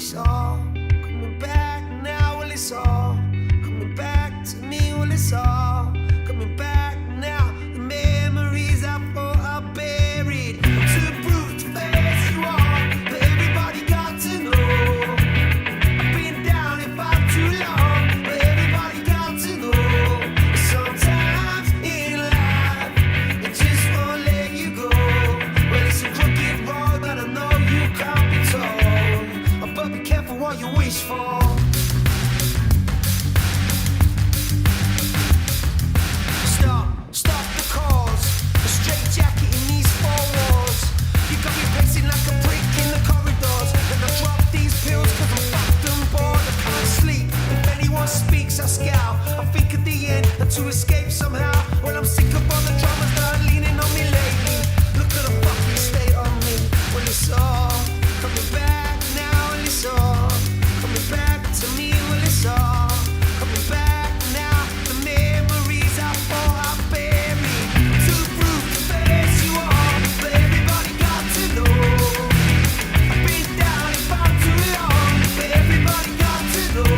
it's all coming back now. Well, it's all coming back to me. Well, it's all coming back now. The memories I thought I buried. I'm too brutal to face you all, but everybody got to know. I've been down it for too long, but everybody got to know. Sometimes in life, it just won't let you go. Well, it's a crooked road that I know you can't be told. But be careful what you wish for. Stop the cause. A straight jacket in these four walls. You got me pacing like a brick in the corridors. And I drop these pills cause I'm fucked and bored. I can't sleep. If anyone speaks, I scowl. I think at the end and to escape somehow. Well, I'm sick of all the dramas that are leaning on me lately. Look at the fucking state on me. Well, it's all coming back now. And it's all coming back to me. Well, it's all coming back now. The memories I thought I buried. Too brutal to face you all, but everybody got to know. I've been down it for too long, but everybody got to know.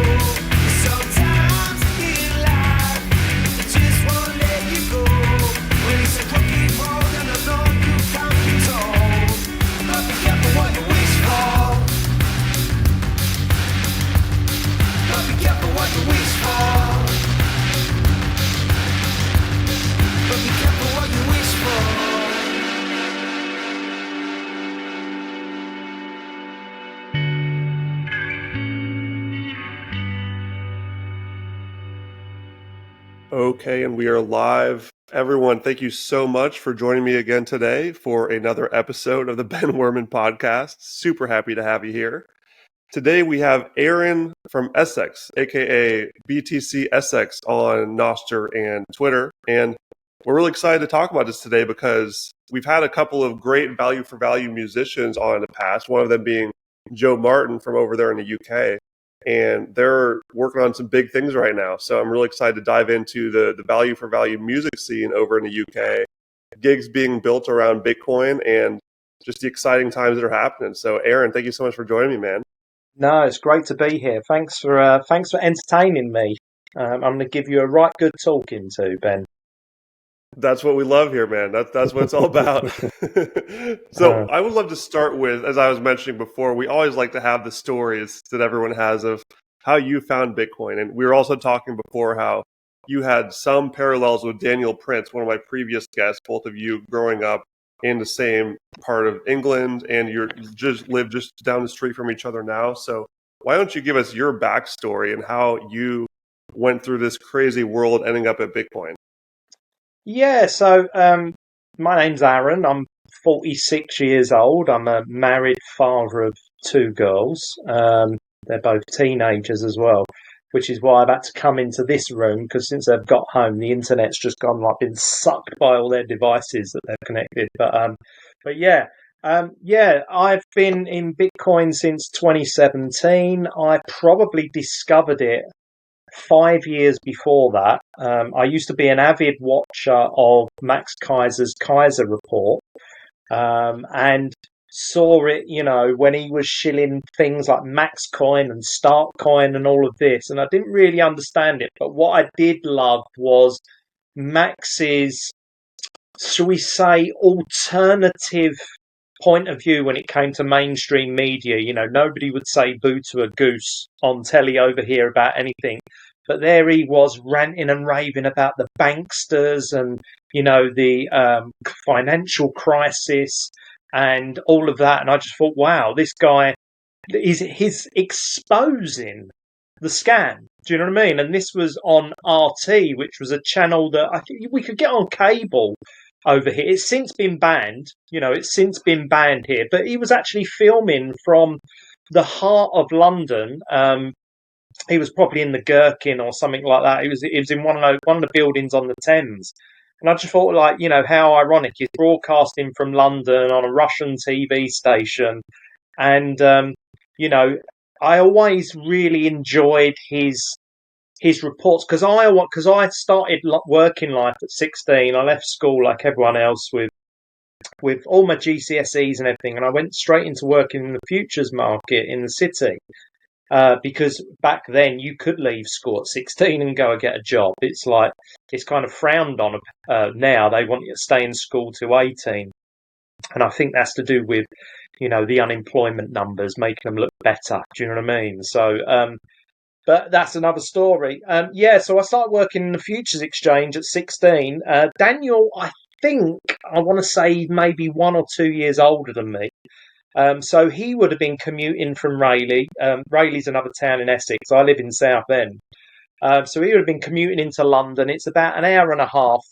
Sometimes in life, it just won't let you go. Well, it's a crooked road and I know you can't be told. But be careful what you wish for. But be careful what you wish for. But be careful what you wish for. Okay, and we are live. Everyone, thank you so much for joining me again today for another episode of the Ben Werman Podcast. Super happy to have you here. Today we have Aaron from Essex, aka BTC Essex on Nostr and Twitter. And we're really excited to talk about this today because we've had a couple of great value-for-value musicians on in the past, one of them being Joe Martin from over there in the UK. And they're working on some big things right now. So I'm really excited to dive into the value-for-value music scene over in the UK, gigs being built around Bitcoin, and just the exciting times that are happening. So Aaron, thank you so much for joining me, man. No, it's great to be here. Thanks for entertaining me. I'm going to give you a right good talking to, Ben. That's what we love here, man. That's what it's all about. So I would love to start with, as I was mentioning before, we always like to have the stories that everyone has of how you found Bitcoin. And we were also talking before how you had some parallels with Daniel Prince, one of my previous guests, both of you growing up in the same part of England, and you live just down the street from each other now. So why don't you give us your backstory and how you went through this crazy world ending up at Bitcoin? Yeah, so my name's Aaron. I'm 46 years old. I'm a married father of two girls. They're both teenagers as well, which is why I've had to come into this room, because since they've got home, the internet's just been sucked by all their devices that they've connected. But yeah, I've been in Bitcoin since 2017. I probably discovered it 5 years before that. I used to be an avid watcher of Max Kaiser's Kaiser Report, and saw it, when he was shilling things like Max Coin and Start Coin and all of this, and I didn't really understand it. But what I did love was Max's, shall we say, alternative point of view when it came to mainstream media. Nobody would say boo to a goose on telly over here about anything. But there he was ranting and raving about the banksters and, the financial crisis and all of that. And I just thought, wow, this guy, he's exposing the scam. Do you know what I mean? And this was on RT, which was a channel that I think we could get on cable over here. It's since been banned. It's since been banned here. But he was actually filming from the heart of London. He was probably in the Gherkin or something like that. He was in one of the buildings on the Thames. And I just thought, how ironic. He's broadcasting from London on a Russian TV station. And, I always really enjoyed his reports, because I started working life at 16. I left school like everyone else with with all my GCSEs and everything, and I went straight into working in the futures market in the city. Because back then you could leave school at 16 and go and get a job. It's kind of frowned on. Now they want you to stay in school to 18. And I think that's to do with, the unemployment numbers, making them look better. Do you know what I mean? So, but that's another story. So I started working in the futures exchange at 16. Daniel, I think, I want to say maybe 1 or 2 years older than me. So he would have been commuting from Rayleigh. Rayleigh's another town in Essex. I live in Southend. So he would have been commuting into London. It's about an hour and a half,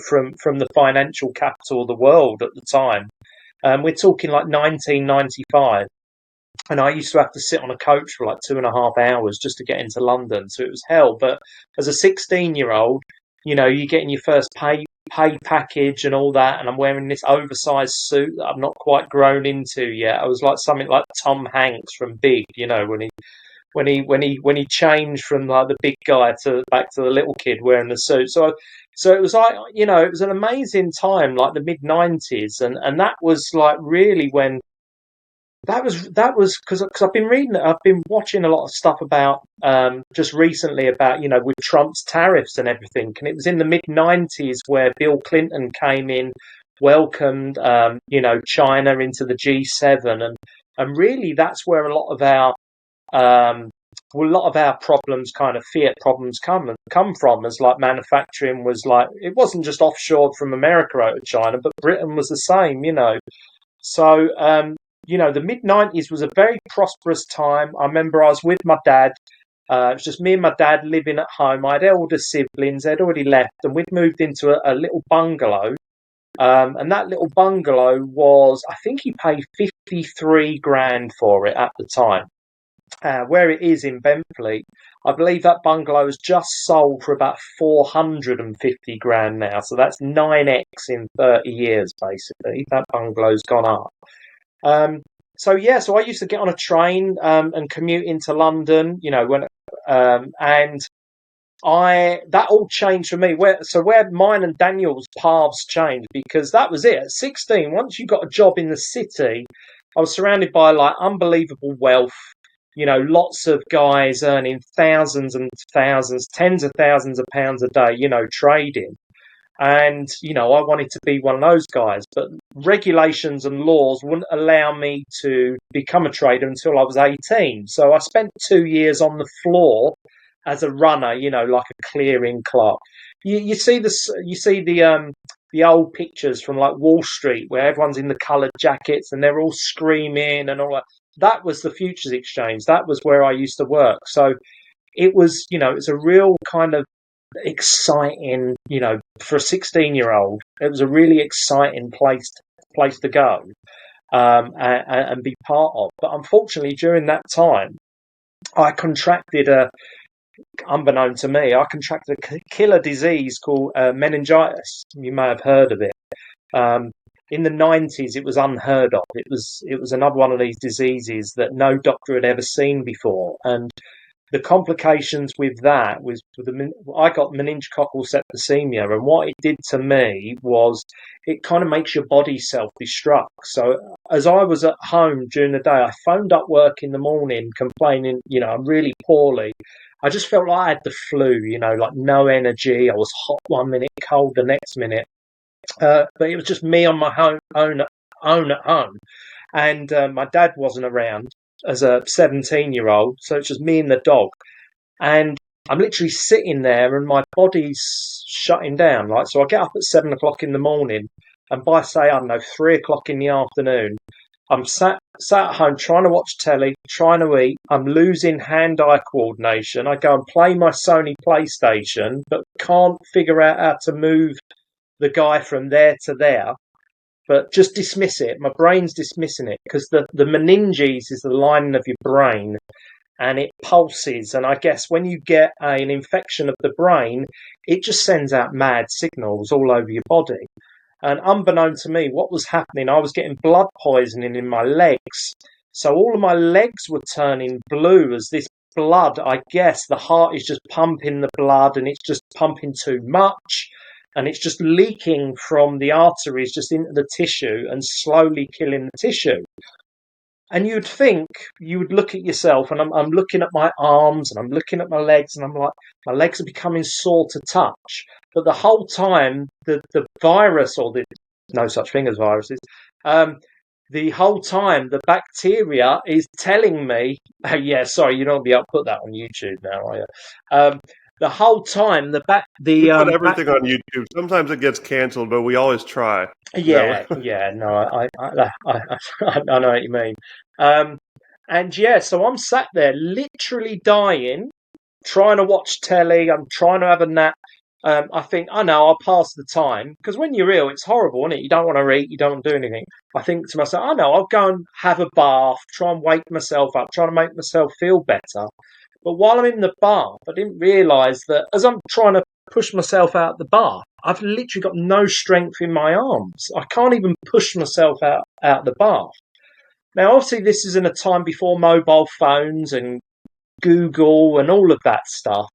from the financial capital of the world at the time. We're talking like 1995. And I used to have to sit on a coach for like 2.5 hours just to get into London. So it was hell. But as a 16-year-old, you're getting your first pay package and all that, and I'm wearing this oversized suit that I'm not quite grown into yet. I was like something like Tom Hanks from Big, when he changed from like the big guy to back to the little kid wearing the suit. So it was like, it was an amazing time, like the mid-90s, and that was like really when that was because I've been watching a lot of stuff about just recently about with Trump's tariffs and everything, and it was in the mid-90s where Bill Clinton came in, welcomed China into the G7, and really that's where a lot of our problems, kind of fiat problems, come from, as like manufacturing was like, it wasn't just offshored from America out of China, but Britain was the same, So the mid-90s was a very prosperous time. I remember I was with my dad. It was just me and my dad living at home. I had elder siblings. They'd already left, and we'd moved into a little bungalow. And that little bungalow was, I think he paid 53 grand for it at the time. Where it is in Benfleet, I believe that bungalow has just sold for about 450 grand now. So that's 9x in 30 years, basically. That bungalow's gone up. So I used to get on a train and commute into London, and that all changed for me. Where mine and Daniel's paths changed, because that was it. At 16, once you got a job in the city, I was surrounded by like unbelievable wealth. Lots of guys earning thousands and thousands, tens of thousands of pounds a day, trading. And, I wanted to be one of those guys, but regulations and laws wouldn't allow me to become a trader until I was 18. So I spent 2 years on the floor as a runner, like a clearing clerk. You see the old pictures from like Wall Street where everyone's in the coloured jackets and they're all screaming and all that. That was the futures exchange. That was where I used to work. So it was, it's a real kind of exciting, for a 16-year-old, it was a really exciting place to go and be part of. But unfortunately, during that time, unbeknown to me, I contracted a killer disease called meningitis. You may have heard of it. In the 90s, it was unheard of. It was another one of these diseases that no doctor had ever seen before, and the complications with that was I got meningococcal septicemia, and what it did to me was it kind of makes your body self-destruct. So as I was at home during the day, I phoned up work in the morning complaining, I'm really poorly. I just felt like I had the flu, like no energy. I was hot one minute, cold the next minute. But it was just me on my own at home. And my dad wasn't around as a 17-year-old, so it's just me and the dog. And I'm literally sitting there and my body's shutting down. So I get up at 7 o'clock in the morning, and by, say, I don't know, 3 o'clock in the afternoon, I'm sat at home trying to watch telly, trying to eat. I'm losing hand-eye coordination. I go and play my Sony PlayStation, but can't figure out how to move the guy from there to there. But just dismiss it. My brain's dismissing it, because the meninges is the lining of your brain, and it pulses. And I guess when you get an infection of the brain, it just sends out mad signals all over your body. And unbeknown to me, what was happening, I was getting blood poisoning in my legs. So all of my legs were turning blue as this blood, I guess the heart is just pumping the blood and it's just pumping too much. and it's just leaking from the arteries just into the tissue and slowly killing the tissue. And you'd think, you would look at yourself, and I'm looking at my arms and I'm looking at my legs, and I'm like, my legs are becoming sore to touch. But the whole time, the virus, or the no such thing as viruses, the whole time the bacteria is telling me, yeah, sorry, you don't be able to put that on YouTube now, are you? The whole time We put everything on YouTube. Sometimes it gets canceled, but we always try. Yeah, no, I know what you mean. And yeah, so I'm sat there literally dying, trying to watch telly. I'm trying to have a nap. I think, I know, I'll pass the time. Because when you're ill, it's horrible, isn't it? You don't want to eat, you don't want to do anything. I think to myself, I know, I'll go and have a bath, try and wake myself up, try to make myself feel better. But while I'm in the bath, I didn't realise that as I'm trying to push myself out of the bath, I've literally got no strength in my arms. I can't even push myself out of the bath. Now, obviously, this is in a time before mobile phones and Google and all of that stuff.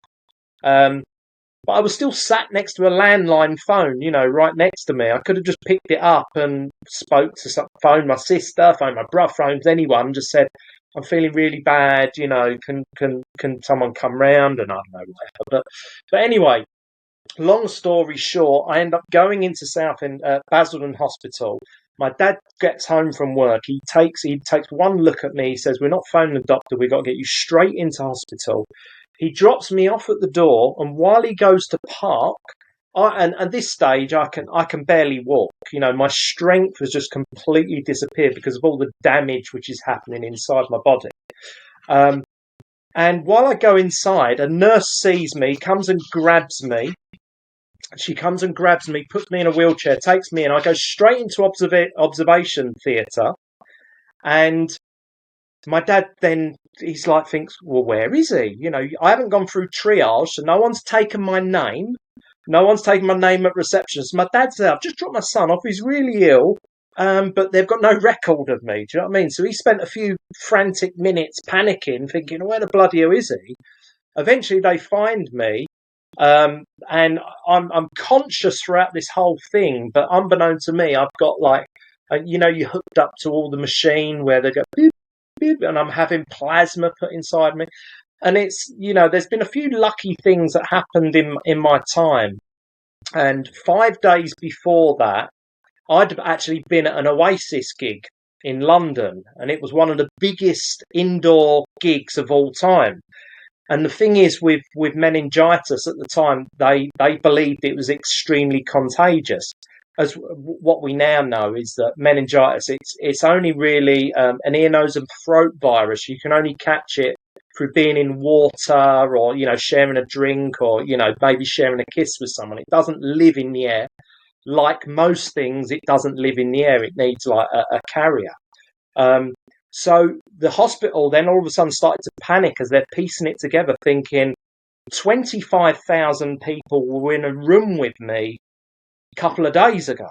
But I was still sat next to a landline phone, right next to me. I could have just picked it up and spoke to phone my sister, phone my brother, phoned anyone, just said, I'm feeling really bad, can someone come round? And I don't know, whatever. But anyway, long story short, I end up going into Basildon Hospital. My dad gets home from work. He takes one look at me. He says, we're not phoning the doctor. We've got to get you straight into hospital. He drops me off at the door, and while he goes to park, and at this stage, I can barely walk. My strength has just completely disappeared because of all the damage which is happening inside my body. And while I go inside, a nurse sees me, comes and grabs me. She comes and grabs me, puts me in a wheelchair, takes me in. I go straight into observation theatre. And my dad then, he's like, thinks, well, where is he? I haven't gone through triage, so no one's taken my name. No one's taken my name at reception. So my dad said, I've just dropped my son off. He's really ill, but they've got no record of me. Do you know what I mean? So he spent a few frantic minutes panicking, thinking, where the bloody hell is he? Eventually, they find me, and I'm conscious throughout this whole thing. But unbeknown to me, I've got you're hooked up to all the machine where they go beep, beep, and I'm having plasma put inside me. And it's, there's been a few lucky things that happened in my time. And 5 days before that, I'd actually been at an Oasis gig in London. And it was one of the biggest indoor gigs of all time. And the thing is, with meningitis at the time, they believed it was extremely contagious. As what we now know is that meningitis, it's only really an ear, nose and throat virus. You can only catch it through being in water or, sharing a drink or, maybe sharing a kiss with someone. It doesn't live in the air. Like most things, it doesn't live in the air. It needs like a carrier. So the hospital then all of a sudden started to panic as they're piecing it together, thinking 25,000 people were in a room with me a couple of days ago.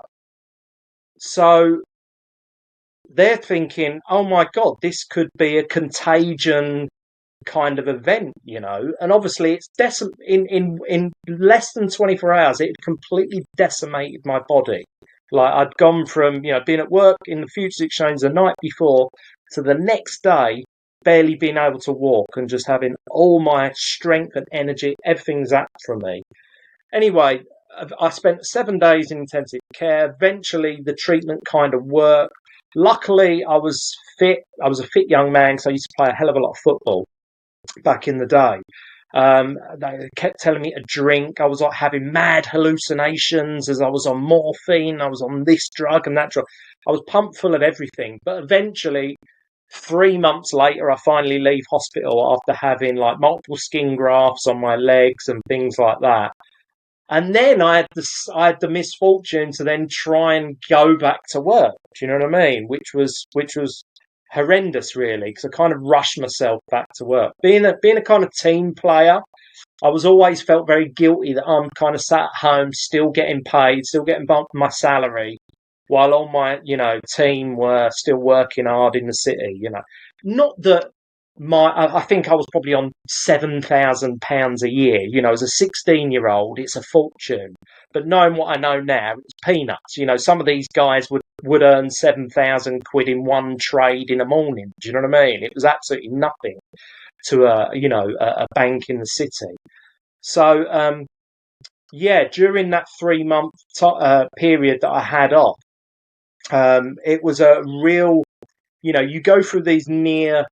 So they're thinking, oh my God, this could be a contagion kind of event, and obviously it's in less than 24 hours it completely decimated my body. Like I'd gone from being at work in the Futures Exchange the night before to the next day barely being able to walk and just having all my strength and energy, everything zapped from me. Anyway, I spent 7 days in intensive care. Eventually the treatment kind of worked. Luckily I was fit. I was a fit young man, so I used to play a hell of a lot of football back in the day. They kept telling me to drink. I was like having mad hallucinations as I was on morphine. I was on this drug and that drug. I was pumped full of everything. But eventually, 3 months later, I finally leave hospital after having like multiple skin grafts on my legs and things like that. And then I had the misfortune to then try and go back to work. Do you know what I mean? Which was horrendous, really, because I kind of rushed myself back to work. Being a kind of team player, I was always felt very guilty that I'm kind of sat at home, still getting paid, still getting bumped my salary, while all my team were still working hard in the city. Not that I think I was probably on £7,000 a year. As a 16-year-old, it's a fortune. But knowing what I know now, it's peanuts. Some of these guys would earn 7,000 quid in one trade in a morning. Do you know what I mean? It was absolutely nothing to a bank in the city. So during that 3-month period that I had off, it was a real, you go through these near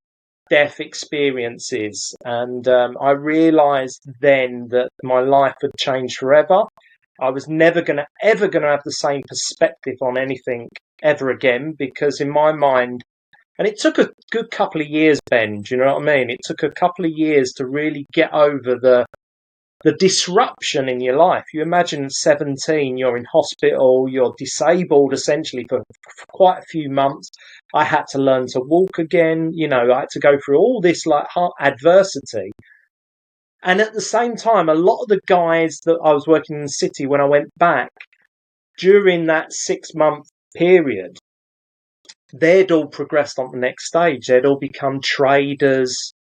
death experiences, and I realized then that my life had changed forever. I was never ever going to have the same perspective on anything ever again, because in my mind, and it took a good couple of years, Ben, do you know what I mean? It took a couple of years to really get over the disruption in your life. You imagine at 17, you're in hospital, you're disabled essentially for quite a few months. I had to learn to walk again. I had to go through all this adversity. And at the same time, a lot of the guys that I was working in the city when I went back during that 6-month period, they'd all progressed on the next stage. They'd all become traders.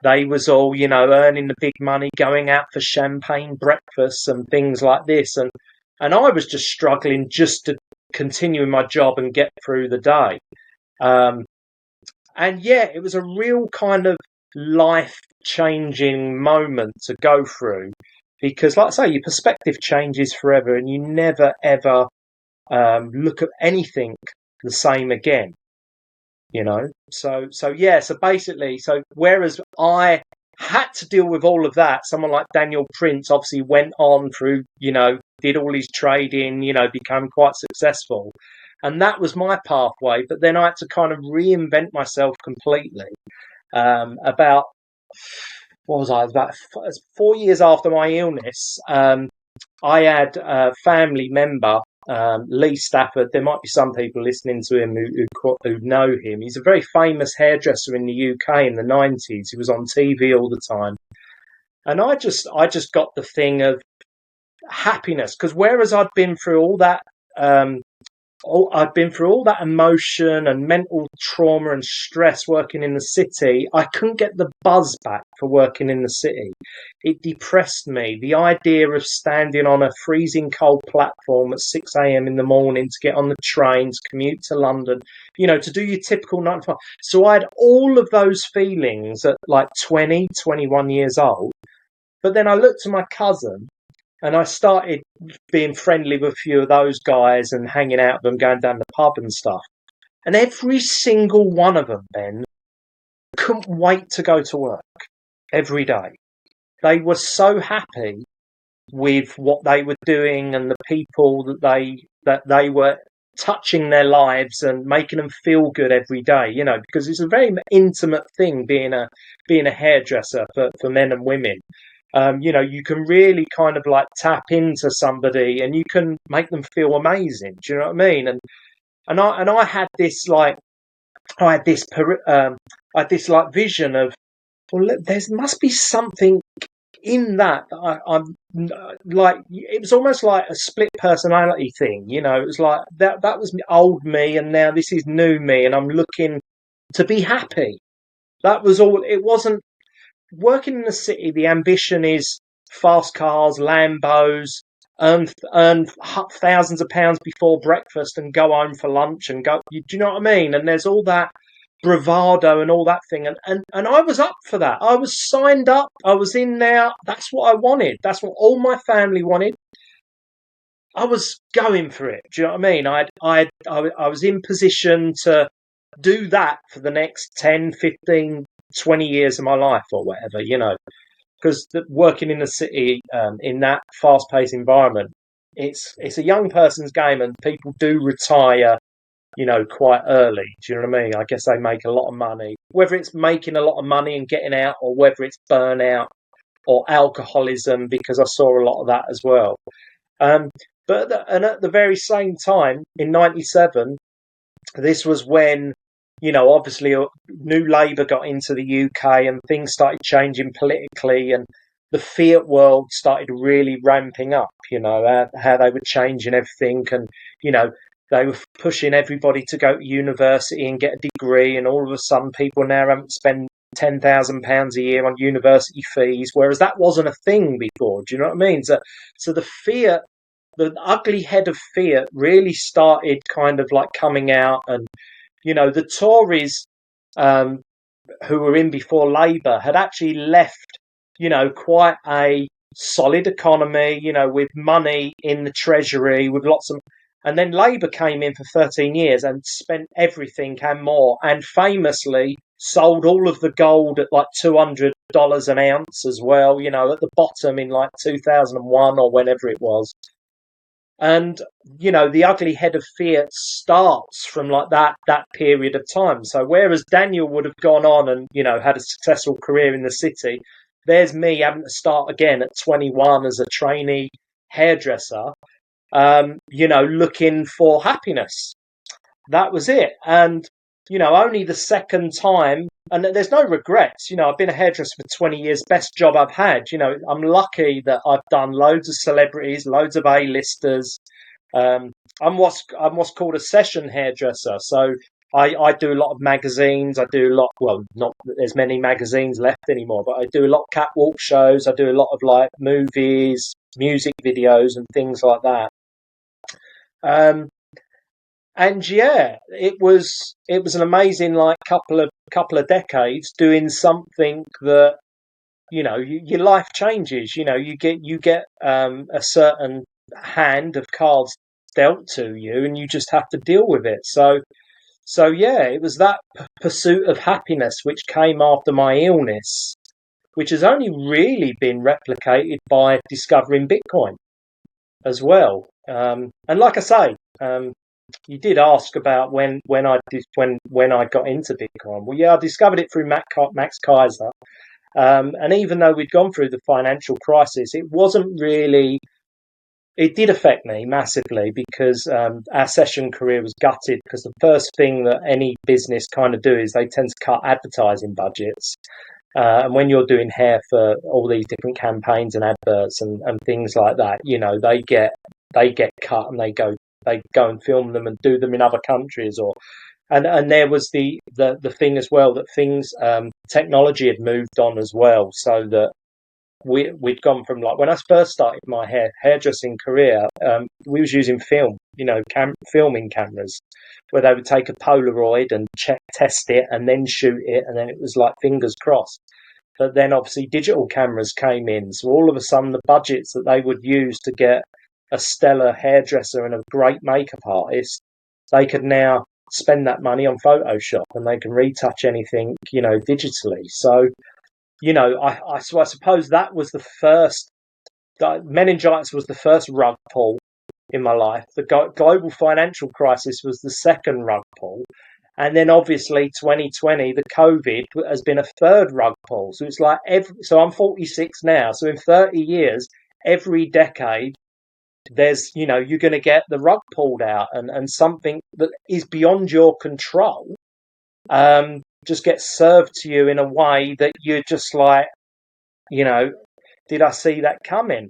They was all, earning the big money, going out for champagne breakfasts and things like this. And I was just struggling just to continue my job and get through the day. It was a real kind of life-changing moment to go through, because, like I say, your perspective changes forever, and you never ever look at anything the same again. So basically, whereas I had to deal with all of that, someone like Daniel Prince obviously went on through, did all his trading, became quite successful. And that was my pathway. But then I had to kind of reinvent myself completely. About 4 years after my illness, I had a family member, Lee Stafford. There might be some people listening to him who know him. He's a very famous hairdresser in the UK in the 90s. He was on TV all the time. And I just got the thing of happiness, because whereas I'd been through all that emotion and mental trauma and stress working in the city, I couldn't get the buzz back for working in the city. It depressed me. The idea of standing on a freezing cold platform at 6 a.m. in the morning to get on the train, to commute to London, to do your typical 9 to 5. So I had all of those feelings at like 20, 21 years old. But then I looked at my cousin, and I started being friendly with a few of those guys and hanging out with them, going down the pub and stuff. And every single one of them, Ben, couldn't wait to go to work every day. They were so happy with what they were doing and the people that they were touching their lives and making them feel good every day, because it's a very intimate thing being a hairdresser for men and women. You can really kind of like tap into somebody and you can make them feel amazing. Do you know what I mean? And I had this vision of, well, there must be something in that I'm like, it was almost like a split personality thing. It was like that was old me, and now this is new me, and I'm looking to be happy. That was all. It wasn't. Working in the city, the ambition is fast cars, Lambos, earn thousands of pounds before breakfast and go home for lunch and go. Do you know what I mean? And there's all that bravado and all that thing. And I was up for that. I was signed up. I was in there. That's what I wanted. That's what all my family wanted. I was going for it. Do you know what I mean? I was in position to do that for the next 10, 15, 20 years of my life or whatever, because working in the city, in that fast-paced environment, it's a young person's game, and people do retire, quite early. Do you know what I mean? I guess they make a lot of money, whether it's making a lot of money and getting out, or whether it's burnout or alcoholism, because I saw a lot of that as well. But at the very same time, in 97, this was when, obviously New Labour got into the UK and things started changing politically, and the fiat world started really ramping up, how they were changing everything, and, they were pushing everybody to go to university and get a degree, and all of a sudden people now having to spend £10,000 a year on university fees, whereas that wasn't a thing before. Do you know what I mean? So the fiat, the ugly head of fiat really started kind of like coming out. And, the Tories, who were in before Labour, had actually left, quite a solid economy, with money in the treasury, with lots of. And then Labour came in for 13 years and spent everything and more, and famously sold all of the gold at like $200 an ounce as well, at the bottom in like 2001 or whenever it was. And, the ugly head of fiat starts from like that period of time. So whereas Daniel would have gone on and, had a successful career in the city, there's me having to start again at 21 as a trainee hairdresser, looking for happiness. That was it. And, only the second time, and there's no regrets. I've been a hairdresser for 20 years, best job I've had. I'm lucky that I've done loads of celebrities, loads of A-listers. I'm what's called a session hairdresser. So I do a lot of magazines. I do a lot, well, not that there's many magazines left anymore, but I do a lot of catwalk shows. I do a lot of like movies, music videos and things like that. And yeah, it was an amazing like couple of decades doing something that, your life changes. You get a certain hand of cards dealt to you, and you just have to deal with it. So yeah, it was that pursuit of happiness which came after my illness, which has only really been replicated by discovering Bitcoin as well. And like I say, you did ask about when I got into Bitcoin. Well, yeah, I discovered it through Max Kaiser, and even though we'd gone through the financial crisis, it wasn't really. It did affect me massively because our session career was gutted, because the first thing that any business kind of do is they tend to cut advertising budgets. And when you're doing hair for all these different campaigns and adverts and things like that, they get cut, and they go and film them and do them in other countries, and there was the thing as well that technology had moved on as well, so that we'd gone from, like, when I first started my hairdressing career, we was using film, filming cameras, where they would take a Polaroid and test it and then shoot it, and then it was like fingers crossed. But then obviously digital cameras came in, so all of a sudden the budgets that they would use to get a stellar hairdresser and a great makeup artist, they could now spend that money on Photoshop, and they can retouch anything, digitally. So, I suppose that was the first. Meningitis was the first rug pull in my life. The global financial crisis was the second rug pull. And then obviously 2020, the COVID has been a third rug pull. So it's like so I'm 46 now. So in 30 years, every decade, there's, you're going to get the rug pulled out, and something that is beyond your control just gets served to you in a way that you're just like, did I see that coming?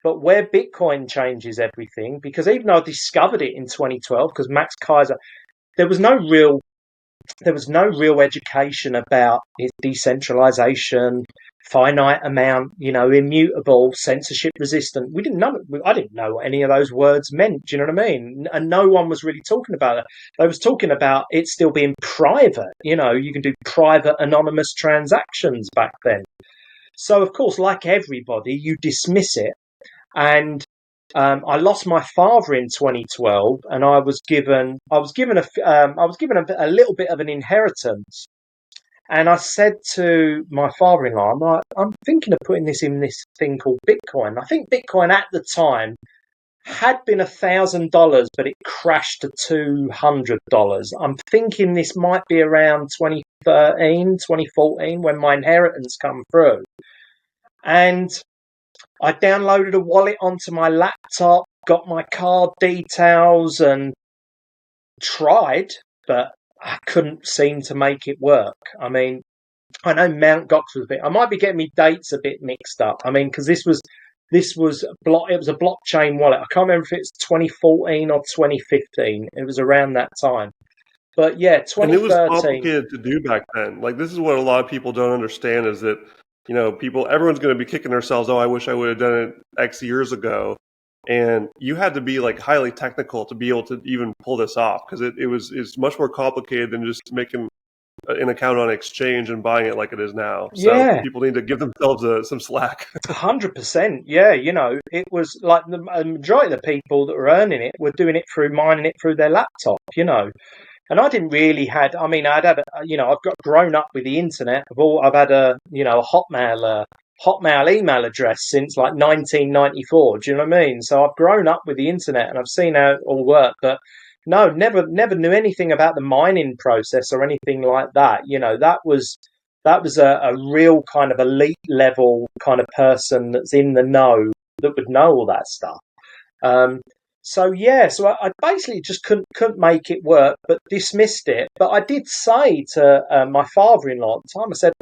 But where Bitcoin changes everything, because even though I discovered it in 2012, because Max Kaiser, there was no real education about decentralization, finite amount, immutable, censorship resistant. I didn't know what any of those words meant. Do you know what I mean? And no one was really talking about it. They was talking about it still being private. You can do private anonymous transactions back then. So of course, like everybody, you dismiss it. And I lost my father in 2012, and I was given a little bit of an inheritance. And I said to my father-in-law, I'm thinking of putting this in this thing called Bitcoin. I think Bitcoin at the time had been $1,000, but it crashed to $200. I'm thinking this might be around 2014, when my inheritance come through. And I downloaded a wallet onto my laptop, got my card details, and tried, but I couldn't seem to make it work. I mean, I know Mt. Gox was a bit. I might be getting me dates a bit mixed up. I mean, because it was a blockchain wallet. I can't remember if it's 2014 or 2015. It was around that time. But yeah, And it was 2013. complicated to do back then. Like, this is what a lot of people don't understand is that, everyone's going to be kicking themselves. Oh, I wish I would have done it X years ago. And you had to be like highly technical to be able to even pull this off, because it's much more complicated than just making an account on exchange and buying it like it is now. So Yeah, people need to give themselves some slack. 100%. Yeah, it was like the majority of the people that were earning it were doing it through mining it through their laptop. And I didn't really I've got grown up with the internet. I've had a Hotmail email address since like 1994. Do you know what I mean? So I've grown up with the internet and I've seen how it all worked. But no, never knew anything about the mining process or anything like that. That was a real kind of elite level kind of person that's in the know that would know all that stuff. So I basically just couldn't make it work, but dismissed it. But I did say to my father-in-law at the time, I said,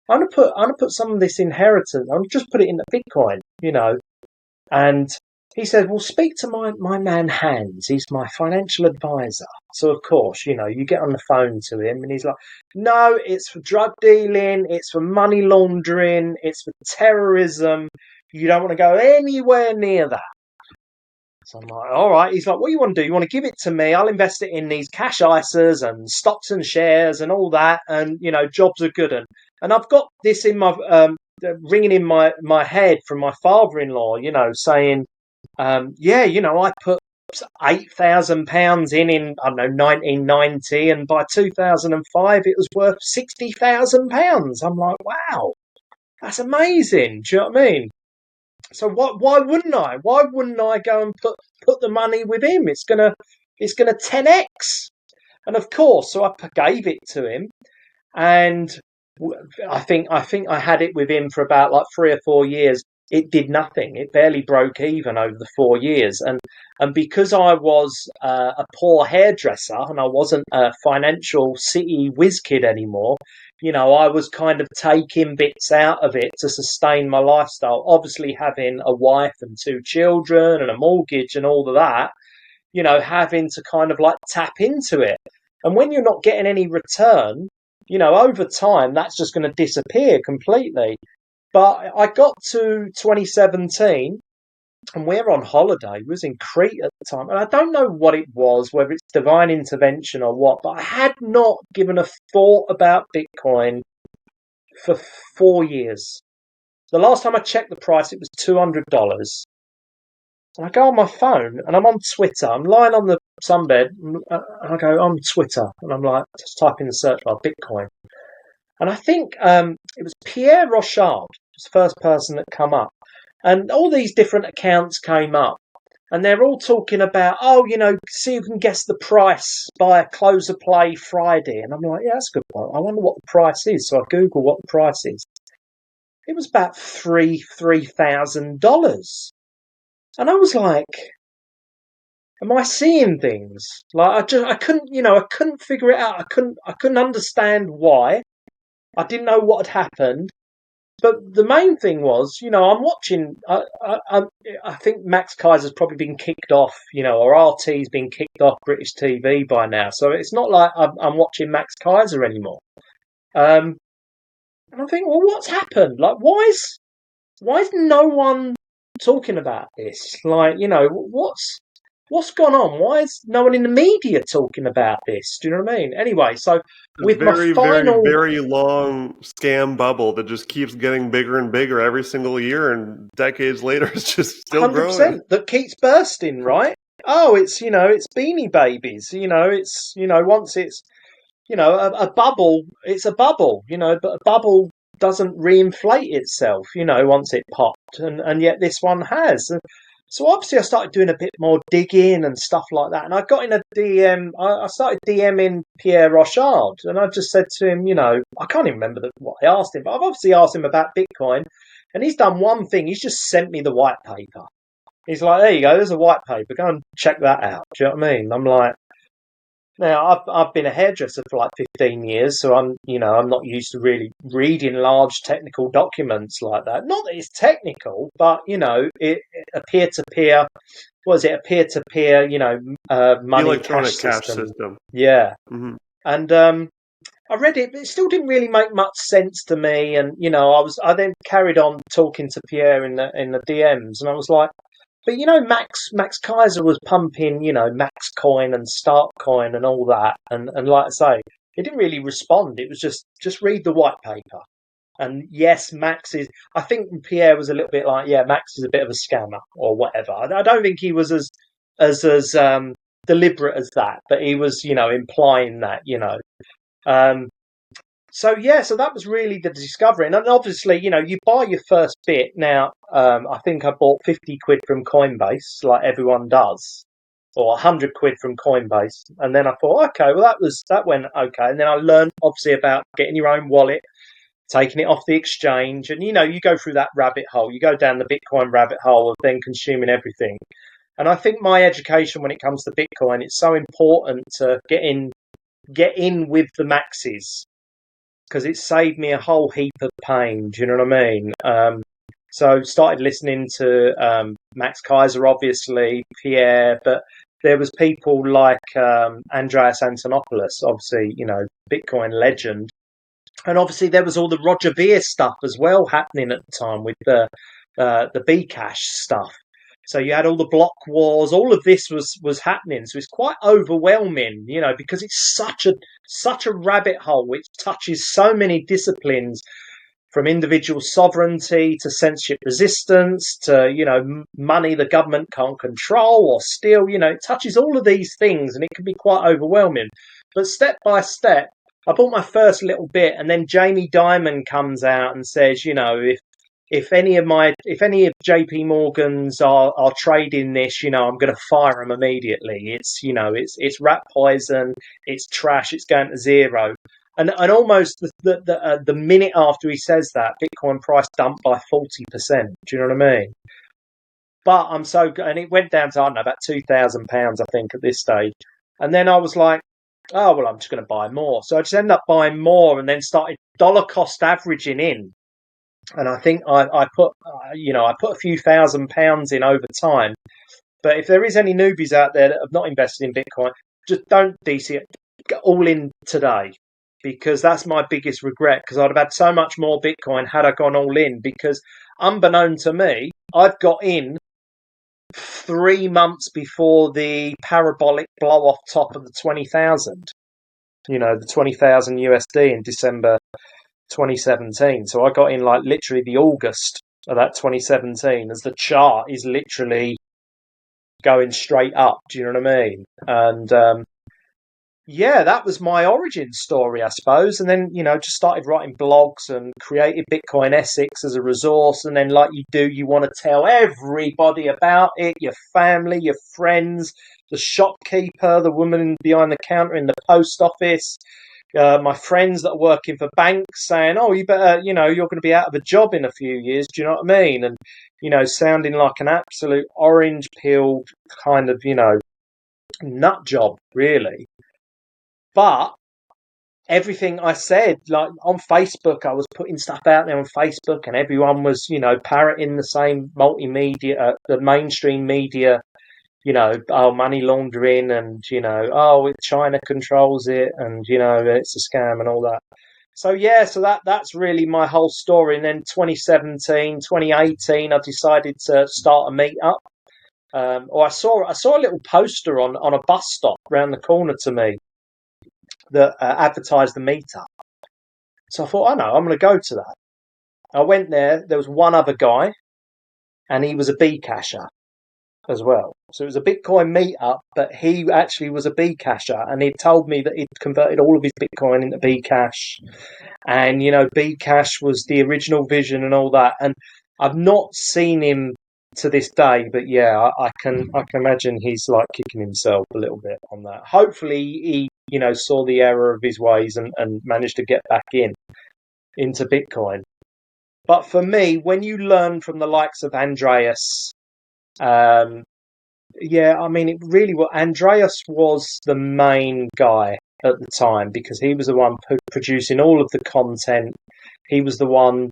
I'm gonna put some of this inheritance. I'm just put it into Bitcoin. And he said, well, speak to my man Hans. He's my financial advisor. So of course, you get on the phone to him, and he's like, no, it's for drug dealing, it's for money laundering, it's for terrorism. You don't want to go anywhere near that. So I'm like, all right. He's like, what do you want to do? You want to give it to me? I'll invest it in these cash ISAs and stocks and shares and all that. And, jobs are good. And I've got this in my, ringing in my head from my father-in-law, saying, I put £8,000 in, I don't know, 1990. And by 2005, it was worth £60,000. I'm like, wow, that's amazing. Do you know what I mean? So why wouldn't I? Why wouldn't I go and put the money with him? It's gonna 10x. And of course, so I gave it to him, and I think I had it with him for about like 3 or 4 years. It did nothing. It barely broke even over the 4 years, and because I was a poor hairdresser and I wasn't a financial city whiz kid anymore. I was kind of taking bits out of it to sustain my lifestyle. Obviously, having a wife and 2 children and a mortgage and all of that, having to kind of like tap into it. And when you're not getting any return, over time, that's just going to disappear completely. But I got to 2017 and we're on holiday. We was in Crete at the time. And I don't know what it was, whether it's divine intervention or what, but I had not given a thought about Bitcoin for 4 years. The last time I checked the price, it was $200. And I go on my phone and I'm on Twitter. I'm lying on the sunbed and I go on Twitter and I'm like, just type in the search bar, Bitcoin. And I think it was Pierre Rochard, was the first person that come up. And all these different accounts came up. And they're all talking about, see who can guess the price by a close of play Friday. And I'm like, yeah, that's a good point. I wonder what the price is. So I Google what the price is. It was about $3,000. And I was like, am I seeing things? Like I couldn't figure it out. I couldn't understand why. I didn't know what had happened. But the main thing was, I'm watching. I think Max Kaiser's probably been kicked off, or RT's been kicked off British TV by now. So it's not like I'm watching Max Kaiser anymore. And I think, well, what's happened? Like, why is no one talking about this? Like, what's gone on? Why is no one in the media talking about this? Do you know what I mean? Anyway, so with very, my final, very, very long scam bubble that just keeps getting bigger and bigger every single year, and decades later, it's just still 100% growing. that keeps bursting, right? Oh, it's Beanie Babies. It's once it's a bubble, it's a bubble. But a bubble doesn't reinflate itself. Once it popped, and yet this one has. So obviously I started doing a bit more digging and stuff like that. And I got in a DM, I started DMing Pierre Rochard. And I just said to him, I can't even remember what I asked him, but I've obviously asked him about Bitcoin. And he's done one thing. He's just sent me the white paper. He's like, there you go, there's a white paper. Go and check that out. Do you know what I mean? I'm like, now I've been a hairdresser for like 15 years, so I'm not used to really reading large technical documents like that. Not that it's technical, but it a peer-to-peer. What is it? A peer-to-peer, money Electronic cash system. system. Yeah. Mm-hmm. And I read it, but it still didn't really make much sense to me. And I then carried on talking to Pierre in the DMs, and I was like, but Max Kaiser was pumping, Max Coin and Start Coin and all that, and like I say, he didn't really respond. It was just read the white paper. And yes, Max is. I think Pierre was a little bit like, yeah, Max is a bit of a scammer or whatever. I don't think he was as deliberate as that, but he was, implying that. Um, so that was really the discovery. And then obviously, you buy your first bit. Now, I think I bought 50 quid from Coinbase, like everyone does, or 100 quid from Coinbase. And then I thought, okay, well, that went okay. And then I learned obviously about getting your own wallet, taking it off the exchange. And, you go through that rabbit hole. You go down the Bitcoin rabbit hole of then consuming everything. And I think my education when it comes to Bitcoin, it's so important to get in with the maxes, because it saved me a whole heap of pain. Do you know what I mean? So started listening to Max Kaiser, obviously, Pierre, but there was people like Andreas Antonopoulos, obviously, Bitcoin legend. And obviously there was all the Roger Ver stuff as well happening at the time with the Bcash stuff. So you had all the block wars, all of this was happening. So it's quite overwhelming, because it's such a rabbit hole which touches so many disciplines, from individual sovereignty to censorship resistance to, money the government can't control or steal. It touches all of these things, and it can be quite overwhelming. But step by step, I bought my first little bit, and then Jamie Dimon comes out and says, if any of JP Morgan's are trading this, I'm going to fire them immediately. It's rat poison, it's trash, it's going to zero. And almost the minute after he says that, Bitcoin price dumped by 40%. Do you know what I mean? But and it went down to, I don't know, about £2,000, I think, at this stage. And then I was like, oh, well, I'm just going to buy more. So I just ended up buying more, and then started dollar cost averaging in. And I think I put a few £1,000s in over time. But if there is any newbies out there that have not invested in Bitcoin, just don't DC it. Get all in today, because that's my biggest regret, because I'd have had so much more Bitcoin had I gone all in, because unbeknown to me, I've got in 3 months before the parabolic blow off top of the 20,000, the 20,000 USD in December 2017. So I got in like literally the August of that 2017, as the chart is literally going straight up. Do you know what I mean? And yeah, that was my origin story, I suppose. And then, just started writing blogs and created Bitcoin Essex as a resource. And then, like you do, you want to tell everybody about it, your family, your friends, the shopkeeper, the woman behind the counter in the post office, my friends that are working for banks, saying, oh, you better, you're going to be out of a job in a few years. Do you know what I mean? And, sounding like an absolute orange-pilled kind of, nut job, really. But everything I said, like on Facebook, I was putting stuff out there on Facebook, and everyone was, parroting the same multimedia, the mainstream media, money laundering, and, China controls it, and, it's a scam and all that. So, yeah, that's really my whole story. And then 2017, 2018, I decided to start a meetup. Or I saw a little poster on a bus stop around the corner to me that advertised the meetup. So I thought, no, I'm going to go to that. I went there. There was one other guy, and he was a Bcasher as well. So it was a Bitcoin meetup, but he actually was a Bcasher, and he told me that he'd converted all of his Bitcoin into Bcash, and Bcash was the original vision and all that. And I've not seen him to this day, but yeah, I can imagine he's like kicking himself a little bit on that. Hopefully he saw the error of his ways and managed to get back into Bitcoin. But for me, when you learn from the likes of Andreas, it really was. Andreas was the main guy at the time, because he was the one producing all of the content. He was the one,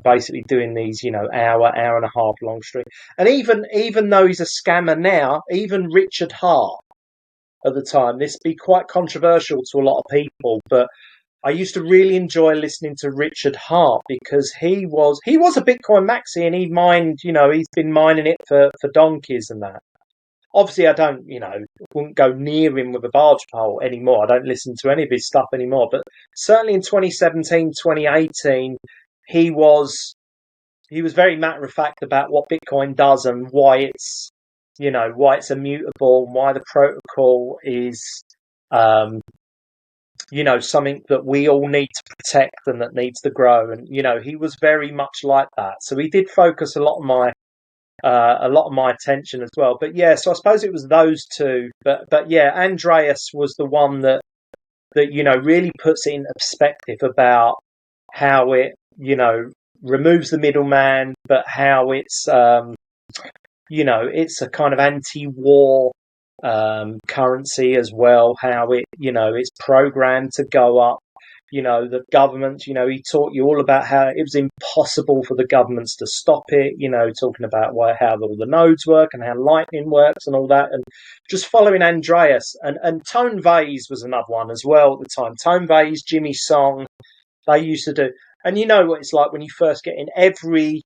basically doing these, hour and a half long stream. And even though he's a scammer now, even Richard Hart, at the time. This be quite controversial to a lot of people, but I used to really enjoy listening to Richard Hart because he was a Bitcoin maxi, and he mined, he's been mining it for donkeys and that. Obviously, I don't, wouldn't go near him with a barge pole anymore. I don't listen to any of his stuff anymore. But certainly in 2017, 2018, he was very matter of fact about what Bitcoin does and why it's immutable, and why the protocol is, something that we all need to protect and that needs to grow. And, he was very much like that. So he did focus a lot of my attention as well. But yeah, so I suppose it was those two. But yeah, Andreas was the one that really puts it in perspective about how it, removes the middleman, but how it's, it's a kind of anti-war currency as well, how it, it's programmed to go up. The government, he taught you all about how it was impossible for the governments to stop it, talking about how all the nodes work and how lightning works and all that, and just following Andreas. And Tone Vays was another one as well at the time. Tone Vays, Jimmy Song, they used to do. And you know what it's like when you first get in every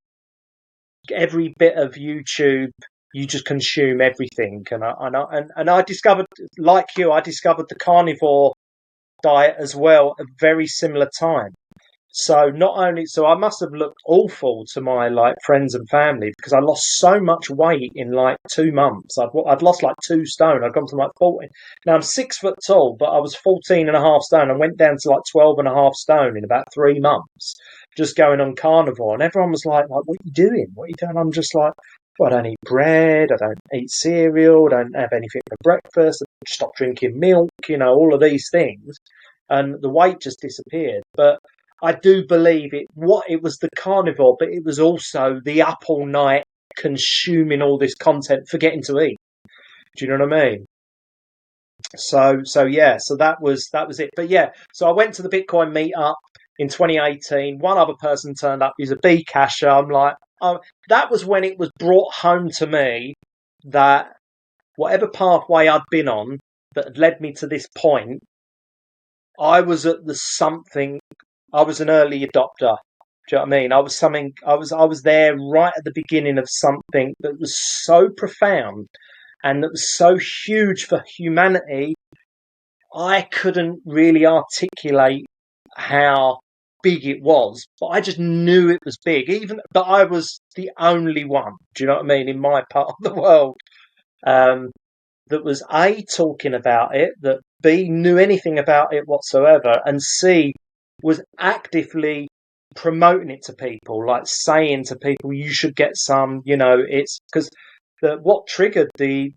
bit of YouTube, you just consume everything. And I discovered, like you, I discovered the carnivore diet as well at a very similar time. So I must have looked awful to my friends and family because I lost so much weight in 2 months. I'd lost 2 stone. I'd gone from 14. Now I'm 6 foot tall, but I was 14.5 stone. I went down to 12.5 stone in about 3 months, just going on carnivore. And everyone was like, what are you doing? What are you doing? I'm just like, well, I don't eat bread. I don't eat cereal. I don't have anything for breakfast. I stop drinking milk. All of these things, and the weight just disappeared. But I do believe it was the carnivore, but it was also the up all night consuming all this content, forgetting to eat. Do you know what I mean? So yeah, so that was it. But yeah, so I went to the Bitcoin meetup in 2018. One other person turned up. He's a B casher. I'm like, oh, that was when it was brought home to me that whatever pathway I'd been on that had led me to this point, I was at the something. I was an early adopter. Do you know what I mean? I was there right at the beginning of something that was so profound and that was so huge for humanity. I couldn't really articulate how big it was, but I just knew it was big, even but I was the only one. Do you know what I mean? In my part of the world, that was A, talking about it, that B, knew anything about it whatsoever, and C, was actively promoting it to people, saying to people, you should get some, it's because what triggered the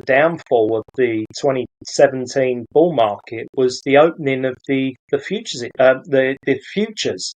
downfall of the 2017 bull market was the opening of the futures, the futures.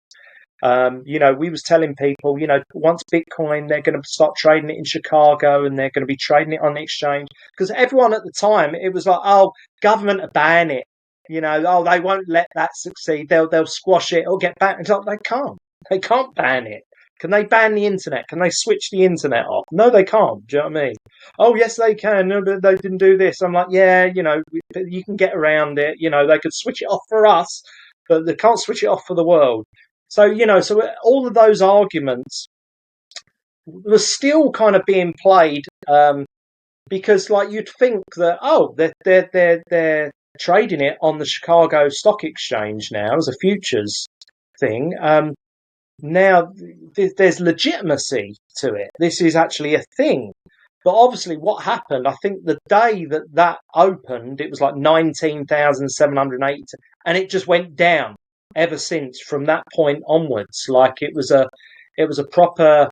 We was telling people, once Bitcoin, they're going to start trading it in Chicago and they're going to be trading it on the exchange. Because everyone at the time, it was like, oh, government will ban it. Oh, they won't let that succeed. They'll squash it or get banned. It's like, they can't. They can't ban it. Can they ban the internet? Can they switch the internet off? No, they can't. Do you know what I mean? Oh, yes, they can. No, but they didn't do this. I'm like, yeah, you can get around it. They could switch it off for us, but they can't switch it off for the world. So, so all of those arguments were still kind of being played, because you'd think that, oh, they're trading it on the Chicago Stock Exchange now as a futures thing. Now there's legitimacy to it. This is actually a thing. But obviously what happened, I think the day that opened, it was 19,780, and it just went down ever since from that point onwards. It was a proper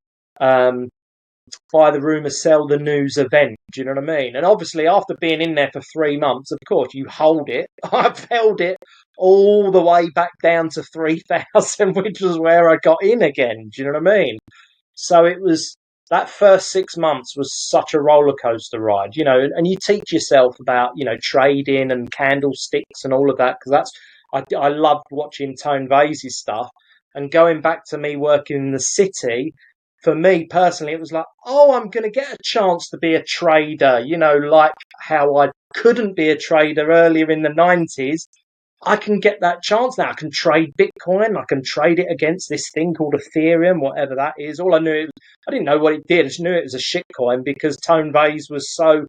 buy the rumour, sell the news event. Do you know what I mean? And obviously after being in there for 3 months, of course you hold it. I've held it all the way back down to 3,000, which was where I got in again. Do you know what I mean? So it was, that first 6 months was such a roller coaster ride, and you teach yourself about, trading and candlesticks and all of that, because I loved watching Tone Vays' stuff. And going back to me working in the city, for me personally, it was like, oh, I'm going to get a chance to be a trader, how I couldn't be a trader earlier in the 90s. I can get that chance now. I can trade Bitcoin. I can trade it against this thing called Ethereum, whatever that is. All I knew, I didn't know what it did. I just knew it was a shitcoin because Tone Vays was so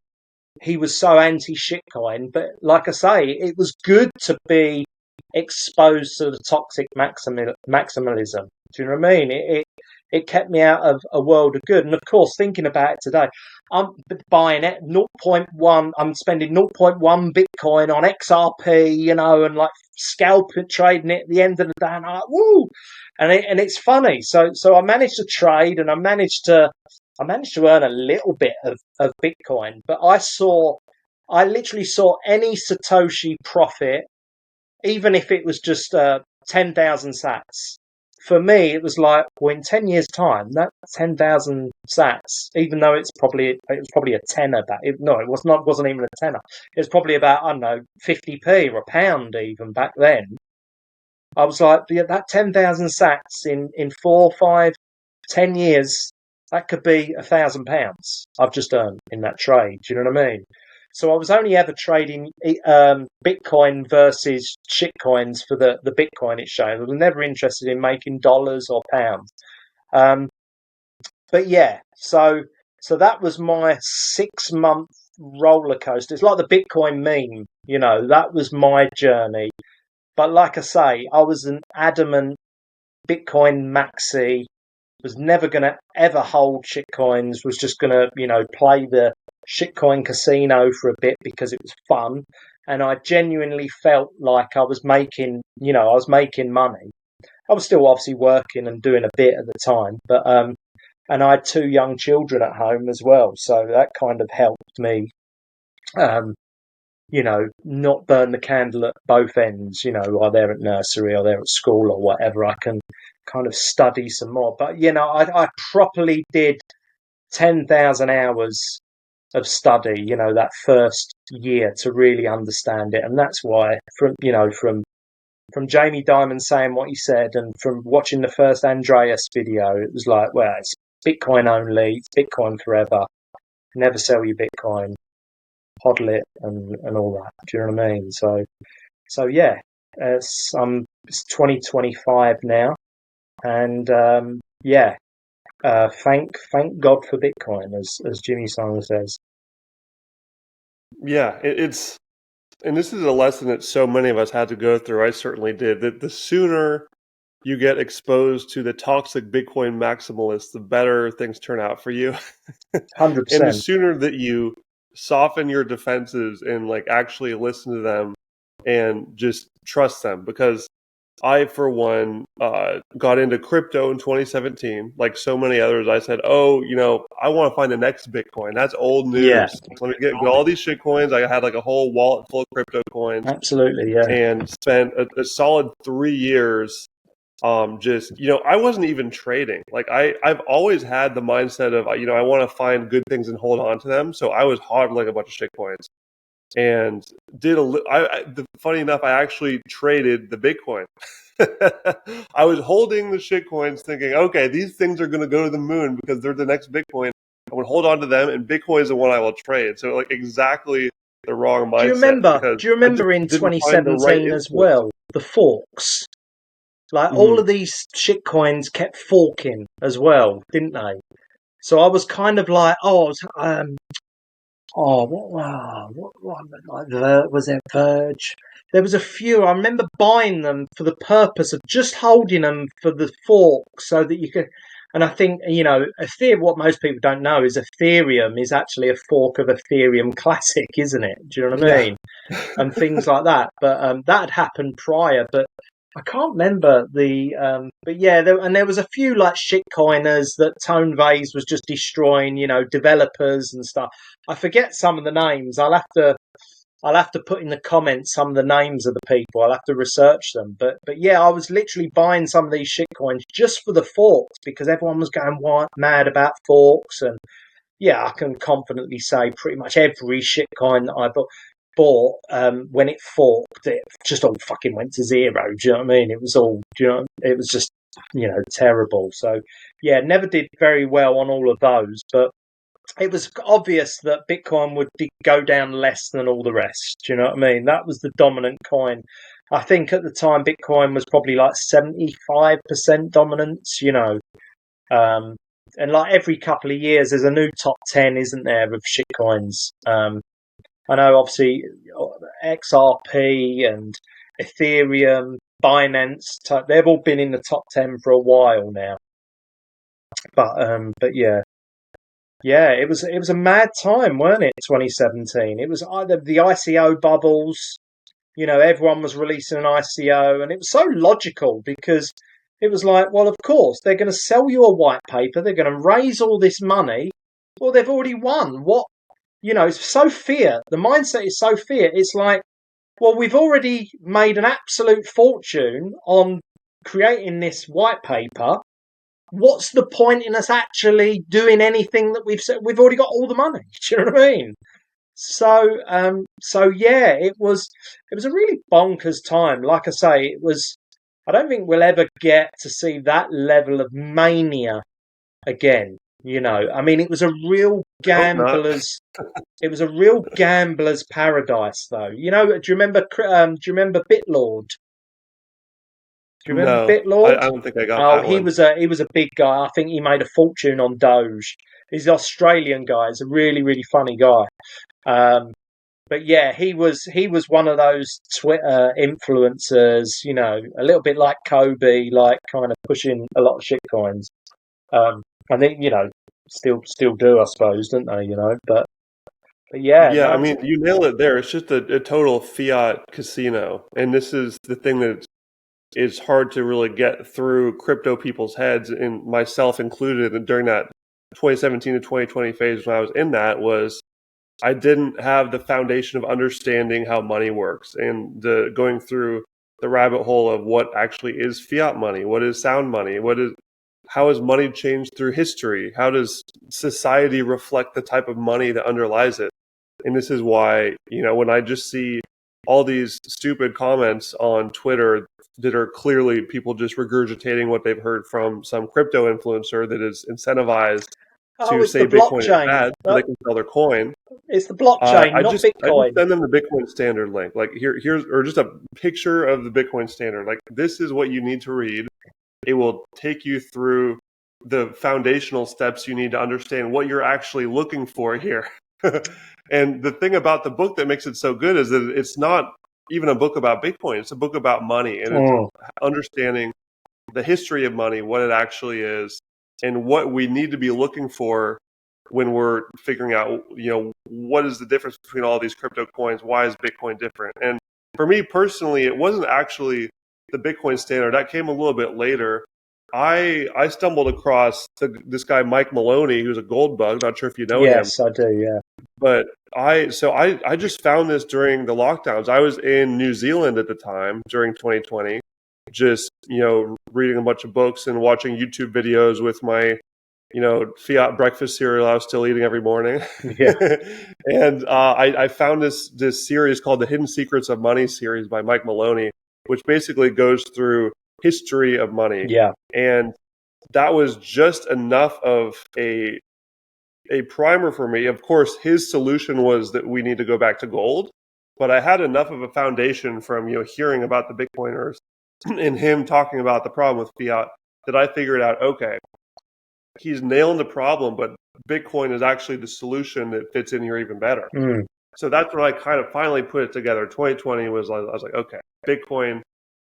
anti-shitcoin. But like I say, it was good to be exposed to the toxic maximalism. Do you know what I mean? It kept me out of a world of good. And of course, thinking about it today, I'm buying it 0.1. I'm spending 0.1 Bitcoin on XRP, and like scalp trading it at the end of the day. And I'm like, woo! And it's funny. So I managed to trade, and I managed to earn a little bit of Bitcoin. But I literally saw any Satoshi profit, even if it was just 10,000 sats. For me, it was like, well, in 10 years' time, that 10,000 sats, even though it was probably a tenner back. It wasn't even a tenner. It was probably about, I don't know, 50p or a pound even back then. I was like, yeah, that 10,000 sats in 4, 5, 10 years, that could be £1,000 I've just earned in that trade. Do you know what I mean? So I was only ever trading Bitcoin versus shitcoins for the Bitcoin exchange. I was never interested in making dollars or pounds. But yeah, so that was my 6-month roller coaster. It's like the Bitcoin meme, that was my journey. But like I say, I was an adamant Bitcoin maxi, was never going to ever hold shitcoins, was just going to, play the shitcoin casino for a bit because it was fun. And I genuinely felt like I was making money. I was still obviously working and doing a bit at the time, but, and I had 2 young children at home as well. So that kind of helped me, not burn the candle at both ends, while they're at nursery or they're at school or whatever. I can kind of study some more. But, I properly did 10,000 hours of study, that first year to really understand it. And that's why from Jamie Dimon saying what he said and from watching the first Andreas video, it was like, well, it's Bitcoin only, it's Bitcoin forever, never sell your Bitcoin, hodl it and all that. Do you know what I mean? So yeah, it's 2025 now. And thank God for Bitcoin, as Jimmy Simon says. Yeah, and this is a lesson that so many of us had to go through. I certainly did. That the sooner you get exposed to the toxic Bitcoin maximalists, the better things turn out for you. 100%. And the sooner that you soften your defenses and like actually listen to them and just trust them, because I, for one, got into crypto in 2017. Like so many others, I said, oh, I want to find the next Bitcoin. That's old news. Yeah. Let me get all these shit coins. I had like a whole wallet full of crypto coins. Absolutely, yeah. And spent a solid 3 years I wasn't even trading. Like I've always had the mindset of, I want to find good things and hold on to them. So I was hodling a bunch of shit coins. And funny enough, I actually traded the Bitcoin. I was holding the shit coins thinking, okay, these things are going to go to the moon because they're the next Bitcoin. I would hold on to them, and Bitcoin is the one I will trade. So like exactly the wrong mindset. Do you remember in 2017 as well, the forks? Like all of these shit coins kept forking as well, didn't they? So I was kind of like, was there Verge? There was a few. I remember buying them for the purpose of just holding them for the fork so that you could. And I think, Ethereum, what most people don't know is Ethereum is actually a fork of Ethereum Classic, isn't it? Do you know what I mean? And things like that. But that had happened prior. But I can't remember but yeah, there was a few like shitcoiners that Tone Vays was just destroying, developers and stuff. I forget some of the names. I'll have to put in the comments some of the names of the people. I'll have to research them. But yeah, I was literally buying some of these shitcoins just for the forks because everyone was going mad about forks. And yeah, I can confidently say pretty much every shitcoin that I bought when it forked, it just all fucking went to zero. Do you know what I mean? It was all, it was just, terrible. So yeah, never did very well on all of those. But it was obvious that Bitcoin would go down less than all the rest. Do you know what I mean? That was the dominant coin. I think at the time Bitcoin was probably like 75% dominance, and like every couple of years there's a new top 10, isn't there, of shitcoins. I know obviously XRP and Ethereum, Binance, they've all been in the top 10 for a while now. But yeah. Yeah, it was a mad time, weren't it? 2017. It was either the ICO bubbles, everyone was releasing an ICO, and it was so logical because it was like, well, of course they're going to sell you a white paper, they're going to raise all this money, well, they've already won. What, it's so fear. The mindset is so fear. It's like, well, we've already made an absolute fortune on creating this white paper. What's the point in us actually doing anything that we've said? We've already got all the money. Do you know what I mean? So yeah, it was a really bonkers time. Like I say, it was. I don't think we'll ever get to see that level of mania again. I mean, it was a real gambler's. It was a real gambler's paradise, though. Do you remember? Do you remember Bitlord? Do you remember No, Bitlord? I don't think I got Oh, that he one. was a big guy. I think he made a fortune on Doge. He's an Australian guy. He's a really, really funny guy. But yeah, he was one of those Twitter influencers, a little bit like Kobe, like kind of pushing a lot of shitcoins. I think still do, I suppose, don't they? But yeah, Yeah, I no, mean, you nail it there. It's just a total fiat casino. And this is the thing that is hard to really get through crypto people's heads, and myself included. And during that 2017 to 2020 phase when I was in that, was I didn't have the foundation of understanding how money works and the going through the rabbit hole of what actually is fiat money, what is sound money, how has money changed through history, how does society reflect the type of money that underlies it. And this is why, when I just see all these stupid comments on Twitter that are clearly people just regurgitating what they've heard from some crypto influencer that is incentivized oh, to it's the say Bitcoin is blockchain. bad so they can sell their coin. It's the blockchain, not I just Bitcoin. send them the Bitcoin Standard link. Like here's or just a picture of the Bitcoin Standard. Like, this is what you need to read. It will take you through the foundational steps you need to understand what you're actually looking for here. And the thing about the book that makes it so good is that it's not even a book about Bitcoin. It's a book about money, and it's Mm. understanding the history of money, what it actually is, and what we need to be looking for when we're figuring out, what is the difference between all these crypto coins? Why is Bitcoin different? And for me personally, it wasn't actually the Bitcoin Standard. That came a little bit later. I stumbled across this guy, Mike Maloney, who's a gold bug. Not sure if you know him, Yes, I do. Yeah. but I just found this during the lockdowns. I was in New Zealand at the time during 2020, just reading a bunch of books and watching YouTube videos with my fiat breakfast cereal I was still eating every morning. Yeah. And I found this series called the Hidden Secrets of Money series by Mike Maloney, which basically goes through history of money. Yeah. And that was just enough of a primer for me. Of course, his solution was that we need to go back to gold, but I had enough of a foundation from hearing about the Bitcoiners and him talking about the problem with fiat that I figured out, okay, he's nailing the problem, but Bitcoin is actually the solution that fits in here even better. Mm. So that's when I kind of finally put it together. 2020 was, I was like, okay, Bitcoin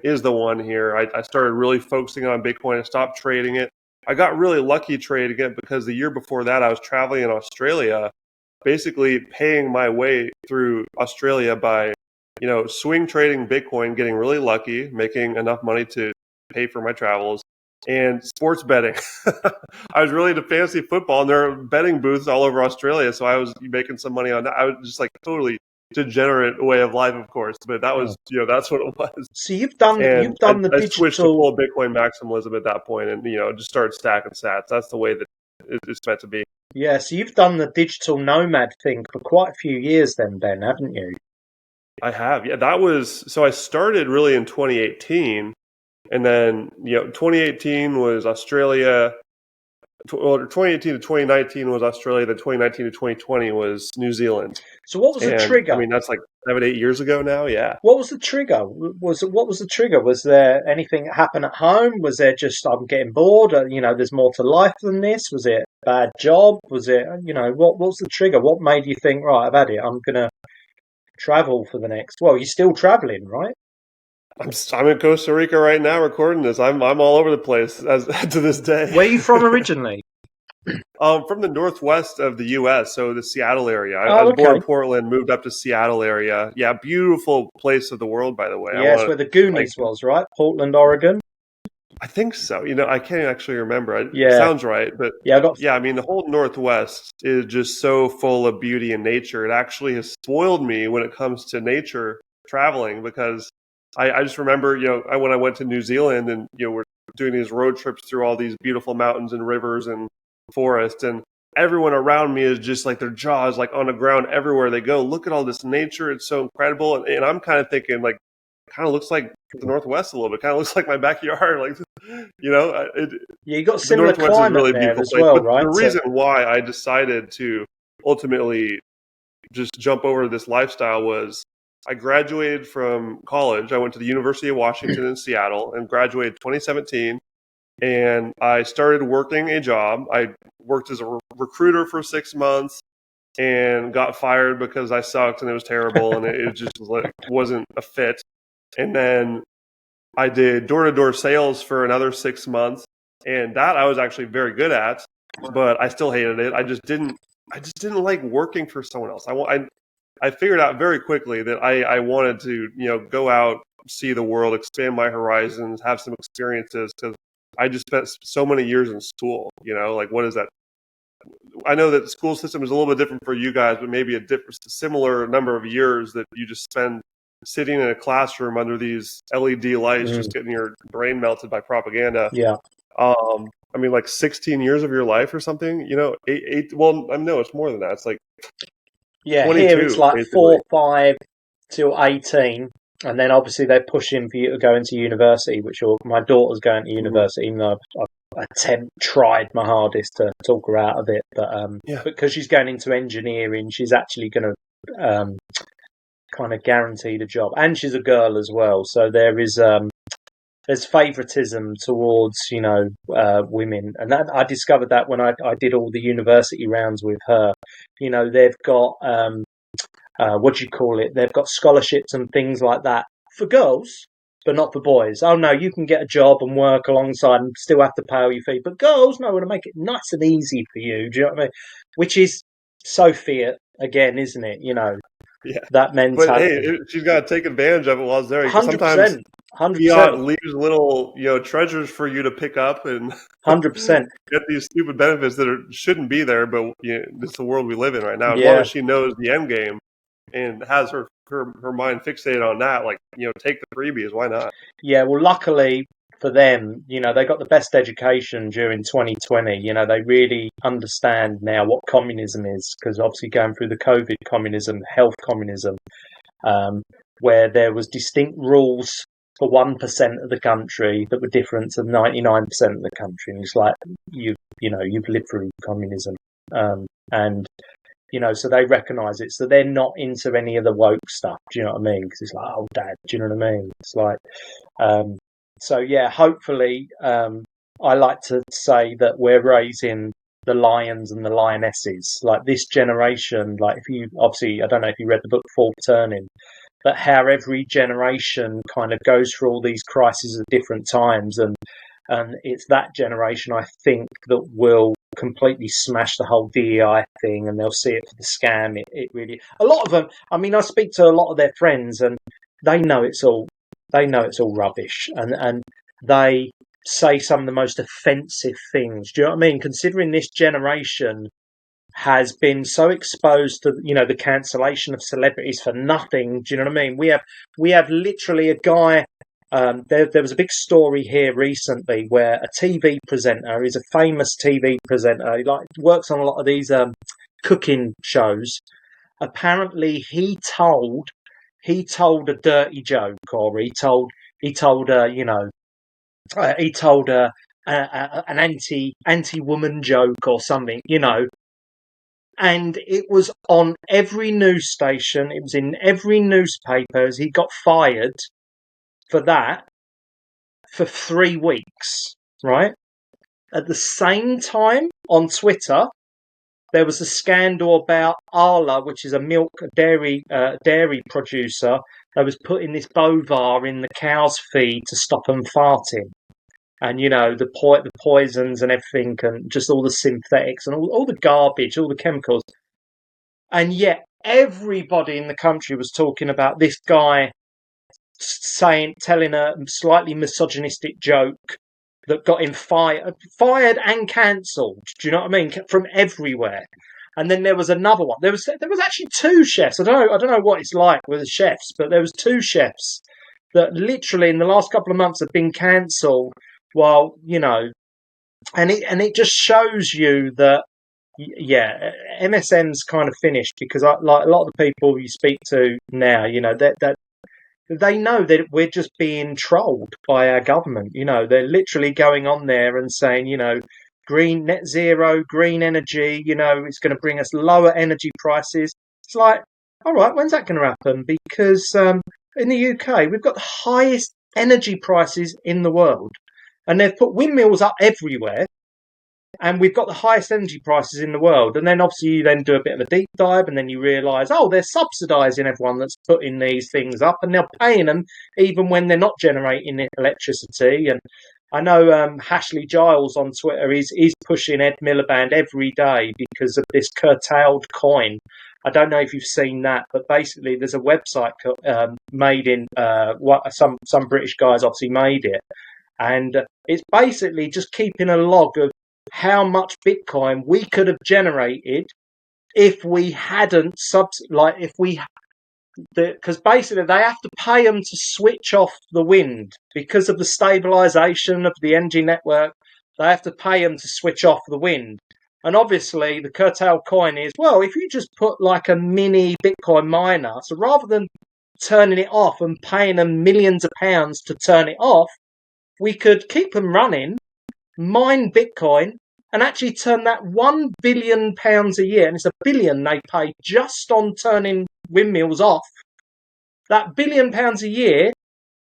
is the one here. I started really focusing on Bitcoin. I stopped trading it. I got really lucky trading it because the year before that I was traveling in Australia, basically paying my way through Australia by, swing trading Bitcoin, getting really lucky, making enough money to pay for my travels, and sports betting. I was really into fantasy football, and there are betting booths all over Australia, so I was making some money on that. I was just like totally degenerate way of life, of course, but that was, that's what it was. So you've done And the I switched to digital. full Bitcoin maximalism at that point, and just started stacking sats. That's the way that it's meant to be. Yeah, so you've done the digital nomad thing for quite a few years then, Ben, haven't you? I have, yeah. That was so. I started really in 2018, and then 2018 was Australia. well, 2018 to 2019 was Australia. Then 2019 to 2020 was New Zealand. So what was the And trigger? I mean, that's like 7, 8 years ago now. Yeah. What was the trigger? What was the trigger? Was there anything that happened at home? Was there just I'm getting bored? There's more to life than this. Was it a bad job? Was it what was the trigger? What made you think right? I've had it. I'm gonna travel for the next. Well, you're still traveling, right? I'm in Costa Rica right now recording this. I'm all over the place as to this day. Where are you from originally? From the northwest of the U.S., so the Seattle area. I Oh, was born okay. in Portland, moved up to Seattle area. Yeah, beautiful place of the world, by the way. Yeah, it's where the Goonies was, right? Portland, Oregon. I think so. I can't actually remember. It Yeah, sounds right, but yeah. I got yeah, I mean, the whole Northwest is just so full of beauty and nature. It actually has spoiled me when it comes to nature traveling because I just remember, when I went to New Zealand and, we're doing these road trips through all these beautiful mountains and rivers and forests, and everyone around me is just like their jaws like on the ground everywhere they go. Look at all this nature. It's so incredible. And I'm kind of thinking like, kind of looks like the Northwest a little bit. Kind of looks like my backyard. Like, yeah. You got a the similar Northwest is a climate really there beautiful as place. well, But right? the reason why I decided to ultimately just jump over to this lifestyle was I graduated from college. I went to the University of Washington in Seattle and graduated 2017. And I started working a job. I worked as a recruiter for 6 months and got fired because I sucked and it was terrible and it just wasn't a fit. And then I did door-to-door sales for another 6 months, and that I was actually very good at, but I still hated it. I just didn't like working for someone else. I figured out very quickly that I wanted to, go out, see the world, expand my horizons, have some experiences, because I just spent so many years in school. Like, what is that? I know that the school system is a little bit different for you guys, but maybe a similar number of years that you just spend sitting in a classroom under these LED lights, Mm, just getting your brain melted by propaganda. yeah, I mean, like 16 years of your life or something, eight, well, I know it's more than that. It's like yeah. Here it's 22, like basically. 4, 5 till 18, and then obviously they're pushing for you to go into university, my daughter's going to Mhm. university, even though tried my hardest to talk her out of it, but Yeah. because she's going into engineering, she's actually going to kind of guaranteed a job, and she's a girl as well. So there's favoritism towards women, and that I discovered that when I did all the university rounds with her. They've got what do you call it? They've got scholarships and things like that for girls, but not for boys. Oh no, you can get a job and work alongside and still have to pay all your fee. But girls, no, we're going to make it nice and easy for you. Do you know what I mean? Which is so fiat again, isn't it? Yeah. That But hey, mentality. she's got to take advantage of it while it's there because Hundred sometimes percent, 100%, fiat leaves little, treasures for you to pick up and 100%. get these stupid benefits that shouldn't be there. But it's the world we live in right now. As long Yeah, as she knows the end game and has her mind fixated on that, like, take the freebies. Why not? yeah. Well, luckily for them, they got the best education during 2020. They really understand now what communism is because obviously going through the COVID communism, health communism, um, where there was distinct rules for 1% of the country that were different to 99% of the country, and it's like you've lived through communism, and so they recognise it. So they're not into any of the woke stuff. Do you know what I mean? Because it's like, oh, dad, do you know what I mean? It's like, so yeah. Hopefully, I like to say that we're raising the lions and the lionesses. Like this generation, like if you obviously, I don't know if you read the book Fourth Turning, but how every generation kind of goes through all these crises at different times, and it's that generation I think that will completely smash the whole DEI thing, and they'll see it for the scam. It really, a lot of them. I mean, I speak to a lot of their friends, and they know it's all rubbish, and they say some of the most offensive things. Do you know what I mean? Considering this generation has been so exposed to the cancellation of celebrities for nothing. Do you know what I mean? We have literally a guy. There was a big story here recently where a TV presenter is a famous TV presenter. He works on a lot of these cooking shows. Apparently, he told a dirty joke, or he told her an anti-woman joke or something, and it was on every news station. It was in every newspaper as he got fired for that for 3 weeks, right? At the same time, on Twitter, there was a scandal about Arla, which is a dairy producer, that was putting this bovar in the cow's feed to stop them farting. And, the poisons and everything, and just all the synthetics and all the garbage, all the chemicals. And yet everybody in the country was talking about this guy telling a slightly misogynistic joke that got him fired and cancelled. Do you know what I mean? From everywhere. And then there was another one. There was actually 2 chefs. I don't know what it's like with the chefs, but there was 2 chefs that literally in the last couple of months have been cancelled. While and it just shows you that MSM's kind of finished, because like a lot of the people you speak to now, that they know that we're just being trolled by our government. They're literally going on there and saying, green net zero, green energy, it's going to bring us lower energy prices. It's like, all right, when's that going to happen? Because in the UK, we've got the highest energy prices in the world. And they've put windmills up everywhere. And we've got the highest energy prices in the world. And then obviously you then do a bit of a deep dive, and then you realise, they're subsidising everyone that's putting these things up, and they're paying them even when they're not generating electricity. And I know Hashley Giles on Twitter is pushing Ed Miliband every day because of this curtailed coin. I don't know if you've seen that, but basically there's a website made in some British guys obviously made it. And it's basically just keeping a log of how much Bitcoin we could have generated if we hadn't because basically they have to pay them to switch off the wind because of the stabilization of the energy network. They have to pay them to switch off the wind. And obviously the curtailed coin is, well, if you just put like a mini Bitcoin miner, so rather than turning it off and paying them millions of pounds to turn it off, we could keep them running, mine Bitcoin, and actually turn that £1 billion a year, and it's £1 billion they pay just on turning windmills off. That £1 billion a year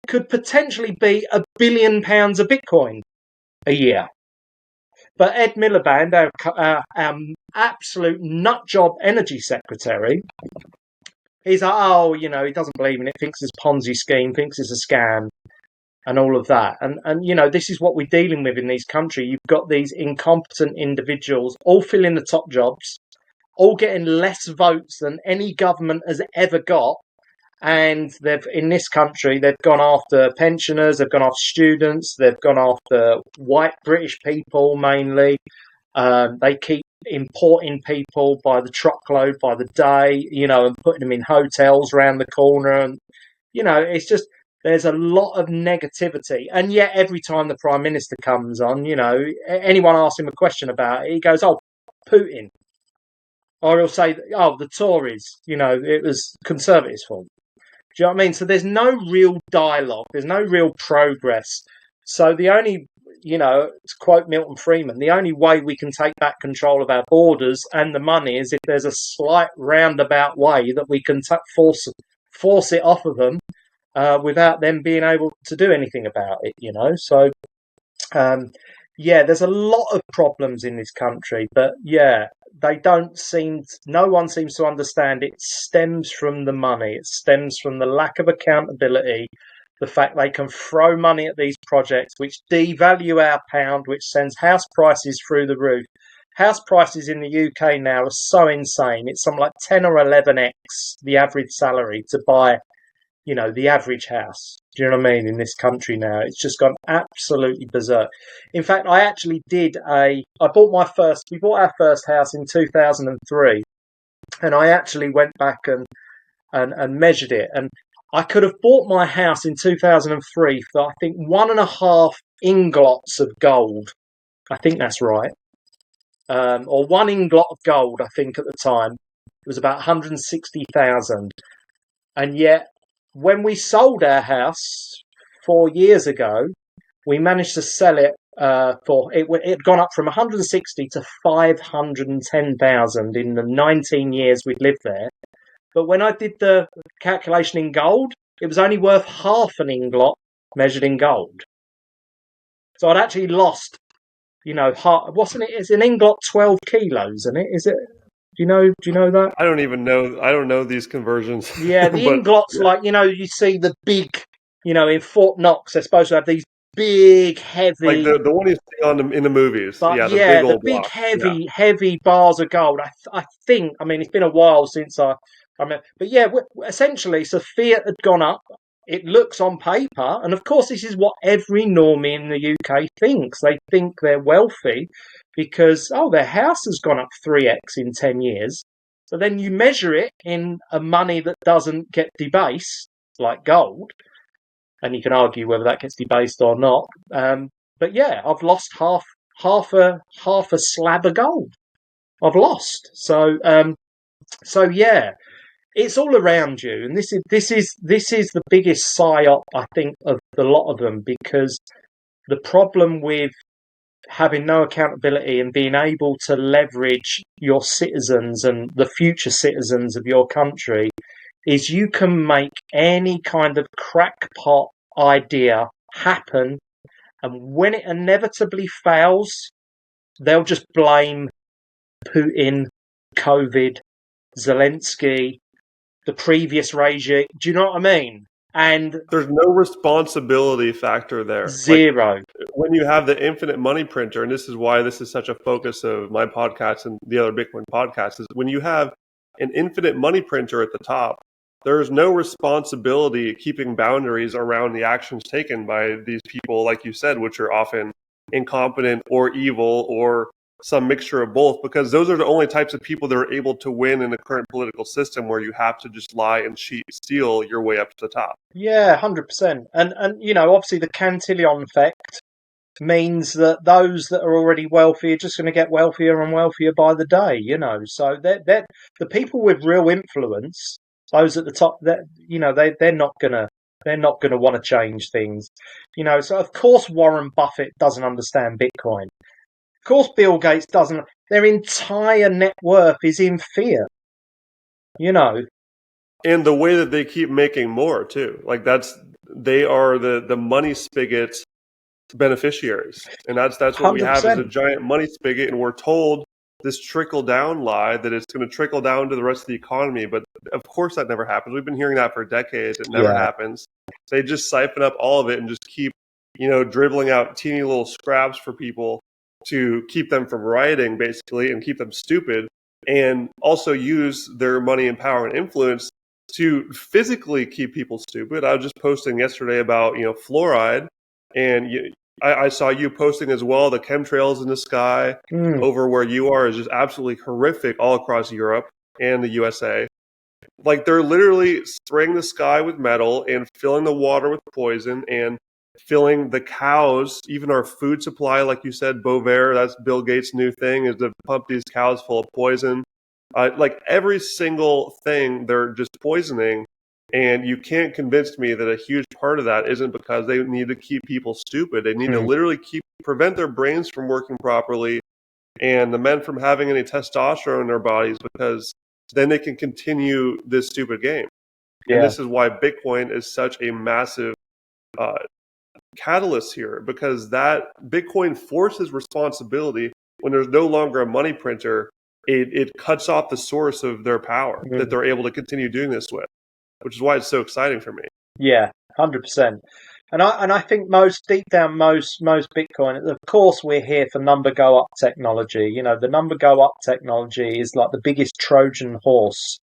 could potentially be £1 billion of Bitcoin a year. But Ed Miliband, our absolute nutjob energy secretary, he's like, he doesn't believe in it, thinks it's a Ponzi scheme, thinks it's a scam, and all of that. And this is what we're dealing with in this country. You've got these incompetent individuals all filling the top jobs, all getting less votes than any government has ever got. And in this country, they've gone after pensioners, they've gone after students, they've gone after white British people mainly. They keep importing people by the truckload, by the day, and putting them in hotels around the corner. And, it's just, there's a lot of negativity. And yet every time the Prime Minister comes on, anyone asks him a question about it, he goes, Putin. Or he'll say, the Tories, it was Conservatives' fault. Do you know what I mean? So there's no real dialogue. There's no real progress. So the only, to quote Milton Friedman, the only way we can take back control of our borders and the money is if there's a slight roundabout way that we can force it off of them without them being able to do anything about it, So, there's a lot of problems in this country, but no one seems to understand it stems from the money. It stems from the lack of accountability, the fact they can throw money at these projects, which devalue our pound, which sends house prices through the roof. House prices in the UK now are so insane. It's something like 10 or 11x the average salary to buy, the average house. Do you know what I mean? In this country now, it's just gone absolutely berserk. In fact, we bought our first house in 2003, and I actually went back and measured it. And I could have bought my house in 2003 for, I think, 1.5 ingots of gold. I think that's right. Or 1 ingot of gold, I think, at the time. It was about 160,000. And yet, when we sold our house 4 years ago, we managed to sell it for it. It had gone up from 160 to 510,000 in the 19 years we'd lived there. But when I did the calculation in gold, it was only worth half an ingot measured in gold. So I'd actually lost, wasn't it? It's an ingot 12 kilos, isn't it? Is it? Do you know that? I don't even know. I don't know these conversions. Yeah, the but, ingots, yeah. you see the big, in Fort Knox, they're supposed to have these big, heavy, Like the one you see in the movies. but Yeah, the big the old big, block. heavy bars of gold. I think. I mean, it's been a while since I mean, but yeah, essentially, so fiat had gone up. It looks on paper, and of course, this is what every normie in the UK thinks. They think they're wealthy because their house has gone up 3x in 10 years. So then you measure it in a money that doesn't get debased, like gold, and you can argue whether that gets debased or not. But yeah, I've lost half a slab of gold. I've lost. So yeah, it's all around you, and this is the biggest psyop, I think, of the lot of them, because the problem with having no accountability and being able to leverage your citizens and the future citizens of your country is you can make any kind of crackpot idea happen, and when it inevitably fails, they'll just blame Putin, COVID, Zelensky, the previous regime. Do you know what I mean? And there's no responsibility factor there. zero. Like, when you have the infinite money printer, and this is why this is such a focus of my podcast and the other Bitcoin podcasts, is when you have an infinite money printer at the top, there's no responsibility keeping boundaries around the actions taken by these people, like you said, which are often incompetent or evil or some mixture of both, because those are the only types of people that are able to win in the current political system where you have to just lie and cheat, steal your way up to the top. Yeah, 100%. And obviously the Cantillon effect means that those that are already wealthy are just going to get wealthier and wealthier by the day, So they're the people with real influence, those at the top, that they're not gonna want to change things, So of course Warren Buffett doesn't understand Bitcoin. Of course Bill Gates doesn't. Their entire net worth is in fear, And the way that they keep making more too, like they are the money spigot beneficiaries, and that's what we have is a 100%. giant money spigot, and we're told this trickle down lie that it's going to trickle down to the rest of the economy, but of course that never happens. We've been hearing that for decades. It never happens. They just siphon up all of it and just keep dribbling out teeny little scraps for people to keep them from rioting, basically, and keep them stupid, and also use their money and power and influence to physically keep people stupid. I was just posting yesterday about fluoride, and I saw you posting as well. The chemtrails in the sky over where you are is just absolutely horrific all across Europe and the USA. Like, they're literally spraying the sky with metal and filling the water with poison and filling the cows, even our food supply, like you said, Bovaer, that's Bill Gates' new thing, is to pump these cows full of poison. Like, every single thing they're just poisoning, and you can't convince me that a huge part of that isn't because they need to keep people stupid. They need to literally prevent their brains from working properly and the men from having any testosterone in their bodies, because then they can continue this stupid game. And this is why Bitcoin is such a massive catalyst here, because that Bitcoin forces responsibility. When there's no longer a money printer, it cuts off the source of their power that they're able to continue doing this with, which is why it's so exciting for me. Yeah, 100%. And I think deep down most Bitcoin, of course, we're here for number go up technology. The number go up technology is like the biggest Trojan horse,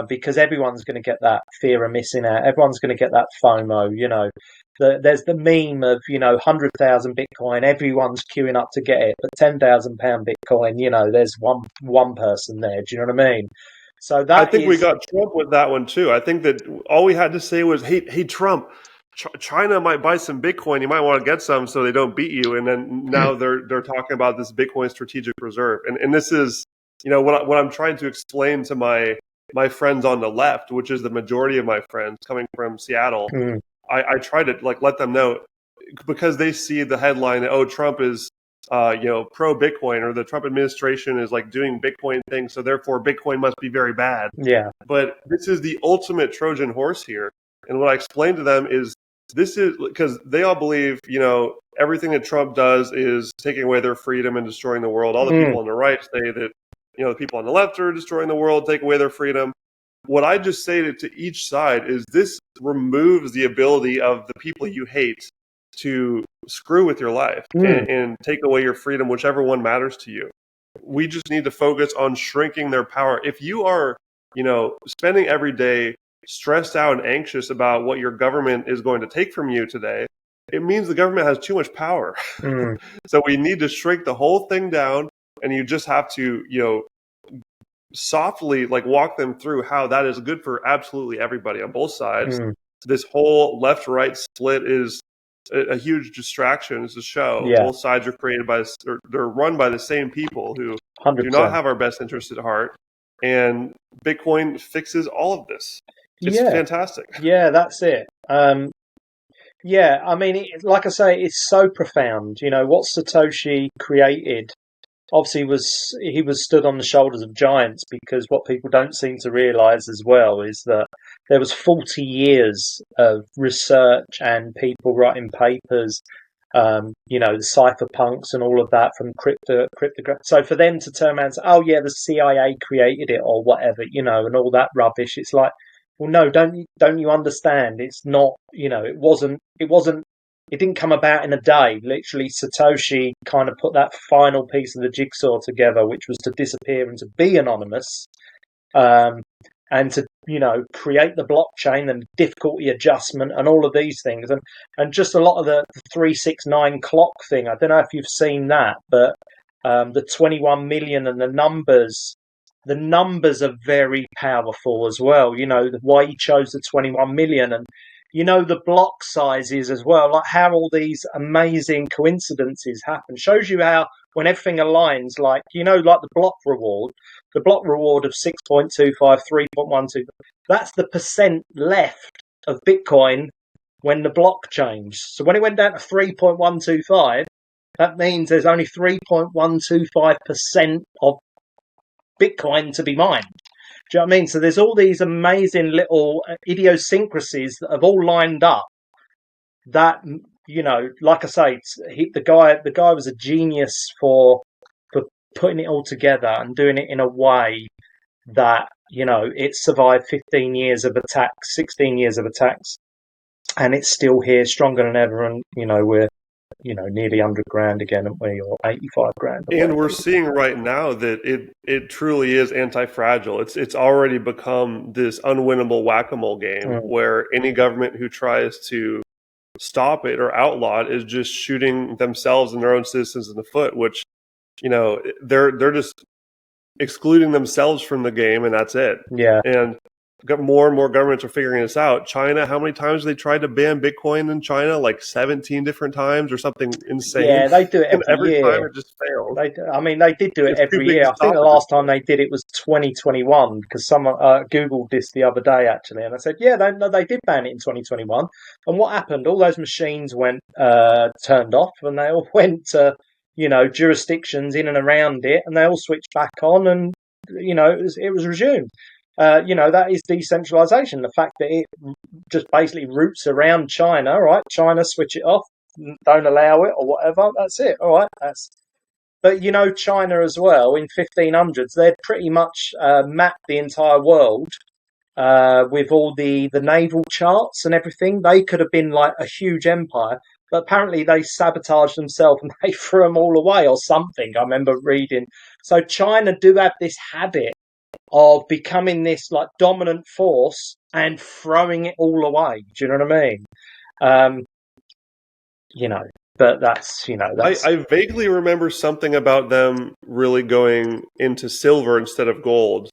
because everyone's going to get that fear of missing out. Everyone's going to get that FOMO. There's the meme of 100,000 Bitcoin. Everyone's queuing up to get it, but £10,000 Bitcoin. There's one person there. Do you know what I mean? So that I think we got Trump with that one too. I think that all we had to say was, "Hey, Trump, China might buy some Bitcoin. You might want to get some so they don't beat you." And then now they're talking about this Bitcoin strategic reserve, and this is what I'm trying to explain to my friends on the left, which is the majority of my friends coming from Seattle. I try to let them know because they see the headline, oh, Trump is pro Bitcoin, or the Trump administration is like doing Bitcoin things, so therefore Bitcoin must be very bad. Yeah. But this is the ultimate Trojan horse here. And what I explained to them is, this is because they all believe, everything that Trump does is taking away their freedom and destroying the world. All the people on the right say that, the people on the left are destroying the world, take away their freedom. What I just say to each side is, this removes the ability of the people you hate to screw with your life and take away your freedom, whichever one matters to you. We just need to focus on shrinking their power. If you are, spending every day stressed out and anxious about what your government is going to take from you today, it means the government has too much power. So we need to shrink the whole thing down, and you just have to, softly walk them through how that is good for absolutely everybody on both sides. This whole left-right split is a huge distraction. It's a show. Yeah. Both sides are created by, or they're run by the same people who 100%. do not have our best interest at heart. And Bitcoin fixes all of this. It's fantastic. Yeah, that's it. I mean, like I say, it's so profound. What Satoshi created, obviously, he was stood on the shoulders of giants, because what people don't seem to realize as well is that there was 40 years of research and people writing papers, the cypherpunks and all of that from cryptography. So for them to turn around and say, oh yeah, the CIA created it or whatever, and all that rubbish, it's like, well, no, don't you understand? It's not, it didn't come about in a day. Literally, Satoshi kind of put that final piece of the jigsaw together, which was to disappear and to be anonymous, and to, create the blockchain and difficulty adjustment and all of these things. And just a lot of the 369 clock thing. I don't know if you've seen that, but the 21 million and the numbers are very powerful as well. Why he chose the 21 million, and the block sizes as well, like how all these amazing coincidences happen, shows you how when everything aligns, like the block reward of 6.25, 3.12, that's the percent left of Bitcoin when the block changed. So when it went down to 3.125, that means there's only 3.125% of Bitcoin to be mined. Do you know what I mean? So there's all these amazing little idiosyncrasies that have all lined up. That, like I say, the guy was a genius for putting it all together and doing it in a way that it survived 15 years of attacks, 16 years of attacks, and it's still here, stronger than ever. And we're nearly 100 grand again, aren't we, or 85 grand. And we're seeing right now that it truly is anti-fragile. It's already become this unwinnable whack-a-mole game where any government who tries to stop it or outlaw it is just shooting themselves and their own citizens in the foot, which, they're just excluding themselves from the game, and that's it. Yeah. And more and more governments are figuring this out. China, how many times they tried to ban Bitcoin in China? Like 17 different times or something insane. Yeah, they do it every year. Time it just failed. They did do it every year. I think the last time they did it was 2021, because someone Googled this the other day, actually, and I said, yeah, they did ban it in 2021. And what happened? All those machines went turned off, and they all went to jurisdictions in and around it, and they all switched back on, and it was resumed. That is decentralization. The fact that it just basically roots around China, right? China switch it off, don't allow it or whatever. That's it. All right. But China as well in 1500s, they'd pretty much mapped the entire world with all the naval charts and everything. They could have been like a huge empire, but apparently they sabotaged themselves and they threw them all away or something. I remember reading. So China do have this habit of becoming this like dominant force and throwing it all away. Do you know what I mean? But that's. I vaguely remember something about them really going into silver instead of gold.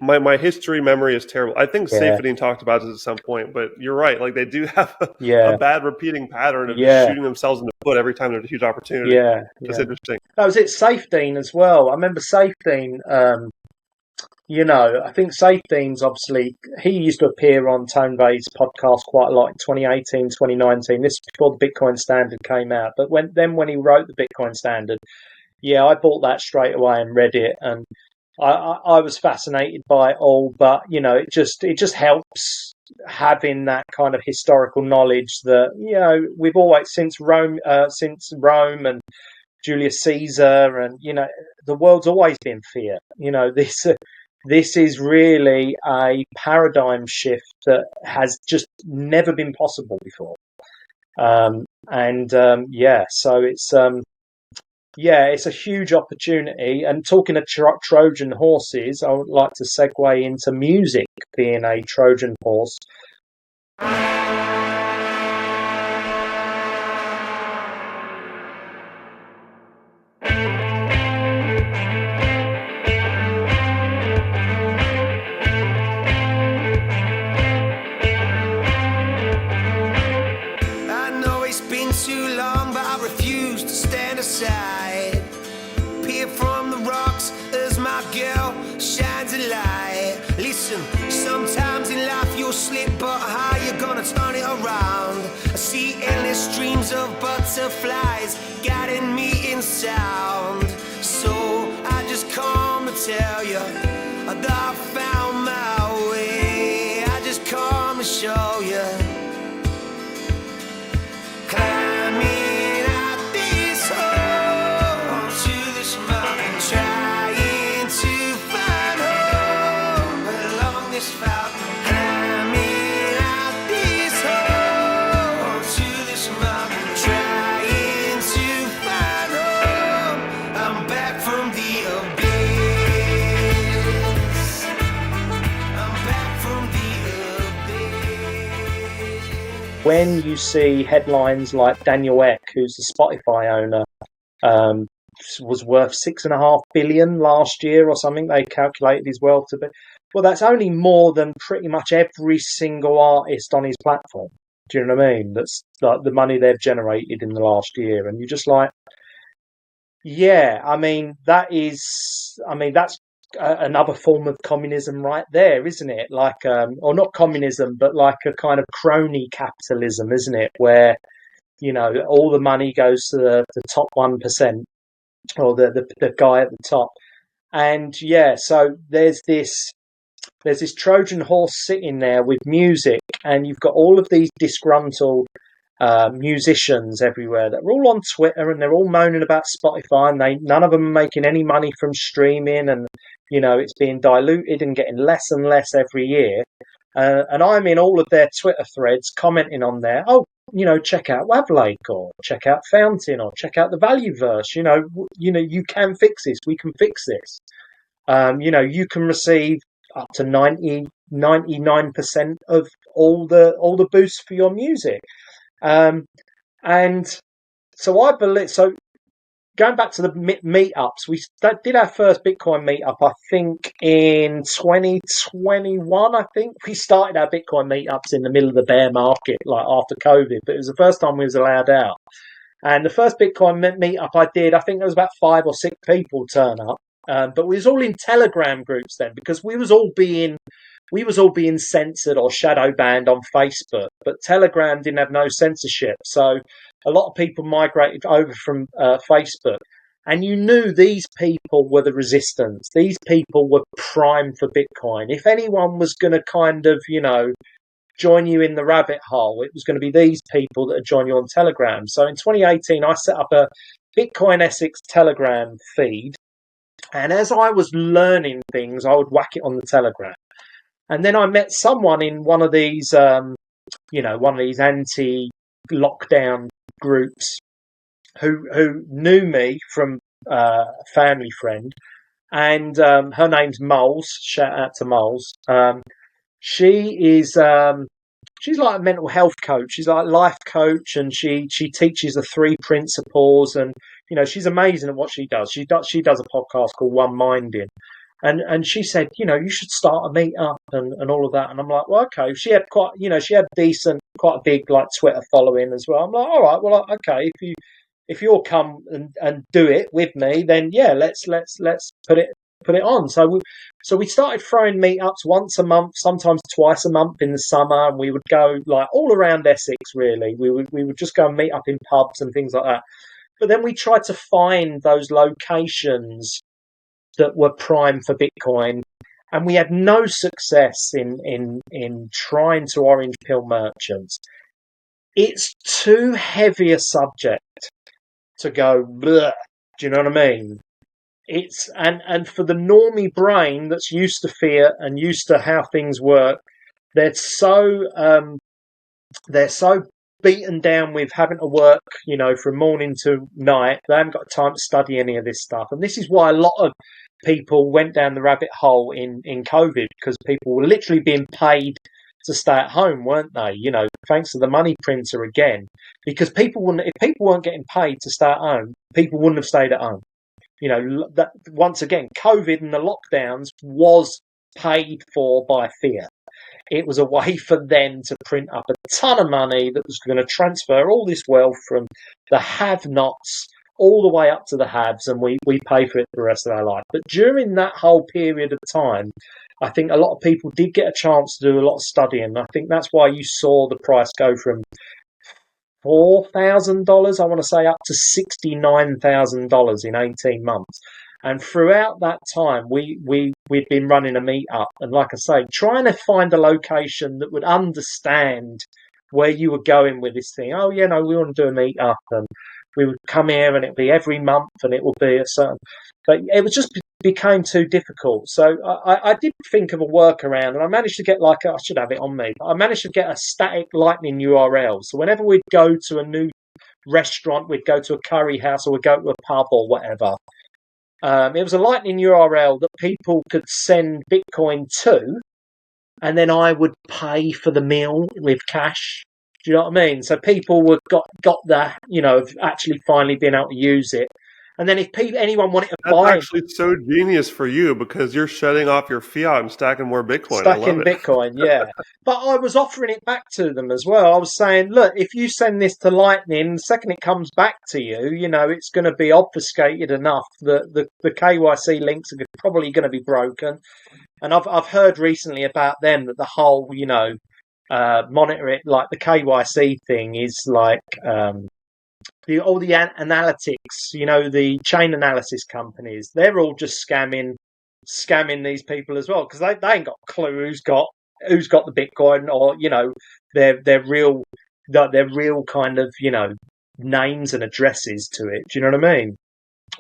My history memory is terrible. I think Safedine talked about this at some point, but you're right. Like they do have a bad repeating pattern of just shooting themselves in the foot every time there's a huge opportunity. That's interesting. That was it. Safedine as well. I remember Safedine. I think Safe Themes, obviously, he used to appear on Tone Vay's podcast quite a lot in 2018, 2019. This is before the Bitcoin Standard came out. But when he wrote the Bitcoin Standard, yeah, I bought that straight away and read it, and I was fascinated by it all. But it just helps having that kind of historical knowledge that we've always since Rome and Julius Caesar, and the world's always been fiat. This is really a paradigm shift that has just never been possible before. So it's a huge opportunity. And talking of Trojan horses, I would like to segue into music being a Trojan horse. Streams of butterflies guiding me in sound. So I just come to tell you that I found my way. I just come to show you. Climbing out this hole to this mountain, trying to find home along this fountain. When you see headlines like Daniel Ek, who's the Spotify owner, was worth $6.5 billion last year or something, they calculated his wealth to be. Well, that's only more than pretty much every single artist on his platform. Do you know what I mean? That's like the money they've generated in the last year. And you're just like, yeah, that's another form of communism right there, isn't it? Like, or not communism, but like a kind of crony capitalism, isn't it? Where, all the money goes to the top 1% or the guy at the top. And yeah, so there's this Trojan horse sitting there with music, and you've got all of these disgruntled musicians everywhere that are all on Twitter, and they're all moaning about Spotify, and none of them are making any money from streaming, and it's being diluted and getting less and less every year. And I'm in all of their Twitter threads commenting on there. Oh, check out Wavlake, or check out Fountain, or check out the Value-verse. You can fix this. We can fix this. You can receive up to 99% of all the boosts for your music. And so I believe, so going back to the meetups, we did our first Bitcoin meetup, I think in 2021, I think we started our Bitcoin meetups in the middle of the bear market, like after COVID, but it was the first time we was allowed out. And the first Bitcoin meetup I did, I think there was about 5 or 6 people turn up. But we was all in Telegram groups then, because we was all being censored or shadow banned on Facebook, but Telegram didn't have no censorship. So a lot of people migrated over from Facebook, and you knew these people were the resistance. These people were primed for Bitcoin. If anyone was going to kind of, join you in the rabbit hole, it was going to be these people that would join you on Telegram. So in 2018, I set up a Bitcoin Essex Telegram feed. And as I was learning things, I would whack it on the Telegram. And then I met someone in one of these, one of these anti-lockdown groups who knew me from a family friend. And her name's Moles. Shout out to Moles. She's like a mental health coach. She's like a life coach, and she teaches the 3 principles, and she's amazing at what she does. She does a podcast called One Minding, and she said, you should start a meetup and all of that. And I'm like, well, okay. She had quite a big like Twitter following as well. I'm like, all right, well, okay, if you'll come and do it with me, then yeah, let's put it put it on. So we started throwing meetups once a month, sometimes twice a month in the summer, and we would go like all around Essex. Really, we would just go and meet up in pubs and things like that. But then we tried to find those locations that were prime for Bitcoin, and we had no success in trying to orange pill merchants. It's too heavy a subject to go bleh. Do you know what I mean? It's and for the normie brain that's used to fiat and used to how things work, they're so beaten down with having to work, from morning to night. They haven't got time to study any of this stuff, and this is why a lot of people went down the rabbit hole in COVID, because people were literally being paid to stay at home, weren't they? Thanks to the money printer again, because if people weren't getting paid to stay at home, people wouldn't have stayed at home. That once again, COVID and the lockdowns was paid for by fiat. It was a way for them to print up a ton of money that was going to transfer all this wealth from the have-nots all the way up to the haves, and we pay for it the rest of our life. But during that whole period of time, I think a lot of people did get a chance to do a lot of studying. I think that's why you saw the price go from $4,000, I want to say, up to $69,000 in 18 months. And throughout that time, we'd been running a meetup, and like I say, trying to find a location that would understand where you were going with this thing. Oh, we want to do a meetup, and we would come here, and it'd be every month, and it would be a certain. But it was just became too difficult. So I did think of a workaround, and I managed to get I should have it on me. I managed to get a static Lightning URL. So whenever we'd go to a new restaurant, we'd go to a curry house, or we'd go to a pub or whatever. It was a Lightning URL that people could send Bitcoin to, and then I would pay for the meal with cash. Do you know what I mean? So people got that, actually finally being able to use it. And then if anyone wanted to buy... That's actually so genius for you, because you're shutting off your fiat and stacking more Bitcoin. Stacking Bitcoin, yeah. But I was offering it back to them as well. I was saying, look, if you send this to Lightning, the second it comes back to you, it's going to be obfuscated enough that the KYC links are probably going to be broken. And I've heard recently about them that the whole, monitor it, like the KYC thing is like... all the analytics, the chain analysis companies, they're all just scamming these people as well, because they ain't got a clue who's got the Bitcoin, or their real kind of names and addresses to it. Do you know what I mean?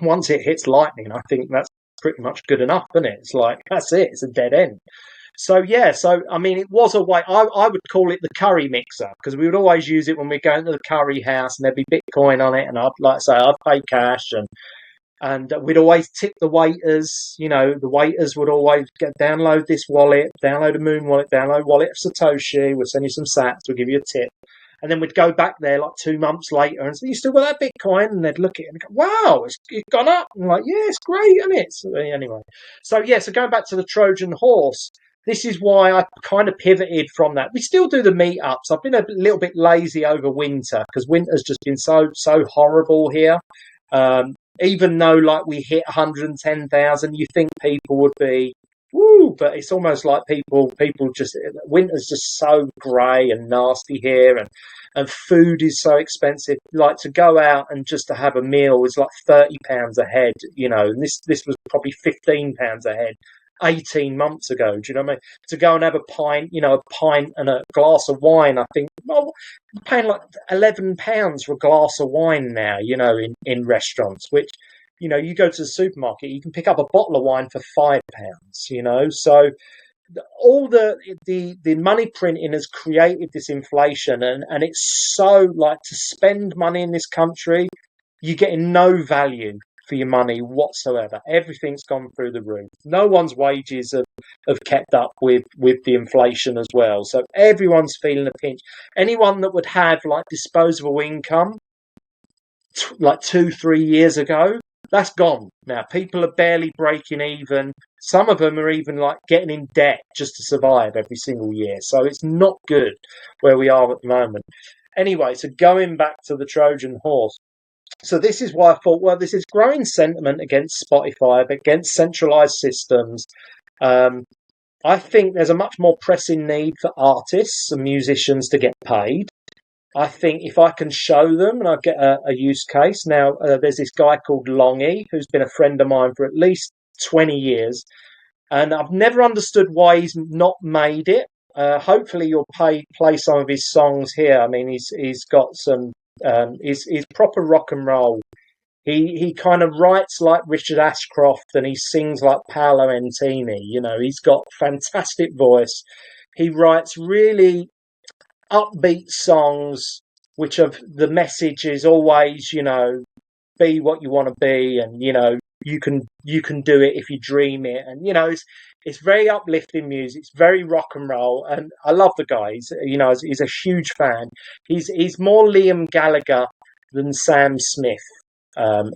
Once it hits Lightning, I think that's pretty much good enough, isn't it? It's like that's it. It's a dead end. So I mean, it was a way. I would call it the curry mixer, because we would always use it when we go into the curry house, and there'd be Bitcoin on it, and I'd pay cash, and we'd always tip the waiters. The waiters would always download this wallet, download a Moon wallet, download wallet of Satoshi. We'll send you some sats. We'll give you a tip. And then we'd go back there like 2 months later and say, you still got that Bitcoin? And they'd look at it and go, wow, it's gone up. And I'm like, yeah, it's great, isn't it? So, anyway. So going back to the Trojan horse, this is why I kind of pivoted from that. We still do the meetups. I've been a little bit lazy over winter, because winter's just been so horrible here. Even though we hit 110,000, you think people would be, woo, but it's almost like people just, winter's just so grey and nasty here, and food is so expensive. Like, to go out and just to have a meal is like £30 a head, and this was probably £15 a head 18 months ago. Do you know what I mean? To go and have a pint and a glass of wine, I think, well, I'm paying like £11 for a glass of wine now, in restaurants, which, you go to the supermarket, you can pick up a bottle of wine for £5, so all the money printing has created this inflation, and it's so to spend money in this country, you're getting no value for your money whatsoever. Everything's gone through the roof. No one's wages have kept up with the inflation as well. So everyone's feeling a pinch. Anyone that would have disposable income 2-3 years ago, that's gone now. People are barely breaking even. Some of them are even getting in debt just to survive every single year. So it's not good where we are at the moment. Anyway, so going back to the Trojan horse, So this is why I thought, well, this is growing sentiment against Spotify, against centralized systems. I think there's a much more pressing need for artists and musicians to get paid. I think if I can show them and I get a use case. Now, there's this guy called Longy, who's been a friend of mine for at least 20 years. And I've never understood why he's not made it. Hopefully you'll play some of his songs here. I mean, he's got some, he's proper rock and roll. He kind of writes like Richard Ashcroft and he sings like Paolo Antini. You know, he's got fantastic voice. He writes really upbeat songs, which of the message is always, you know, be what you want to be, and you know, you can do it if you dream it, and you know, it's very uplifting music. It's very rock and roll, and I love the guy. He's a huge fan. He's more Liam Gallagher than Sam Smith.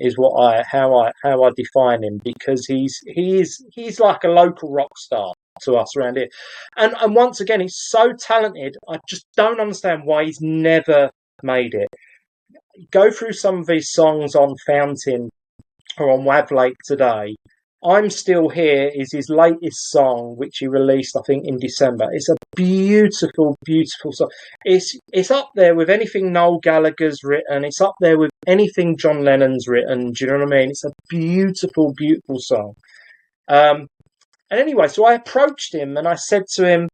Is how I define him, because he's like a local rock star to us around here, and once again, he's so talented. I just don't understand why he's never made it. Go through some of his songs on Fountain or on Wavlake today. I'm Still Here is his latest song, which he released, I think, in December. It's a beautiful, beautiful song. It's up there with anything Noel Gallagher's written. It's up there with anything John Lennon's written. Do you know what I mean? It's a beautiful, beautiful song. And anyway, so I approached him and I said to him,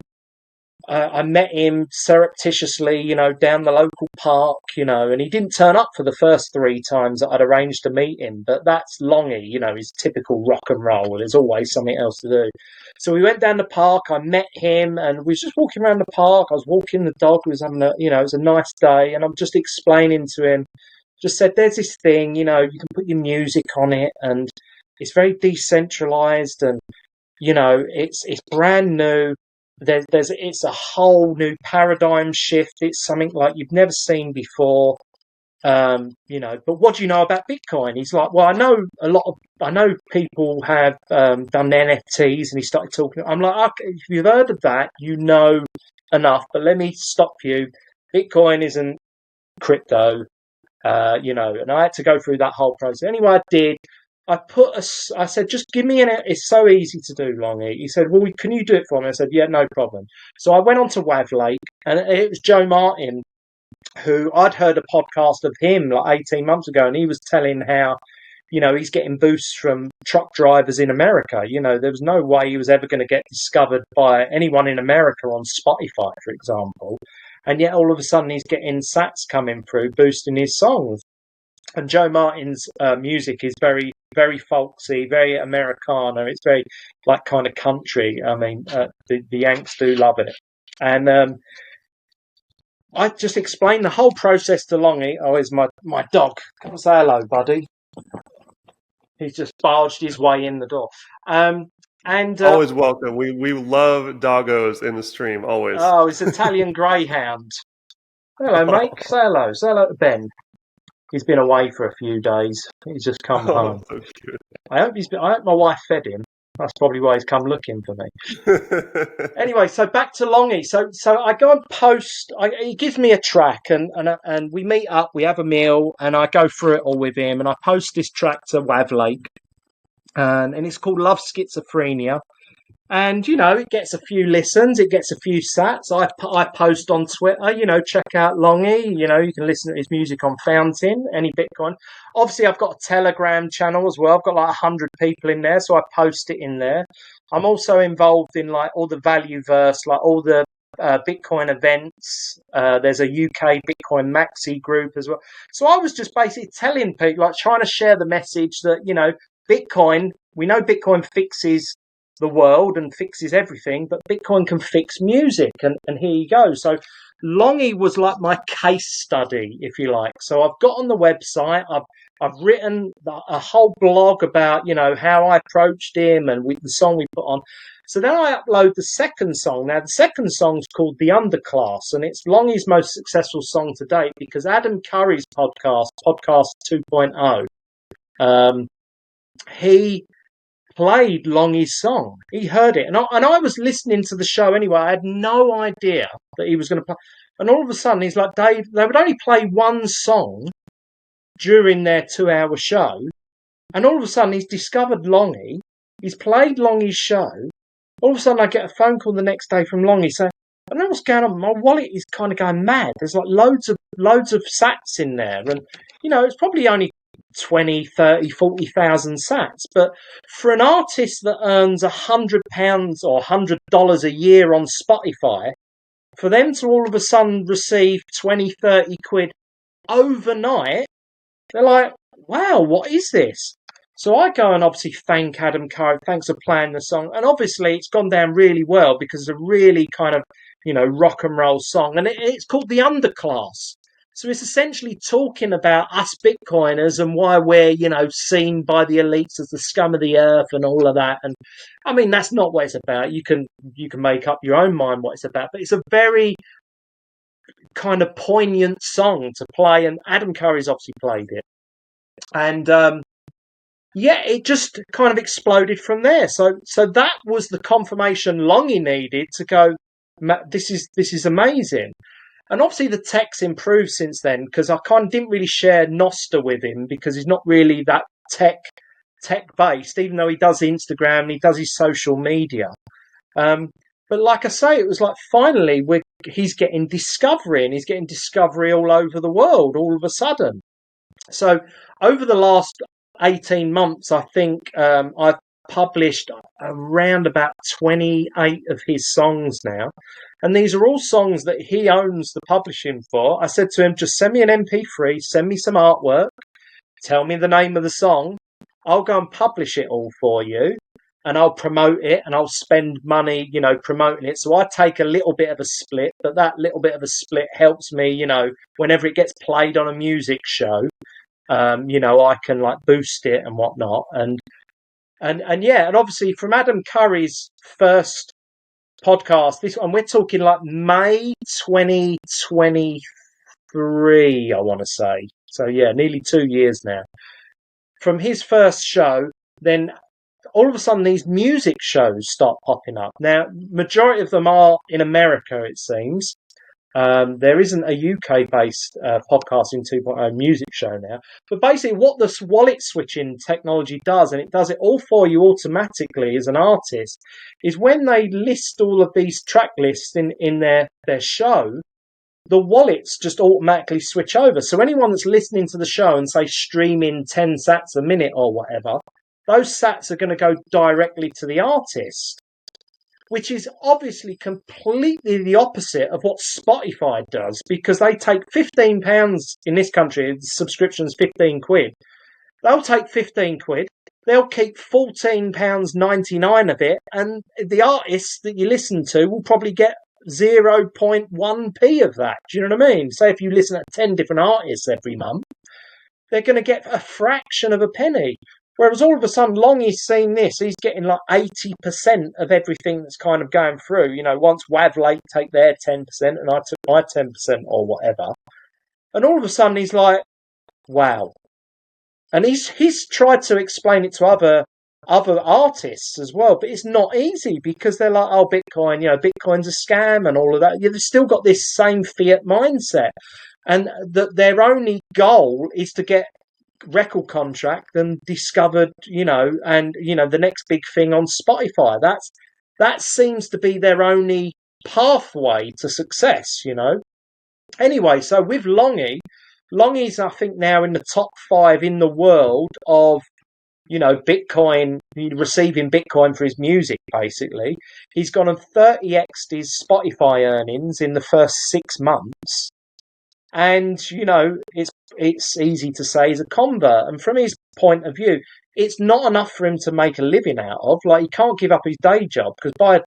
I met him surreptitiously, you know, down the local park, you know, and he didn't turn up for the first 3 times that I'd arranged to meet him. But that's Longy, you know, his typical rock and roll. There's always something else to do. So we went down the park, I met him, and we was just walking around the park. I was walking the dog, we was having it was a nice day, and I'm just explaining to him, just said, there's this thing, you know, you can put your music on it, and it's very decentralized, and, you know, it's brand new. It's a whole new paradigm shift. It's something like you've never seen before, you know. But what do you know about Bitcoin? He's like, well, I know people have done NFTs, and he started talking. I'm like, okay, if you've heard of that, you know enough. But let me stop you. Bitcoin isn't crypto, you know. And I had to go through that whole process. Anyway, I did. I said, just give me it's so easy to do, Longy. He said, well, can you do it for me? I said, yeah, no problem. So I went on to Wavlake, and it was Joe Martin, who I'd heard a podcast of him like 18 months ago, and he was telling how, you know, he's getting boosts from truck drivers in America. You know, there was no way he was ever going to get discovered by anyone in America on Spotify, for example. And yet all of a sudden he's getting sats coming through, boosting his songs. And Joe Martin's music is very, very folksy, very Americana. It's very like kind of country. I mean, the Yanks do love it. And I just explained the whole process to Longy. Oh, here's my dog. Come say hello, buddy. He's just barged his way in the door. And always welcome. We love doggos in the stream, always. Oh, it's Italian Greyhound. Hello, mate. Say hello. Say hello to Ben. He's been away for a few days. He's just come home. So cute. I hope my wife fed him. That's probably why he's come looking for me. Anyway, so back to Longy. So I go and post. He gives me a track, and we meet up. We have a meal, and I go through it all with him. And I post this track to Wavlake, and it's called Love Schizophrenia. And, you know, it gets a few listens, it gets a few sats. I post on Twitter, you know, check out Longy. You know, you can listen to his music on Fountain, any Bitcoin. Obviously, I've got a Telegram channel as well. I've got like 100 people in there, so I post it in there. I'm also involved in like all the Value-verse, like all the Bitcoin events. There's a UK Bitcoin Maxi group as well. So I was just basically telling people, like trying to share the message that, you know, Bitcoin, we know Bitcoin fixes the world and fixes everything, but Bitcoin can fix music, and here you go. So Longy was like my case study, if you like. So I've got on the website, I've written a whole blog about, you know, how I approached him and the song we put on. So then I upload the second song. Now the second song's called The Underclass, and it's Longy's most successful song to date, because Adam Curry's podcast 2.0, he played Longy's song. He heard it, and I was listening to the show anyway. I had no idea that he was going to play. And all of a sudden, he's like, Dave, they would only play one song during their 2-hour show. And all of a sudden, he's discovered Longy. He's played Longy's show. All of a sudden, I get a phone call the next day from Longy saying, I don't know what's going on. My wallet is kind of going mad. There's like loads of sats in there. And, it's probably only 20, 30, 40,000 sats. But for an artist that earns £100 or $100 a year on Spotify, for them to all of a sudden receive 20, 30 quid overnight, they're like, wow, what is this? So I go and obviously thank Adam Curry. Thanks for playing the song. And obviously it's gone down really well because it's a really kind of, rock and roll song. And it's called The Underclass. So it's essentially talking about us Bitcoiners and why we're, seen by the elites as the scum of the earth and all of that. And I mean, that's not what it's about. You can make up your own mind what it's about. But it's a very kind of poignant song to play. And Adam Curry's obviously played it. And it just kind of exploded from there. So that was the confirmation Longy needed to go, this is amazing. And obviously the tech's improved since then because I kind of didn't really share Nostr with him because he's not really that tech based, even though he does Instagram and he does his social media. But like I say, it was like finally he's getting discovery, and he's getting discovery all over the world all of a sudden. So over the last 18 months, I think I've published around about 28 of his songs now. And these are all songs that he owns the publishing for. I said to him, just send me an MP3, send me some artwork, tell me the name of the song. I'll go and publish it all for you. And I'll promote it, and I'll spend money, promoting it. So I take a little bit of a split, but that little bit of a split helps me, whenever it gets played on a music show. I can like boost it and whatnot. And obviously from Adam Curry's first podcast, and we're talking like May 2023, I want to say. So yeah, nearly 2 years now. From his first show, then all of a sudden these music shows start popping up. Now, majority of them are in America, it seems. There isn't a UK-based podcasting 2.0 music show now. But basically what this wallet switching technology does, and it does it all for you automatically as an artist, is when they list all of these track lists in their show, the wallets just automatically switch over. So anyone that's listening to the show and, say, streaming 10 sats a minute or whatever, those sats are going to go directly to the artist, which is obviously completely the opposite of what Spotify does, because they take £15 in this country, the subscription's 15 quid. They'll take 15 quid, they'll keep £14.99 of it, and the artists that you listen to will probably get 0.1p of that. Do you know what I mean? Say if you listen to 10 different artists every month, they're going to get a fraction of a penny. Whereas all of a sudden, Longy's seen this. He's getting like 80% of everything that's kind of going through. Once Wavlate take their 10% and I took my 10% or whatever. And all of a sudden, he's like, wow. And he's tried to explain it to other artists as well. But it's not easy because they're like, oh, Bitcoin, Bitcoin's a scam and all of that. They've still got this same fiat mindset. And that their only goal is to get record contract and discovered, and the next big thing on Spotify. That seems to be their only pathway to success. Anyway, so with Longy's I think now in the top 5 in the world of Bitcoin, receiving Bitcoin for his music. Basically, he's gone and 30x'd his Spotify earnings in the first 6 months. And, it's easy to say he's a convert. And from his point of view, it's not enough for him to make a living out of. Like, he can't give up his day job because by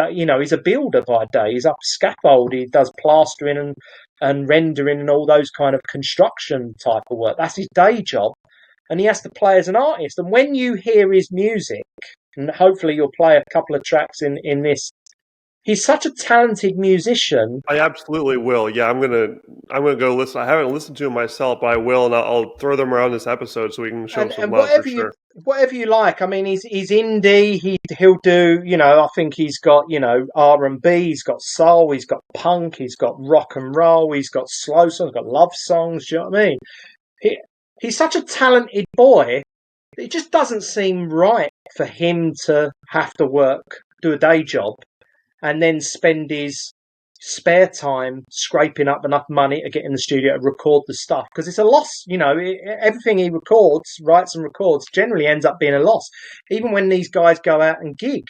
he's a builder by day. He's up scaffold. He does plastering and rendering and all those kind of construction type of work. That's his day job. And he has to play as an artist. And when you hear his music, and hopefully you'll play a couple of tracks in this, he's such a talented musician. I absolutely will. Yeah, I'm gonna go listen. I haven't listened to him myself, but I will, and I'll throw them around this episode so we can show him some love for sure. Whatever you like. I mean, he's indie. He'll do. I think he's got R&B. He's got soul. He's got punk. He's got rock and roll. He's got slow songs. He's got love songs. Do you know what I mean? he's such a talented boy. It just doesn't seem right for him to have to work, do a day job, and then spend his spare time scraping up enough money to get in the studio to record the stuff, because it's a loss. Everything he records, writes and records, generally ends up being a loss. Even when these guys go out and gig,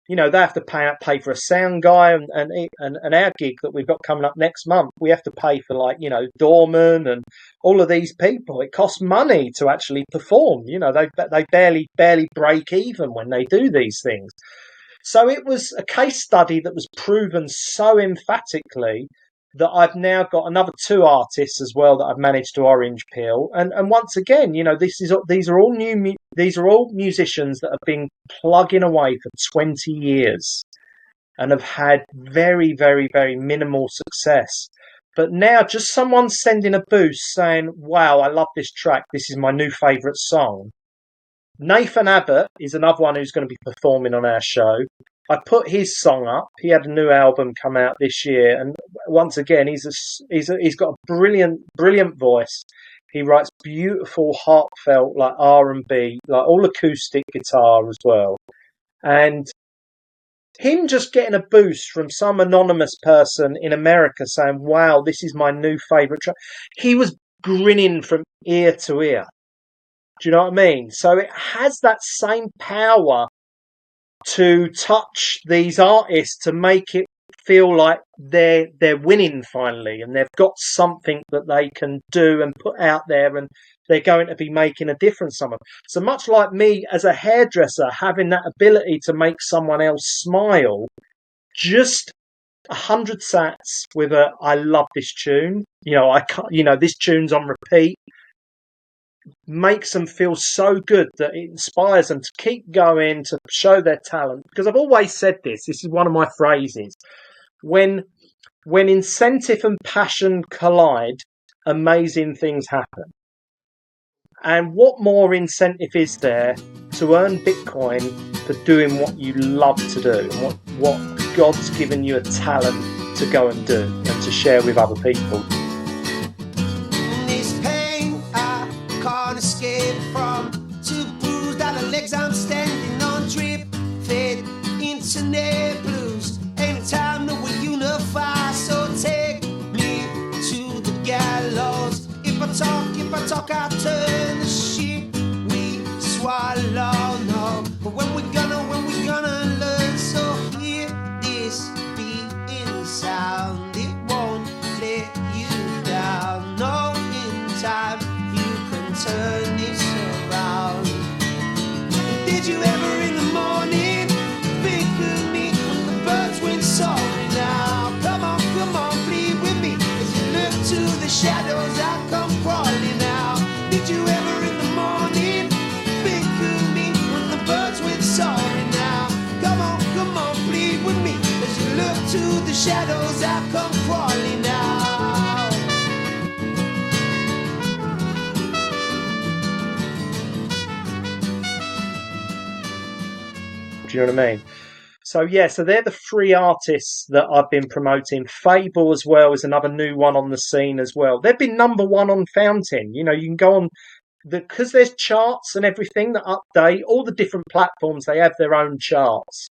they have to pay for a sound guy, and our gig that we've got coming up next month, we have to pay for doorman and all of these people. It costs money to actually perform. They barely break even when they do these things. So it was a case study that was proven so emphatically that I've now got another 2 artists as well that I've managed to orange peel. And once again, these are all musicians that have been plugging away for 20 years and have had very, very, very minimal success. But now just someone sending a boost saying, wow, I love this track. This is my new favourite song. Nathan Abbott is another one who's going to be performing on our show. I put his song up. He had a new album come out this year, and once again, he's got a brilliant voice. He writes beautiful, heartfelt, like R&B, like all acoustic guitar as well. And him just getting a boost from some anonymous person in America saying, "Wow, this is my new favourite track," he was grinning from ear to ear. Do you know what I mean? So it has that same power to touch these artists, to make it feel like they're winning finally, and they've got something that they can do and put out there, and they're going to be making a difference somewhere. So much like me as a hairdresser, having that ability to make someone else smile, just 100 sats with I love this tune. This tune's on repeat. Makes them feel so good that it inspires them to keep going, to show their talent. Because I've always said this is one of my phrases. When incentive and passion collide, amazing things happen. And what more incentive is there to earn Bitcoin for doing what you love to do, and what God's given you a talent to go and do and to share with other people? Escape from, two bruised out of legs I'm standing on, drip fade internet blues. Ain't time that we unify, so take me to the gallows. If I talk I'll turn the ship we swallow. No, but when we gonna learn? So hear this being sound, it won't let you down. No, in time turn this around. Did you ever in the morning think of me when the birds went soaring? Now come on, plead with me. As you look to the shadows, I come crawling out. Did you ever in the morning think of me when the birds went soaring? Now come on, plead with me. As you look to the shadows, I come crawling out. Do you know what I mean? So they're the 3 artists that I've been promoting. Fable as well is another new one on the scene as well. They've been number 1 on Fountain. You can go on, because there's charts and everything that update all the different platforms. They have their own charts.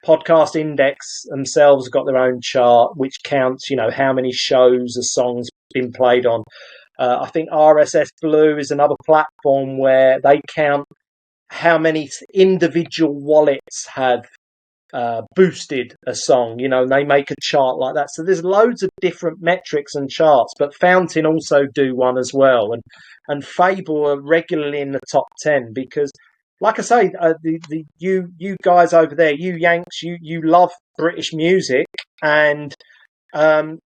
Podcast Index themselves have got their own chart, which counts, how many shows a song's been played on. I think RSS Blue is another platform where they count how many individual wallets have boosted a song. They make a chart like that. So there's loads of different metrics and charts, but Fountain also do one as well. And Fable are regularly in the top 10 because, like I say, you guys over there, you Yanks, you love British music, and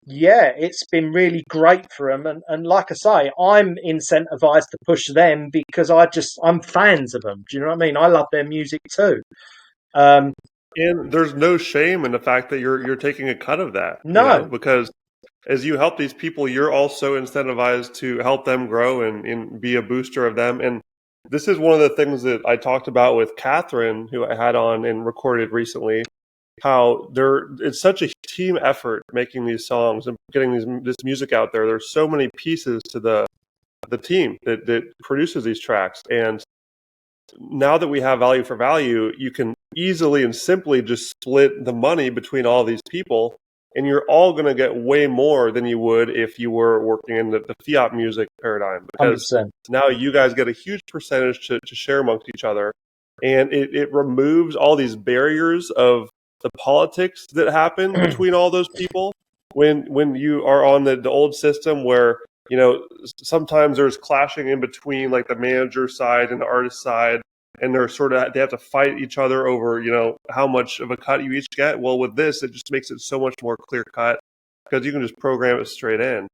it's been really great for them. And like I say, I'm incentivized to push them because I'm fans of them. Do you know what I mean? I love their music too. And there's no shame in the fact that you're taking a cut of that. No. Because as you help these people, you're also incentivized to help them grow and be a booster of them. And this is one of the things that I talked about with Catherine, who I had on and recorded recently, how it's such a team effort making these songs and getting this music out there. There's so many pieces to the the team that produces these tracks. And now that we have value for value, you can easily and simply just split the money between all these people, and you're all going to get way more than you would if you were working in the fiat music paradigm, because 100%. now you guys get a huge percentage to share amongst each other, and it removes all these barriers of the politics that happen between all those people when you are on the old system where, you know, sometimes there's clashing in between like the manager side and the artist side, and they have to fight each other over, you know, how much of a cut you each get. Well, with this, it just makes it so much more clear cut because you can just program it straight in,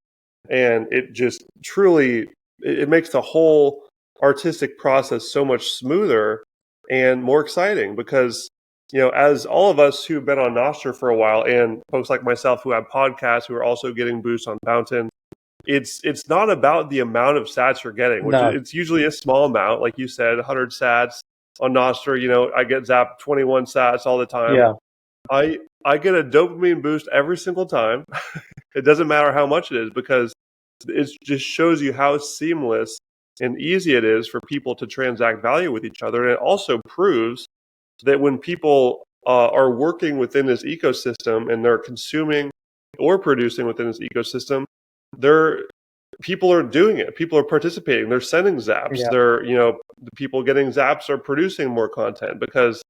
and it just truly it makes the whole artistic process so much smoother and more exciting because, you know, as all of us who've been on Nostr for a while and folks like myself who have podcasts who are also getting boosts on Fountain, it's not about the amount of sats you're getting, which it's usually a small amount, like you said, 100 sats on Nostr. You know, I get zapped 21 sats all the time. Yeah. I get a dopamine boost every single time. It doesn't matter how much it is because it just shows you how seamless and easy it is for people to transact value with each other. And it also proves that when people are working within this ecosystem and they're consuming or producing within this ecosystem, people are doing it. People are participating. They're sending zaps. Yeah. The people getting zaps are producing more content because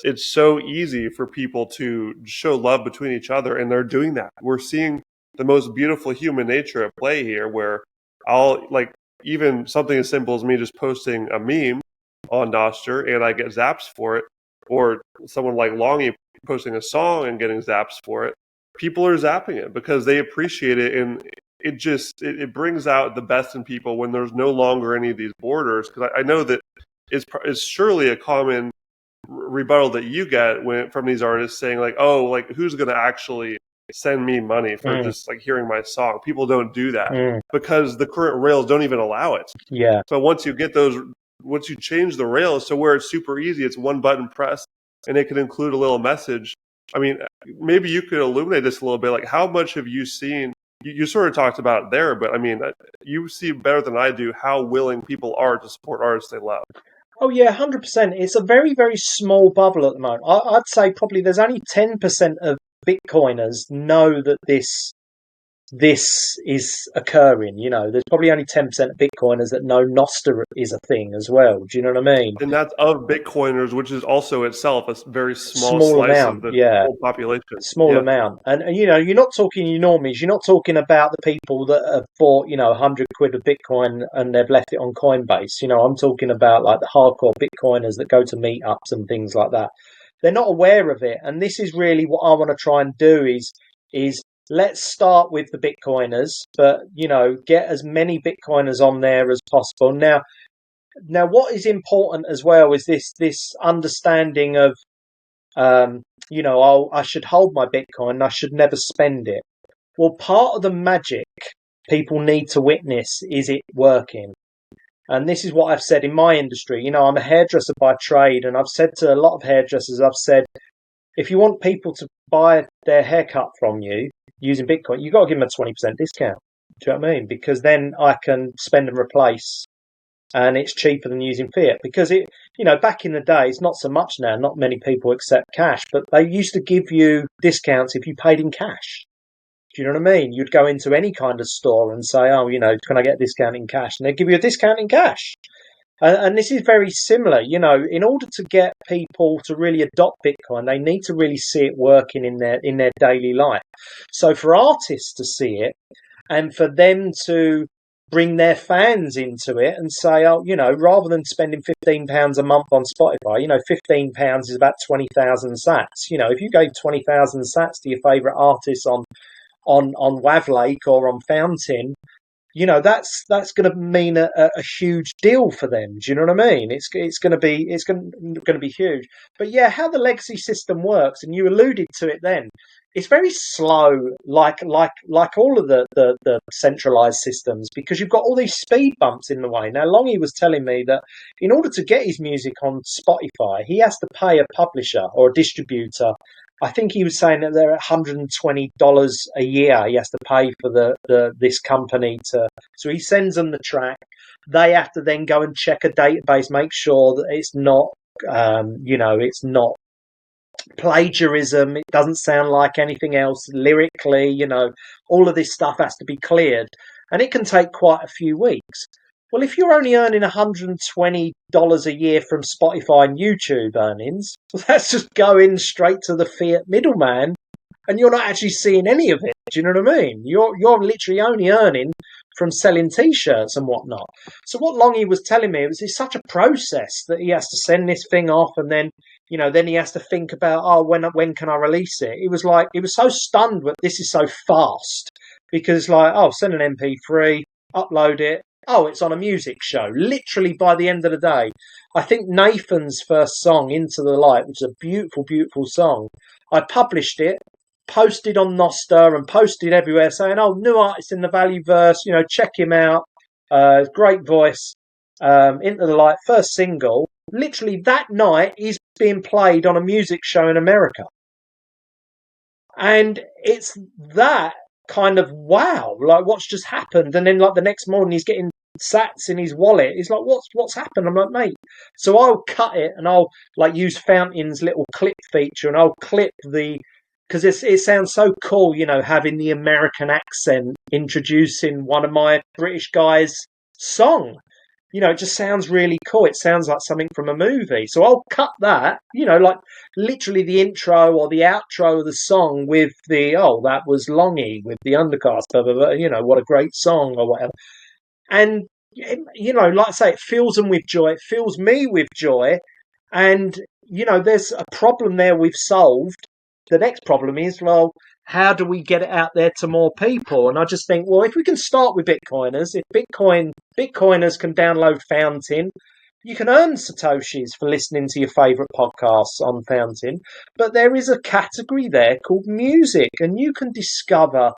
it's so easy for people to show love between each other, and they're doing that. We're seeing the most beautiful human nature at play here, where even something as simple as me just posting a meme on Nostr and I get zaps for it, or someone like Longy posting a song and getting zaps for it. People are zapping it because they appreciate it, and it brings out the best in people when there's no longer any of these borders. Because I know that it's surely a common rebuttal that you get from these artists saying like, oh, like who's going to actually send me money for just like hearing my song? People don't do that because the current rails don't even allow it. Yeah. So once you change the rails to where it's super easy, it's one button press and it can include a little message. I mean, maybe you could illuminate this a little bit. Like, how much have you seen? You sort of talked about it there, but I mean, you see better than I do how willing people are to support artists they love. Oh yeah, 100%. It's a very, very small bubble at the moment. I'd say probably there's only 10% of Bitcoiners know that this is occurring. You know, there's probably only 10% of Bitcoiners that know Nostr is a thing as well. Do you know what I mean? And that's of Bitcoiners, which is also itself a very small slice amount, of the whole population. Small amount. And, you know, you're not talking your normies. You're not talking about the people that have bought, you know, 100 quid of Bitcoin and they've left it on Coinbase. You know, I'm talking about like the hardcore Bitcoiners that go to meetups and things like that. They're not aware of it. And this is really what I want to try and do is let's start with the Bitcoiners, but, you know, get as many Bitcoiners on there as possible. Now, what is important as well is this understanding of, you know, I should hold my Bitcoin and I should never spend it. Well, part of the magic people need to witness is it working. And this is what I've said in my industry. You know, I'm a hairdresser by trade, and I've said to a lot of hairdressers, I've said, if you want people to buy their haircut from you using Bitcoin, you've got to give them a 20% discount. Do you know what I mean? Because then I can spend and replace, and it's cheaper than using fiat. Because it, you know, back in the day, it's not so much now. Not many people accept cash, but they used to give you discounts if you paid in cash. Do you know what I mean? You'd go into any kind of store and say, oh, you know, can I get a discount in cash? And they'd give you a discount in cash. And this is very similar. You know, in order to get people to really adopt Bitcoin, they need to really see it working in their daily life. So for artists to see it and for them to bring their fans into it and say, oh, you know, rather than spending £15 a month on Spotify, you know, £15 is about 20,000 sats. You know, if you gave 20,000 sats to your favourite artists on Wavlake or on Fountain, you know, that's going to mean a huge deal for them. Do you know what I mean? It's going to be huge. But yeah, how the legacy system works, and you alluded to it then, it's very slow, like all of the centralized systems, because you've got all these speed bumps in the way. Now, Longy was telling me that in order to get his music on Spotify, he has to pay a publisher or a distributor I think he was saying that they're at $120 a year. He has to pay for this company to. So he sends them the track. They have to then go and check a database, make sure that it's not, it's not plagiarism. It doesn't sound like anything else lyrically. All of this stuff has to be cleared, and it can take quite a few weeks. Well, if you're only earning $120 a year from Spotify and YouTube earnings, well, that's just going straight to the fiat middleman, and you're not actually seeing any of it. Do you know what I mean? You're literally only earning from selling T-shirts and whatnot. So what Longy was telling me was it's such a process that he has to send this thing off, and then then he has to think about when can I release it. It was like he was so stunned that this is so fast because send an MP3, upload it. Oh, it's on a music show. Literally by the end of the day. I think Nathan's first song, Into the Light, which is a beautiful, beautiful song, I published it, posted on Nostr and posted everywhere saying, new artist in the Value-verse, check him out. Great voice. Into the Light, first single. Literally that night, he's being played on a music show in America. And it's that kind of wow, like what's just happened. And then the next morning he's getting sats in his wallet. He's like, what's happened? I'm like, mate. So I'll cut it and I'll use Fountain's little clip feature, and I'll clip because it sounds so cool, having the American accent introducing one of my British guys' song. It just sounds really cool. It sounds like something from a movie. So I'll cut that, like literally the intro or the outro of the song with that was Longy with the undercast, blah, blah, blah, what a great song or whatever. And, like I say, it fills them with joy. It fills me with joy. And, there's a problem there we've solved. The next problem is, how do we get it out there to more people? And I just think, well, if we can start with Bitcoiners, if Bitcoiners can download Fountain, you can earn Satoshis for listening to your favourite podcasts on Fountain. But there is a category there called music, and you can discover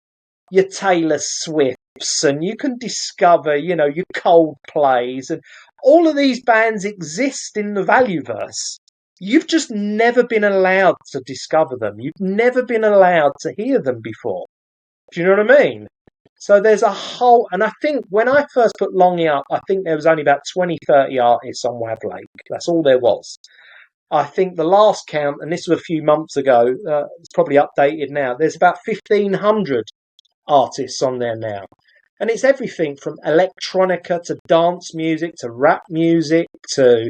your Taylor Swifts, and you can discover, your Coldplays, and all of these bands exist in the Value-verse. You've just never been allowed to discover them. You've never been allowed to hear them before. Do you know what I mean? So there's a whole... And I think when I first put Longy up, I think there was only about 20, 30 artists on Wavlake. That's all there was. I think the last count, and this was a few months ago, it's probably updated now, there's about 1,500 artists on there now. And it's everything from electronica to dance music to rap music to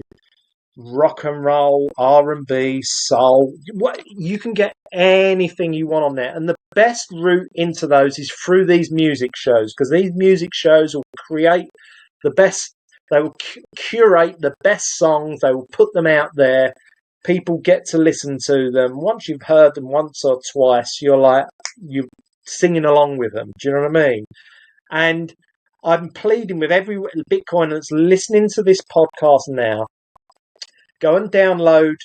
rock and roll, R&B, soul. You can get anything you want on there. And the best route into those is through these music shows, because these music shows will create the best, they will curate the best songs, they will put them out there. People get to listen to them. Once you've heard them once or twice, you're singing along with them. Do you know what I mean? And I'm pleading with every Bitcoiner that's listening to this podcast now, go and download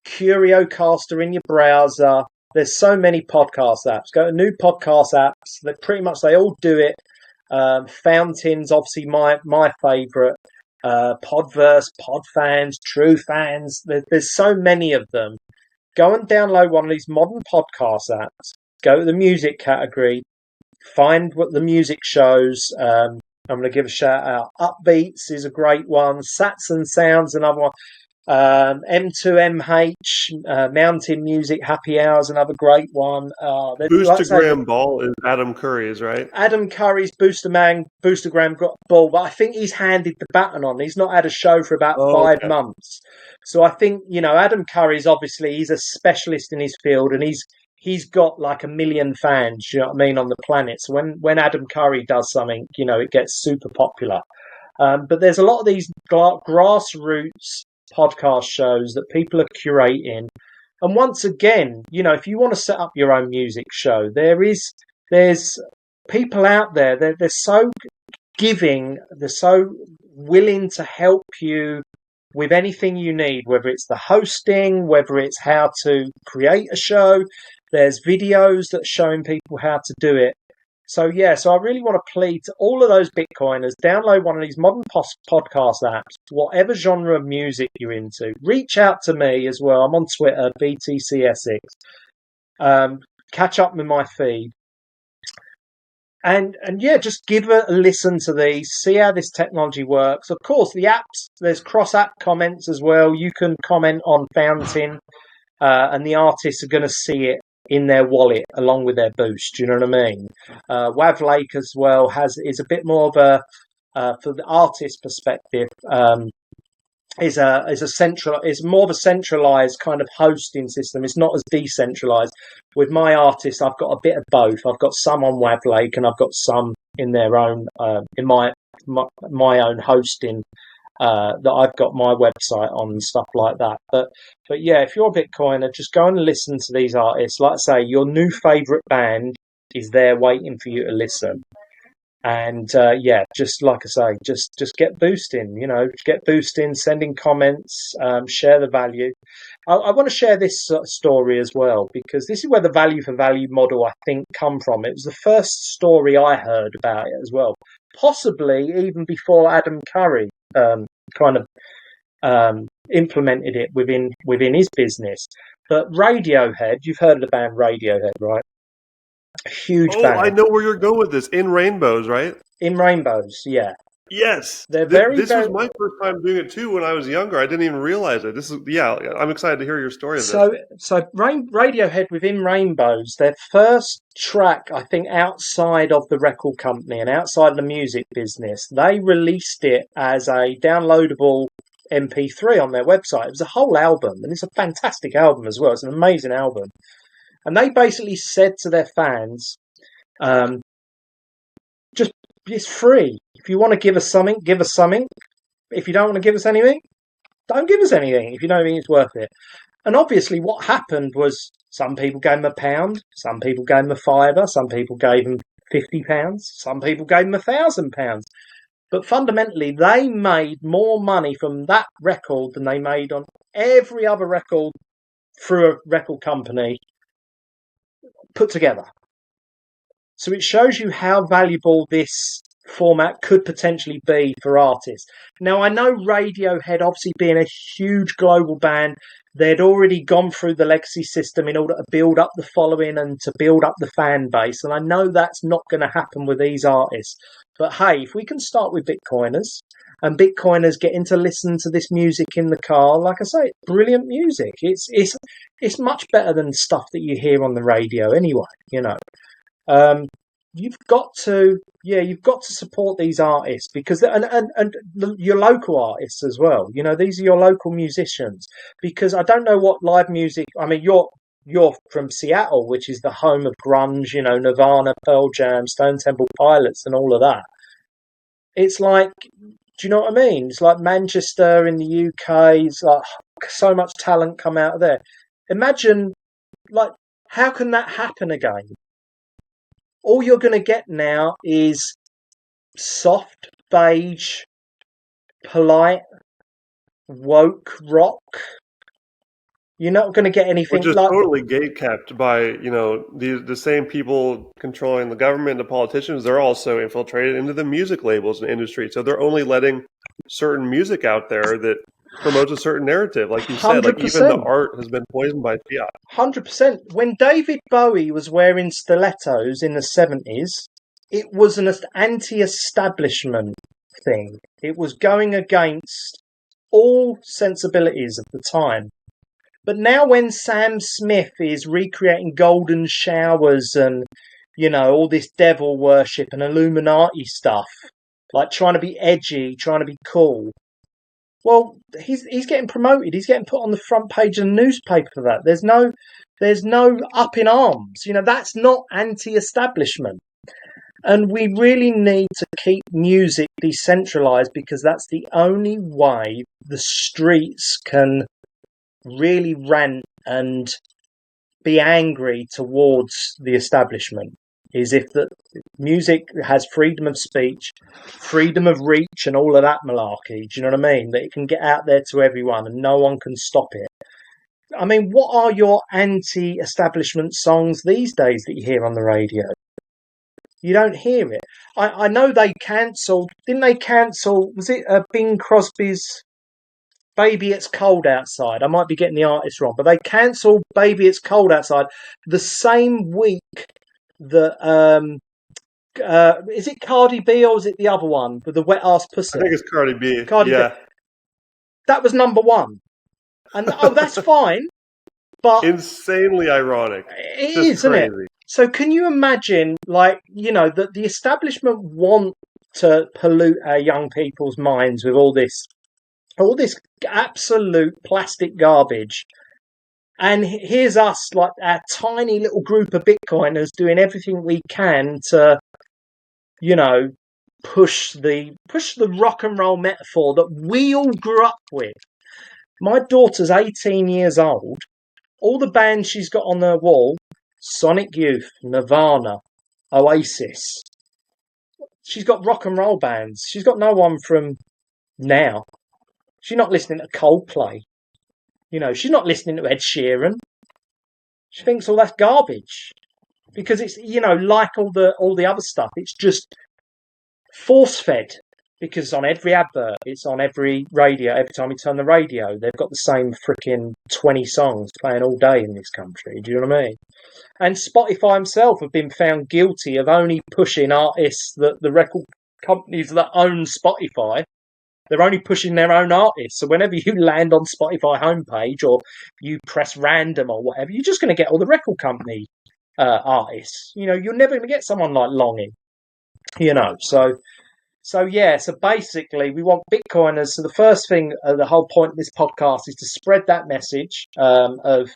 CurioCaster in your browser. There's so many podcast apps. Go to new podcast apps. That pretty much they all do it. Fountain's obviously my favourite. Podverse, Podfans, True Fans. There's so many of them. Go and download one of these modern podcast apps. Go to the music category. Find what the music shows. I'm going to give a shout out. Upbeats is a great one. Sats and Sounds, another one. M2MH, Mountain Music Happy Hours, another great one. Boostergram Ball is Adam Curry's, right? Adam Curry's Boostergram Ball, but I think he's handed the baton on. He's not had a show for about 5 months. So I think, Adam Curry's obviously, he's a specialist in his field, and he's got like 1 million fans, you know what I mean, on the planet. So when Adam Curry does something, it gets super popular. But there's a lot of these grassroots podcast shows that people are curating, and once again, if you want to set up your own music show, there's people out there, they're so giving, they're so willing to help you with anything you need, whether it's the hosting, whether it's how to create a show. There's videos that are showing people how to do it. So I really want to plead to all of those Bitcoiners, download one of these modern podcast apps, whatever genre of music you're into. Reach out to me as well. I'm on Twitter, BTC Essex. catch up with my feed. And yeah, just give a listen to these, see how this technology works. Of course, the apps, there's cross-app comments as well. You can comment on Fountain, and the artists are going to see it in their wallet along with their boost. Do you know what I mean? Wav Lake as well is a bit more of a for the artist perspective. Is more of a centralized kind of hosting system. It's not as decentralized. With my artists, I've got a bit of both. I've got some on Wav Lake and I've got some in their own in my own hosting that I've got my website on and stuff like that. But yeah, if you're a Bitcoiner, just go and listen to these artists. Like I say, your new favorite band is there waiting for you to listen. And yeah, just like I say, just get boosting, get boosting, sending comments, share the value. I want to share this story as well, because this is where the value for value model, I think, come from. It was the first story I heard about it as well, possibly even before Adam Curry kind of implemented it within his business. But Radiohead, you've heard of the band Radiohead, right? Huge band. I know where you're going with this. In Rainbows, right? In Rainbows, yeah. Yes. They're This was my first time doing it too when I was younger. I didn't even realize it. I'm excited to hear your story of this. So Radiohead within Rainbows, their first track, I think, outside of the record company and outside of the music business, they released it as a downloadable MP3 on their website. It was a whole album, and it's a fantastic album as well. It's an amazing album. And they basically said to their fans, just it's free. If you want to give us something, give us something. If you don't want to give us anything, don't give us anything if you don't think it's worth it. And obviously what happened was some people gave them £1, some people gave them a £5, some people gave them £50, some people gave them £1,000. But fundamentally, they made more money from that record than they made on every other record through a record company put together. So it shows you how valuable this format could potentially be for artists. Now, I know Radiohead, obviously being a huge global band, they'd already gone through the legacy system in order to build up the following and to build up the fan base. And I know that's not going to happen with these artists. But hey, if we can start with Bitcoiners and Bitcoiners getting to listen to this music in the car, like I say, it's brilliant music. It's much better than stuff that you hear on the radio anyway, You've got to support these artists because and your local artists as well. These are your local musicians, because I don't know what live music. I mean, you're from Seattle, which is the home of grunge. Nirvana, Pearl Jam, Stone Temple Pilots, and all of that. It's like, do you know what I mean? It's like Manchester in the UK. It's like so much talent come out of there. Imagine, like, how can that happen again? All you're going to get now is soft, beige, polite, woke rock. You're not going to get anything which is like totally gatekept by the same people controlling the government, the politicians. They're also infiltrated into the music labels and industry, so they're only letting certain music out there that promotes a certain narrative, like you said. Like 100%. even the art has been poisoned by fiat. 100%. When David Bowie was wearing stilettos in the 70s, it was an anti-establishment thing. It was going against all sensibilities of the time. But now when Sam Smith is recreating golden showers and, all this devil worship and Illuminati stuff, like trying to be edgy, trying to be cool, well, he's getting promoted. He's getting put on the front page of the newspaper for that. There's no up in arms. That's not anti-establishment. And we really need to keep music decentralized, because that's the only way the streets can really rant and be angry towards the establishment, is if the music has freedom of speech, freedom of reach, and all of that malarkey. Do you know what I mean? That it can get out there to everyone and no one can stop it. I mean, what are your anti-establishment songs these days that you hear on the radio? You don't hear it. I know they cancelled. Didn't they cancel? Was it Bing Crosby's Baby It's Cold Outside. I might be getting the artist wrong, but they cancelled Baby It's Cold Outside the same week that is it Cardi B or is it the other one with the wet ass I pussy? think it's Cardi B. Cardi B. Yeah. That was number one. And that's fine, but Insanely ironic. it Just is, isn't it? crazy. So can you imagine, like, that the establishment want to pollute our young people's minds with all this absolute plastic garbage. And here's us, like our tiny little group of Bitcoiners, doing everything we can to, push the rock and roll metaphor that we all grew up with. My daughter's 18 years old. All the bands she's got on her wall: Sonic Youth, Nirvana, Oasis. She's got rock and roll bands. She's got no one from now. She's not listening to Coldplay. She's not listening to Ed Sheeran. She thinks all that's garbage because it's like all the other stuff. It's just force fed because on every advert, it's on every radio. Every time you turn the radio, they've got the same freaking 20 songs playing all day in this country. Do you know what I mean? And Spotify himself have been found guilty of only pushing artists that the record companies that own Spotify. They're only pushing their own artists. So whenever you land on Spotify homepage or you press random or whatever, you're just going to get all the record company artists. You're never going to get someone like Longy. So basically we want Bitcoiners. So the first thing, the whole point of this podcast is to spread that message of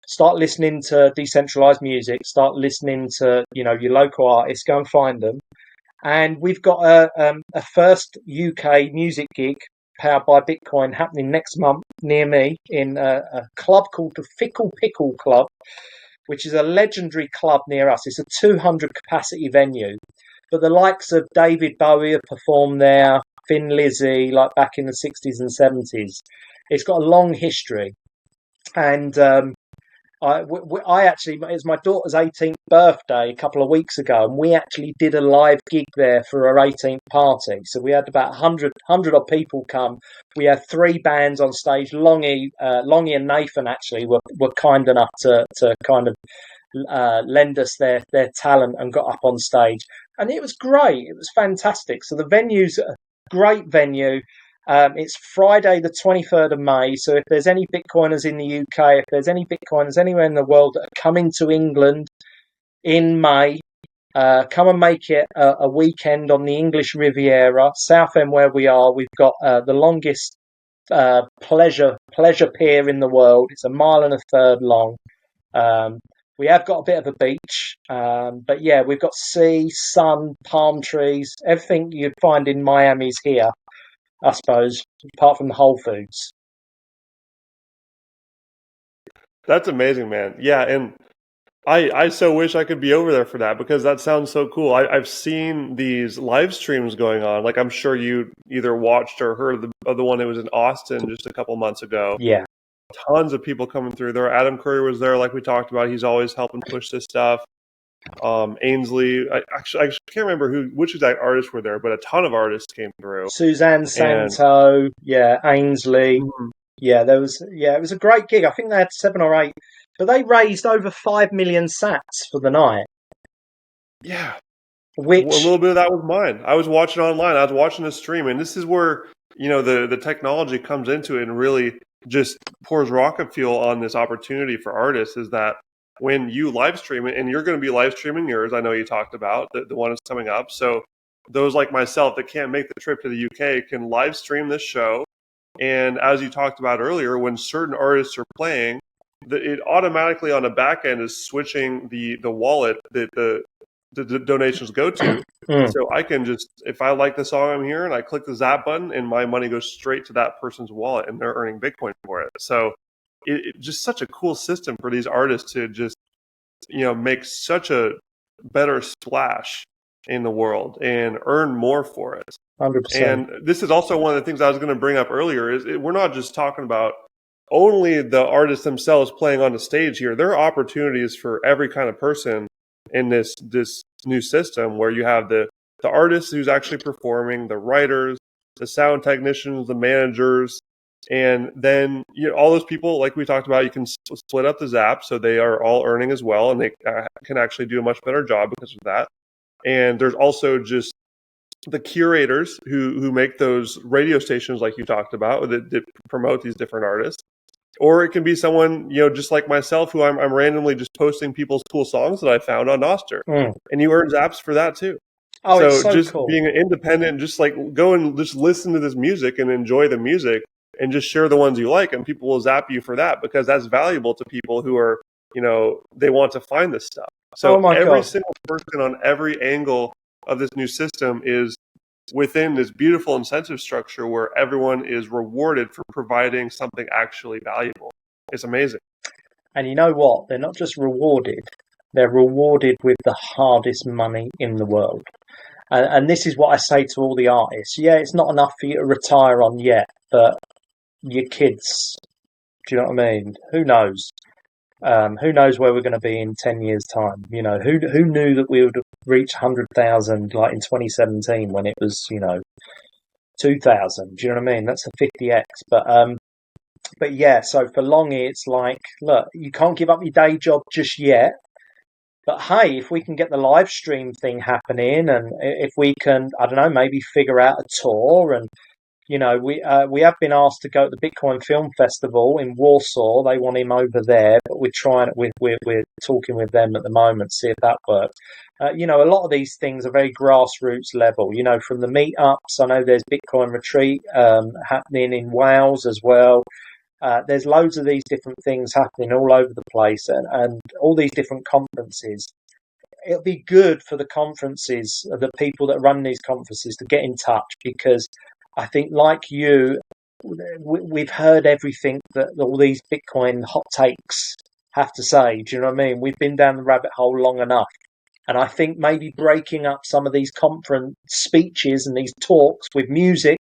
start listening to decentralized music, start listening to, your local artists, go and find them. And we've got a first UK music gig powered by Bitcoin happening next month near me in a club called the Fickle Pickle Club, which is a legendary club near us. It's a 200 capacity venue. But the likes of David Bowie have performed there, Thin Lizzy, like back in the 60s and 70s. It's got a long history. And I actually, it was my daughter's 18th birthday a couple of weeks ago, and we actually did a live gig there for her 18th party. So we had about 100 odd people come. We had 3 bands on stage. Longy and Nathan actually were kind enough to kind of lend us their talent and got up on stage. And it was great. It was fantastic. So the venue's a great venue. It's Friday, the 23rd of May. So if there's any Bitcoiners in the UK, if there's any Bitcoiners anywhere in the world that are coming to England in May, come and make it a weekend on the English Riviera, Southend where we are. We've got the longest pleasure pier in the world. It's 1.33 miles long. We have got a bit of a beach, but yeah, we've got sea, sun, palm trees, everything you'd find in Miami's here, I suppose, apart from the Whole Foods. That's amazing, man. Yeah, and I so wish I could be over there for that because that sounds so cool. I've seen these live streams going on. Like I'm sure you either watched or heard of the one that was in Austin just a couple months ago. Yeah. Tons of people coming through there. Adam Curry was there, like we talked about. He's always helping push this stuff. Ainsley, I can't remember which exact artists were there, but a ton of artists came through. Suzanne Santo, Ainsley. Yeah, it was a great gig. I think they had 7 or 8, but they raised over 5 million sats for the night. Yeah. Which a little bit of that was mine. I was watching online. I was watching the stream, and this is where, the technology comes into it and really just pours rocket fuel on this opportunity for artists is that when you live stream it, and you're going to be live streaming yours, I know you talked about the one that's coming up. So those like myself that can't make the trip to the UK can live stream this show. And as you talked about earlier, when certain artists are playing, it automatically on the back end is switching the wallet that the donations go to. So I can just, if I like the song I'm hearing, I click the Zap button and my money goes straight to that person's wallet and they're earning Bitcoin for it. So it just such a cool system for these artists to just, make such a better splash in the world and earn more for it. 100%. And this is also one of the things I was going to bring up earlier is we're not just talking about only the artists themselves playing on the stage here. There are opportunities for every kind of person in this new system where you have the artist who's actually performing, the writers, the sound technicians, the managers, And then all those people, like we talked about, you can split up the Zap so they are all earning as well, and they can actually do a much better job because of that. And there's also just the curators who make those radio stations like you talked about that promote these different artists. Or it can be someone, just like myself, who I'm randomly just posting people's cool songs that I found on Nostr. And you earn Zaps for that too. Oh, So it's so just cool. being independent, just like go and just listen to this music and enjoy the music and just share the ones you like, and people will zap you for that because that's valuable to people who are, they want to find this stuff. So Oh my every God. single person on every angle of this new system is within this beautiful incentive structure where everyone is rewarded for providing something actually valuable. It's amazing. And you know what? They're not just rewarded, they're rewarded with the hardest money in the world. And this is what I say to all the artists. Yeah, it's not enough for you to retire on yet, but your kids, do you know what I mean? Who knows? Who knows where we're going to be in 10 years' time? Who knew that we would reach 100,000 like in 2017 when it was, 2,000? Do you know what I mean? That's a 50x. But yeah, so for Longy, it's like, look, you can't give up your day job just yet. But hey, if we can get the live stream thing happening, and if we can, I don't know, maybe figure out a tour, and we have been asked to go to the Bitcoin Film Festival in Warsaw. They want him over there, but we're talking with them at the moment, see if that works. A lot of these things are very grassroots level. From the meetups, I know there's Bitcoin Retreat happening in Wales as well. There's loads of these different things happening all over the place, and all these different conferences. It'll be good for the conferences, the people that run these conferences, to get in touch, because I think, like you, we've heard everything that all these Bitcoin hot takes have to say. Do you know what I mean? We've been down the rabbit hole long enough. And I think maybe breaking up some of these conference speeches and these talks with music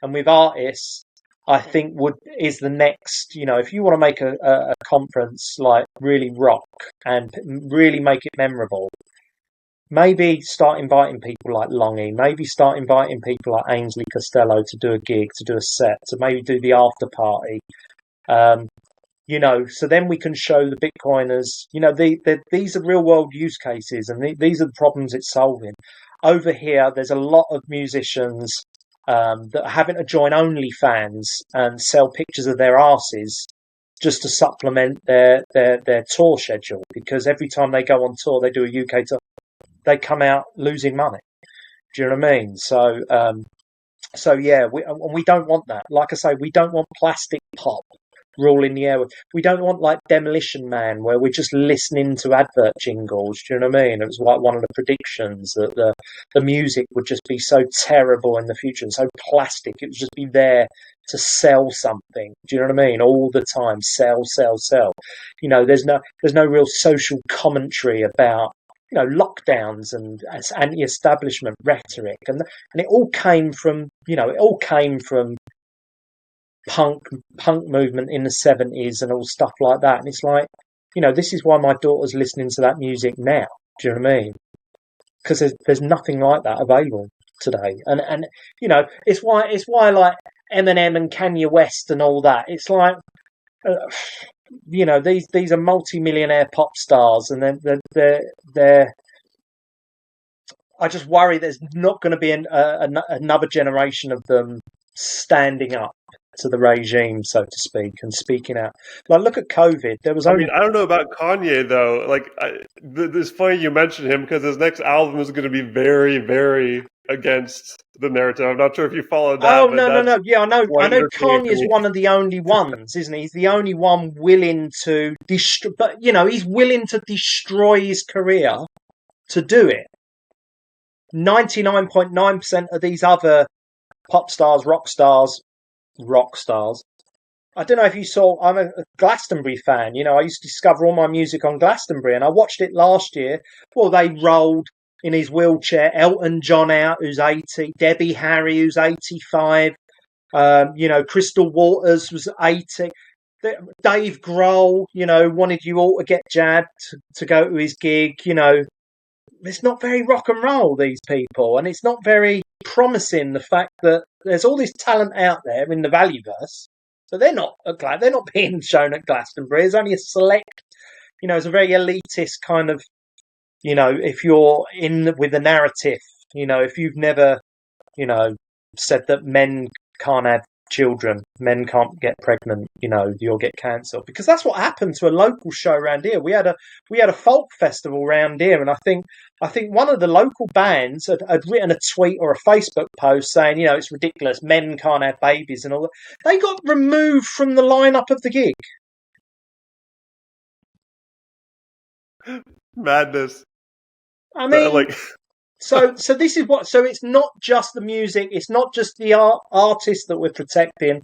and with artists, I think is the next, if you want to make a conference like really rock and really make it memorable, maybe start inviting people like Longy, maybe start inviting people like Ainsley Costello to do a gig, to do a set, to maybe do the after party. So then we can show the Bitcoiners, these are real world use cases, and these are the problems it's solving. Over here, there's a lot of musicians that are having to join OnlyFans and sell pictures of their asses just to supplement their tour schedule, because every time they go on tour, they do a UK tour, they come out losing money. Do you know what I mean? So yeah, we don't want that. Like I say, we don't want plastic pop ruling the air. We don't want like Demolition Man, where we're just listening to advert jingles. Do you know what I mean? It was like one of the predictions that the music would just be so terrible in the future and so plastic. It would just be there to sell something. Do you know what I mean? All the time, sell, sell, sell. There's no real social commentary about lockdowns and anti-establishment rhetoric, and it all came from punk movement in the 70s and all stuff like that. And it's like, this is why my daughter's listening to that music now. Do you know what I mean? Because there's nothing like that available today. And it's why like Eminem and Kanye West and all that. It's like, these are multi-millionaire pop stars, and they're I just worry there's not going to be another generation of them standing up to the regime, so to speak, and speaking out. Like, look at COVID. There was only. I don't know about Kanye though. Like, it's funny you mentioned him because his next album is going to be very, very against the narrative. I'm not sure if you followed that. Oh no. Yeah, I know. Kanye's me. one of the only ones, isn't he? He's the only one willing to destroy. But he's willing to destroy his career to do it. 99.9% of these other pop stars, rock stars. I don't know if you saw, I'm a Glastonbury fan. I used to discover all my music on Glastonbury, and I watched it last year. Well, they rolled in his wheelchair Elton John out, who's 80, Debbie Harry, who's 85, Crystal Waters was 80. Dave Grohl, wanted you all to get jabbed to go to his gig. It's not very rock and roll, these people, and it's not very promising, the fact that there's all this talent out there in the Valueverse, but they're not they're not being shown at Glastonbury. There's only a select, it's a very elitist kind of, if you're in with the narrative, if you've never, said that men can't have children, men can't get pregnant, you'll get cancelled, because that's what happened to a local show around here. We had a folk festival around here, and I think one of the local bands had written a tweet or a Facebook post saying, it's ridiculous, men can't have babies and all that. They got removed from the lineup of the gig. Madness. I mean, like so this is what. So it's not just the music. It's not just the artists that we're protecting.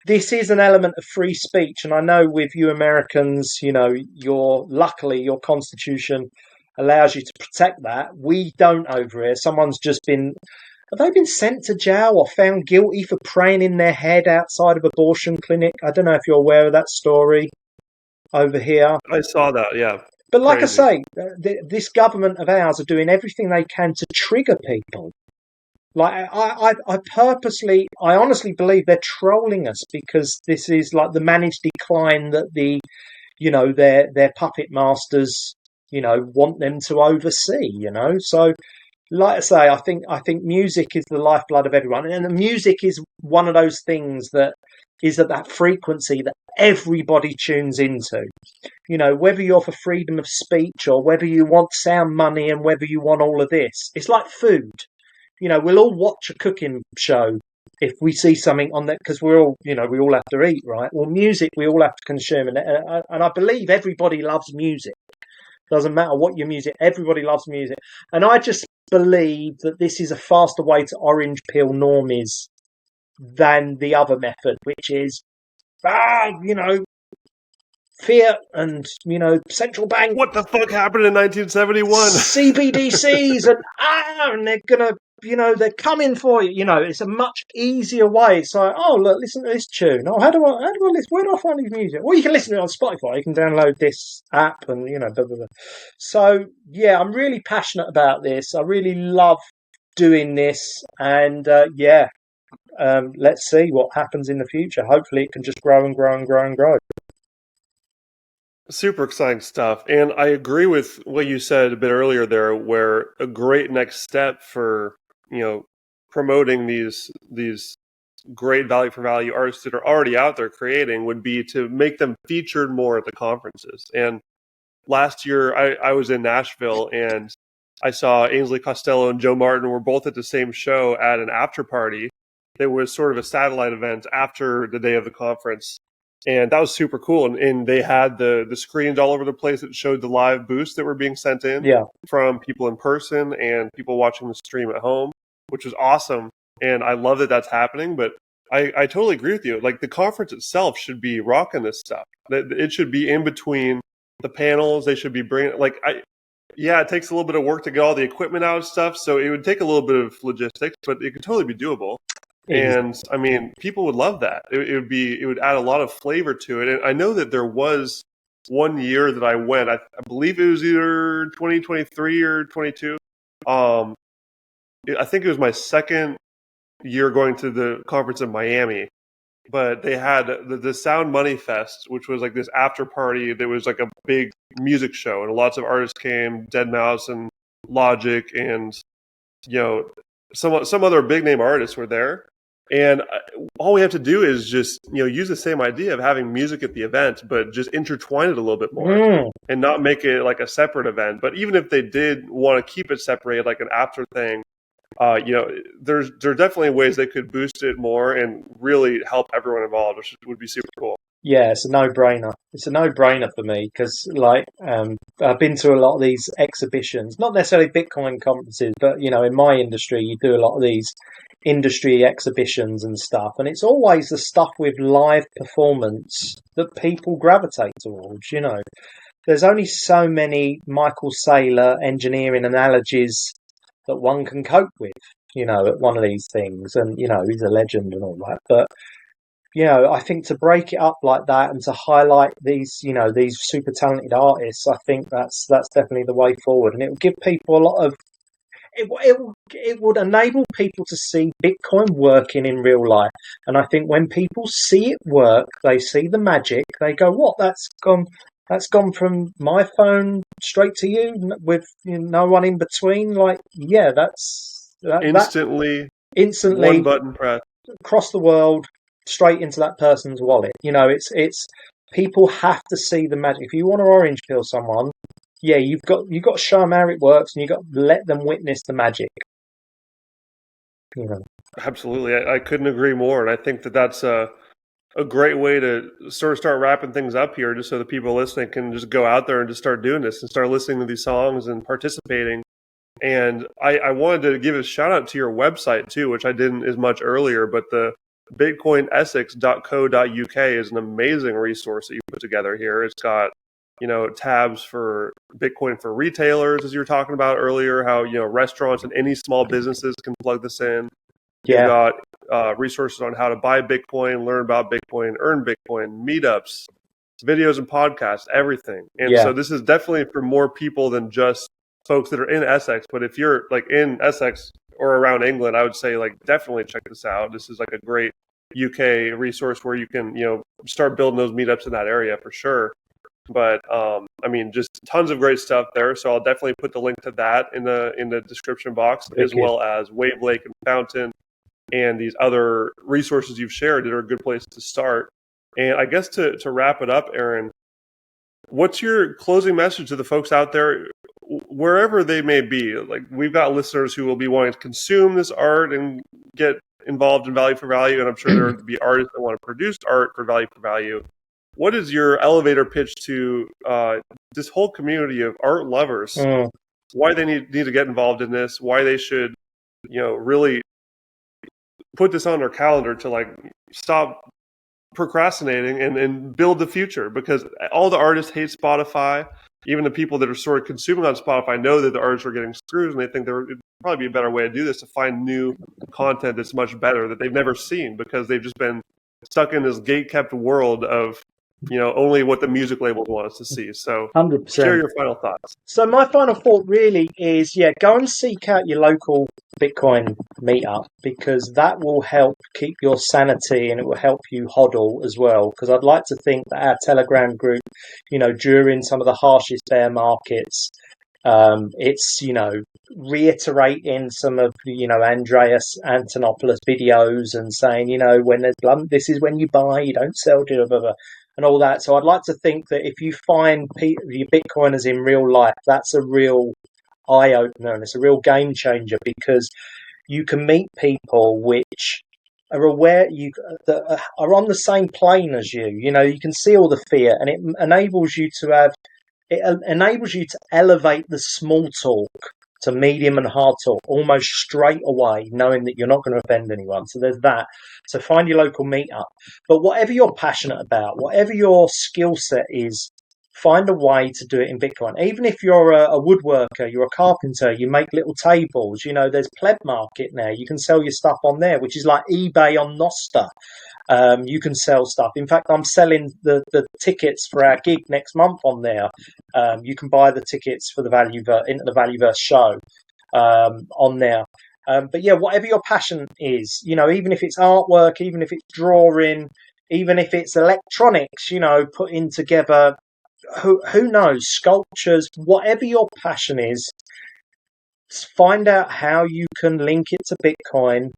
This is an element of free speech, and I know with you Americans, luckily your constitution allows you to protect that. We don't over here. Someone's just been. Have they been sent to jail or found guilty for praying in their head outside of abortion clinic? I don't know if you're aware of that story over here. I saw that, yeah. But like Crazy. I say, this government of ours are doing everything they can to trigger people. Like I honestly believe they're trolling us, because this is like the managed decline that their puppet masters, want them to oversee. So, like I say, I think music is the lifeblood of everyone, and the music is one of those things that is at that frequency that everybody tunes into. Whether you're for freedom of speech or whether you want sound money and whether you want all of this, it's like food. We'll all watch a cooking show if we see something on that, because we all have to eat, right? Well, music we all have to consume, and I believe everybody loves music. Doesn't matter what your music, everybody loves music, and I just believe that this is a faster way to orange peel normies than the other method, which is, fiat and, central bank. What the fuck happened in 1971? CBDCs and they're gonna, they're coming for you. It's a much easier way. It's like, oh look, listen to this tune. Oh, how do I listen? Where do I find this music? Well, you can listen to it on Spotify. You can download this app and blah, blah, blah. So yeah, I'm really passionate about this. I really love doing this, and let's see what happens in the future. Hopefully, it can just grow and grow and grow and grow. Super exciting stuff. And I agree with what you said a bit earlier there, where a great next step for, promoting these great value for value artists that are already out there creating would be to make them featured more at the conferences. And last year I was in Nashville, and I saw Ainsley Costello and Joe Martin were both at the same show at an after party. There was sort of a satellite event after the day of the conference. And that was super cool. And they had the screens all over the place that showed the live boosts that were being sent in from people in person and people watching the stream at home, which was awesome. And I love that that's happening. But I totally agree with you. Like, the conference itself should be rocking this stuff. It should be in between the panels. They should be bringing, it takes a little bit of work to get all the equipment out and stuff. So it would take a little bit of logistics, but it could totally be doable. And I mean, people would love that. It would add a lot of flavor to it. And I know that there was one year that I went, I believe it was either 2023 or 22. I think it was my second year going to the conference in Miami, but they had the Sound Money Fest, which was like this after party. There was like a big music show, and lots of artists came, Deadmau5 and Logic, and some other big name artists were there. And all we have to do is just, use the same idea of having music at the event, but just intertwine it a little bit more and not make it like a separate event. But even if they did want to keep it separated, like an after thing, there are definitely ways they could boost it more and really help everyone involved, which would be super cool. Yeah, it's a no-brainer. It's a no-brainer for me because, I've been to a lot of these exhibitions, not necessarily Bitcoin conferences, but, in my industry, you do a lot of these industry exhibitions and stuff, and it's always the stuff with live performance that people gravitate towards. There's only so many Michael Saylor engineering analogies that one can cope with, at one of these things, and he's a legend and all that, but I think to break it up like that and to highlight these super talented artists, I think that's definitely the way forward, and it will give people a lot of it would enable people to see Bitcoin working in real life. And I think when people see it work, they see the magic. They go, "What? That's gone. That's gone from my phone straight to you with no one in between." Like, yeah, that Instantly, instantly one button press. across the world, straight into that person's wallet. It's people have to see the magic. If you want to orange pill someone, yeah, you've got to show them how it works, and you've got to let them witness the magic. Absolutely, I couldn't agree more, and I think that's a great way to sort of start wrapping things up here, just so the people listening can just go out there and just start doing this and start listening to these songs and participating. And I wanted to give a shout out to your website too, which I didn't as much earlier, but the bitcoinessex.co.uk is an amazing resource that you put together here. It's got, tabs for Bitcoin for retailers, as you were talking about earlier, how, restaurants and any small businesses can plug this in. You've got resources on how to buy Bitcoin, learn about Bitcoin, earn Bitcoin, meetups, videos and podcasts, everything. And so this is definitely for more people than just folks that are in Essex. But if you're like in Essex or around England, I would say like definitely check this out. This is like a great UK resource where you can, start building those meetups in that area for sure. But just tons of great stuff there. So I'll definitely put the link to that in the description box, as well as Wave Lake and Fountain and these other resources you've shared that are a good place to start. And I guess to wrap it up, Aaron, what's your closing message to the folks out there, wherever they may be? Like, we've got listeners who will be wanting to consume this art and get involved in Value for Value, and I'm sure there will be artists that want to produce art for Value for Value. What is your elevator pitch to this whole community of art lovers? Why they need to get involved in this? Why they should, really put this on their calendar to like stop procrastinating and build the future? Because all the artists hate Spotify. Even the people that are sort of consuming on Spotify know that the artists are getting screwed, and they think there would probably be a better way to do this, to find new content that's much better that they've never seen, because they've just been stuck in this gate-kept world of, only what the music labels want us to see. So 100%. Share your final thoughts. So my final thought really is, go and seek out your local Bitcoin meetup, because that will help keep your sanity, and it will help you hodl as well. Because I'd like to think that our Telegram group, during some of the harshest bear markets, it's, reiterating some of, Andreas Antonopoulos videos and saying, when there's blunt, this is when you buy, you don't sell, blah, blah, blah, and all that. So I'd like to think that if you find your Bitcoiners in real life, that's a real eye opener, and it's a real game changer, because you can meet people which are aware that are on the same plane as you. You can see all the fear, and it enables you to elevate the small talk to medium and hard talk almost straight away, knowing that you're not going to offend anyone. So there's that. So find your local meetup. But whatever you're passionate about, whatever your skill set is, find a way to do it in Bitcoin. Even if you're a woodworker, you're a carpenter, you make little tables, there's Pleb Market now. You can sell your stuff on there, which is like eBay on Nostr. You can sell stuff. In fact, I'm selling the tickets for our gig next month on there. You can buy the tickets for the into the Valueverse show on there. But yeah, whatever your passion is, even if it's artwork, even if it's drawing, even if it's electronics, putting together, who knows, sculptures, whatever your passion is, find out how you can link it to Bitcoin,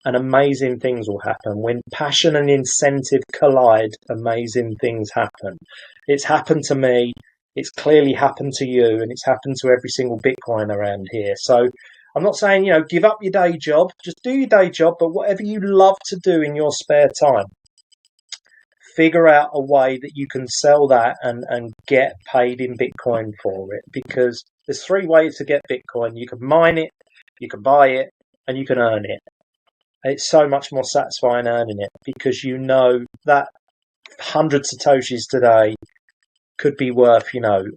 and amazing things will happen. When passion and incentive collide, amazing things happen. It's happened to me, it's clearly happened to you, and it's happened to every single Bitcoin around here. So I'm not saying, give up your day job, just do your day job, but whatever you love to do in your spare time, figure out a way that you can sell that and get paid in Bitcoin for it. Because there's 3 ways to get Bitcoin. You can mine it, you can buy it, and you can earn it. It's so much more satisfying earning it, because that 100 Satoshis today could be worth, a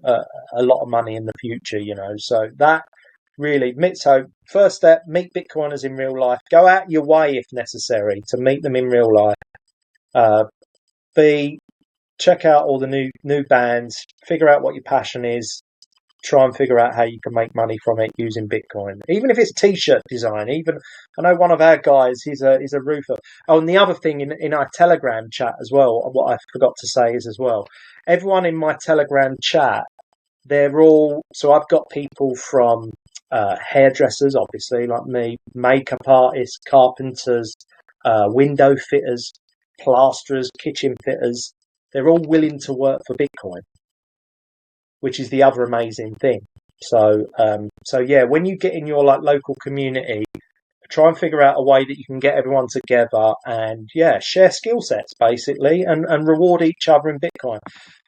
lot of money in the future, So that really, so first step, meet Bitcoiners in real life. Go out your way if necessary to meet them in real life. B, check out all the new bands, figure out what your passion is, try and figure out how you can make money from it using Bitcoin. Even if it's t-shirt design, even I know one of our guys, he's a roofer. Oh, and the other thing in our Telegram chat as well, what I forgot to say is as well, everyone in my Telegram chat, they're all, so I've got people from hairdressers, obviously, like me, makeup artists, carpenters, window fitters, plasterers, kitchen fitters. They're all willing to work for Bitcoin, which is the other amazing thing. So yeah, when you get in your like local community, try and figure out a way that you can get everyone together and share skill sets basically and reward each other in Bitcoin.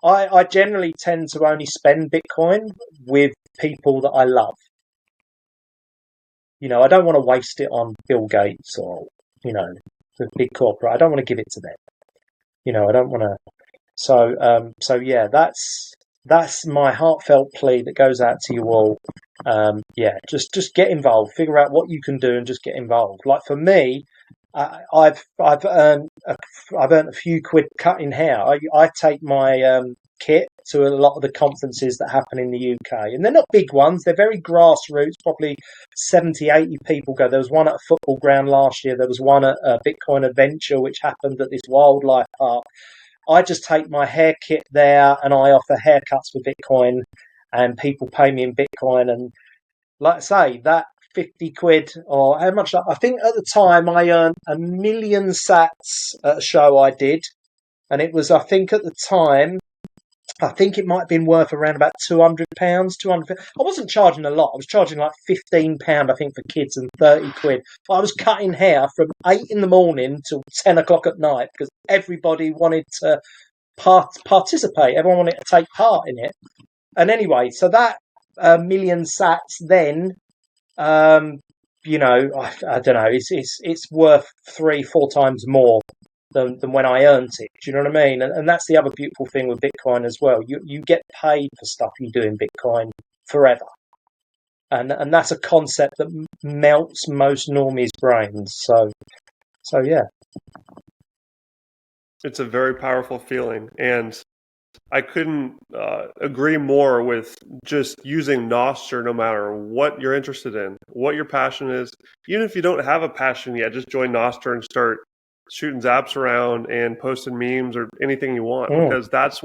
I generally tend to only spend Bitcoin with people that I love. You know, I don't want to waste it on Bill Gates or, you know, the big corporate. I don't want to give it to them. You know, I don't want to. So yeah, that's my heartfelt plea that goes out to you all. Just get involved. Figure out what you can do and just get involved. Like for me, I've earned a few quid cutting hair. I take my kit to a lot of the conferences that happen in the UK, and they're not big ones. They're very grassroots. Probably 70, 80 people go. There was one at a football ground last year. There was one at a Bitcoin Adventure, which happened at this wildlife park. I just take my hair kit there and I offer haircuts for Bitcoin and people pay me in Bitcoin. And like I say, that 50 quid or how much, I think at the time I earned 1,000,000 sats at a show I did. And it was, I think at the time, I think it might have been worth around about £200, 200. I wasn't charging a lot. I was charging like £15, I think, for kids and 30 quid. But I was cutting hair from 8 in the morning till 10 o'clock at night because everybody wanted to participate. Everyone wanted to take part in it. And anyway, so that 1,000,000 sats then, you know, I don't know, it's worth 3-4 times more than when I earned it. Do you know what I mean? And that's the other beautiful thing with Bitcoin as well. You get paid for stuff you do in Bitcoin forever. And that's a concept that melts most normies' brains. So yeah. It's a very powerful feeling. And I couldn't agree more with just using Nostr no matter what you're interested in, what your passion is. Even if you don't have a passion yet, just join Nostr and start shooting zaps around and posting memes or anything you want, because that's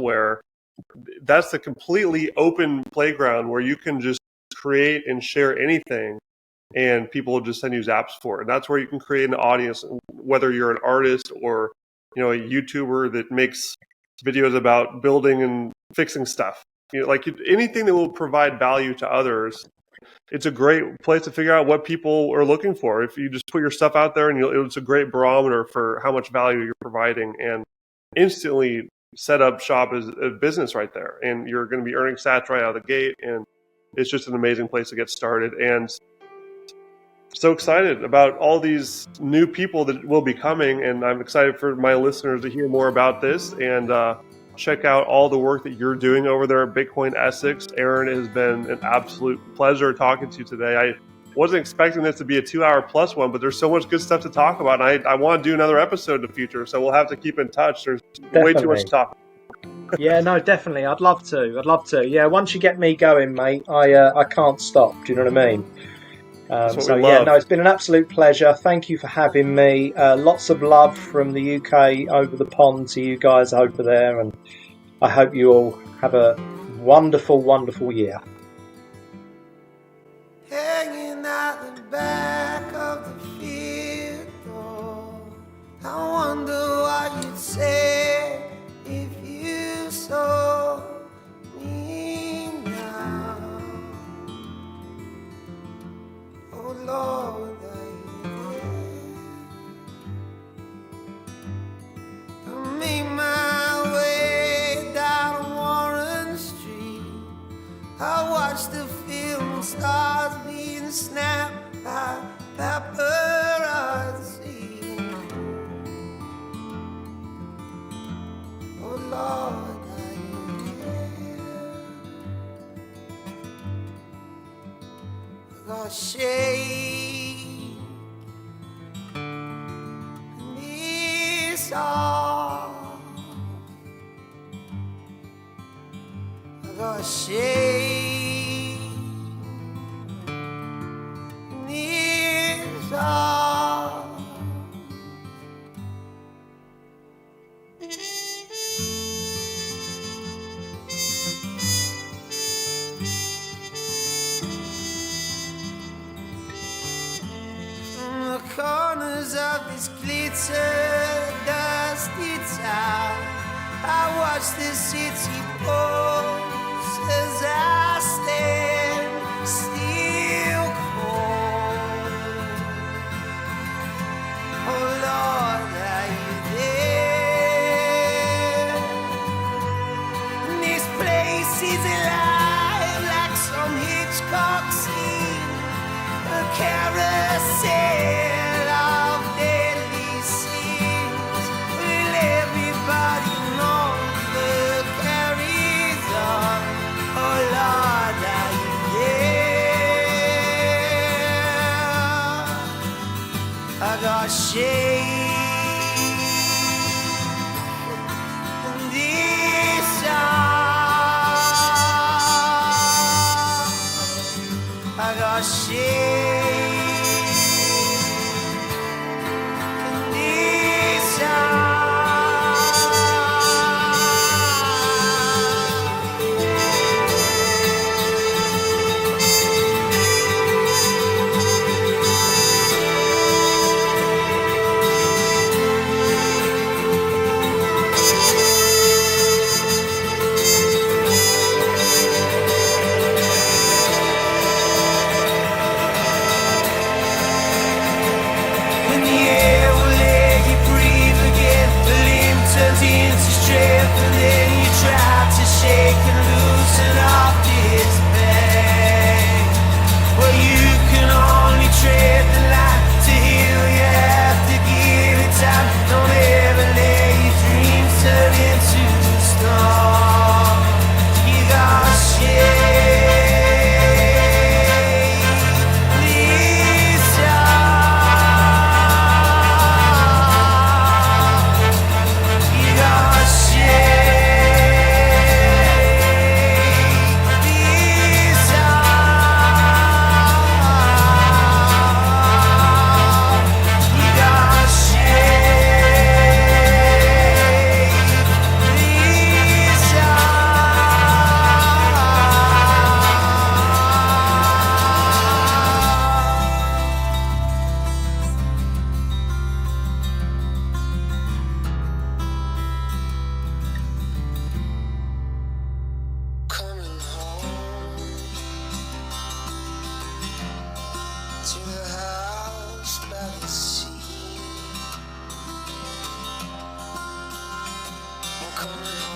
the completely open playground where you can just create and share anything and people will just send you zaps for it. And that's where you can create an audience, whether you're an artist or, you know, a YouTuber that makes videos about building and fixing stuff. You know, like anything that will provide value to others. It's a great place to figure out what people are looking for. If you just put your stuff out there, and it's a great barometer for how much value you're providing, and instantly set up shop as a business right there. And you're going to be earning sats right out of the gate. And it's just an amazing place to get started. And so excited about all these new people that will be coming. And I'm excited for my listeners to hear more about this and check out all the work that you're doing over there at Bitcoin Essex. Aaron, it has been an absolute pleasure talking to you today. I wasn't expecting this to be a 2-hour plus one, but there's so much good stuff to talk about. And I want to do another episode in the future, so we'll have to keep in touch. There's way too much to talk. Yeah, no, definitely. I'd love to. Yeah, once you get me going, mate, I can't stop. Do you know what I mean? It's been an absolute pleasure. Thank you for having me. Lots of love from the UK over the pond to you guys over there, and I hope you all have a wonderful, wonderful year. Hanging out the back of the field, oh, I wonder what you'd say if you saw me now. Oh Lord, I made my way down Warren Street. I watched the film stars being snapped by paparazzi. Oh Lord, I got shade in this all. I got shade shadows of this glitter dusty town. I watch the city pose as I stand still cold. Oh Lord, are you there? And this place is alive like some Hitchcock scene, a carousel of deadly scenes. Will everybody know the carries on? Oh Lord, are you there? I got shade in this song. I got shade in this song. In the air will let you breathe again. The limb turns into strength, and then you try to shake and loosen off this pain. Well, you can only tread the line. To heal, you have to give it time. Don't ever let your dreams turn into stone. You got shade this song. You got shade this song. You got shade this coming home to the house by the sea. I'm coming home.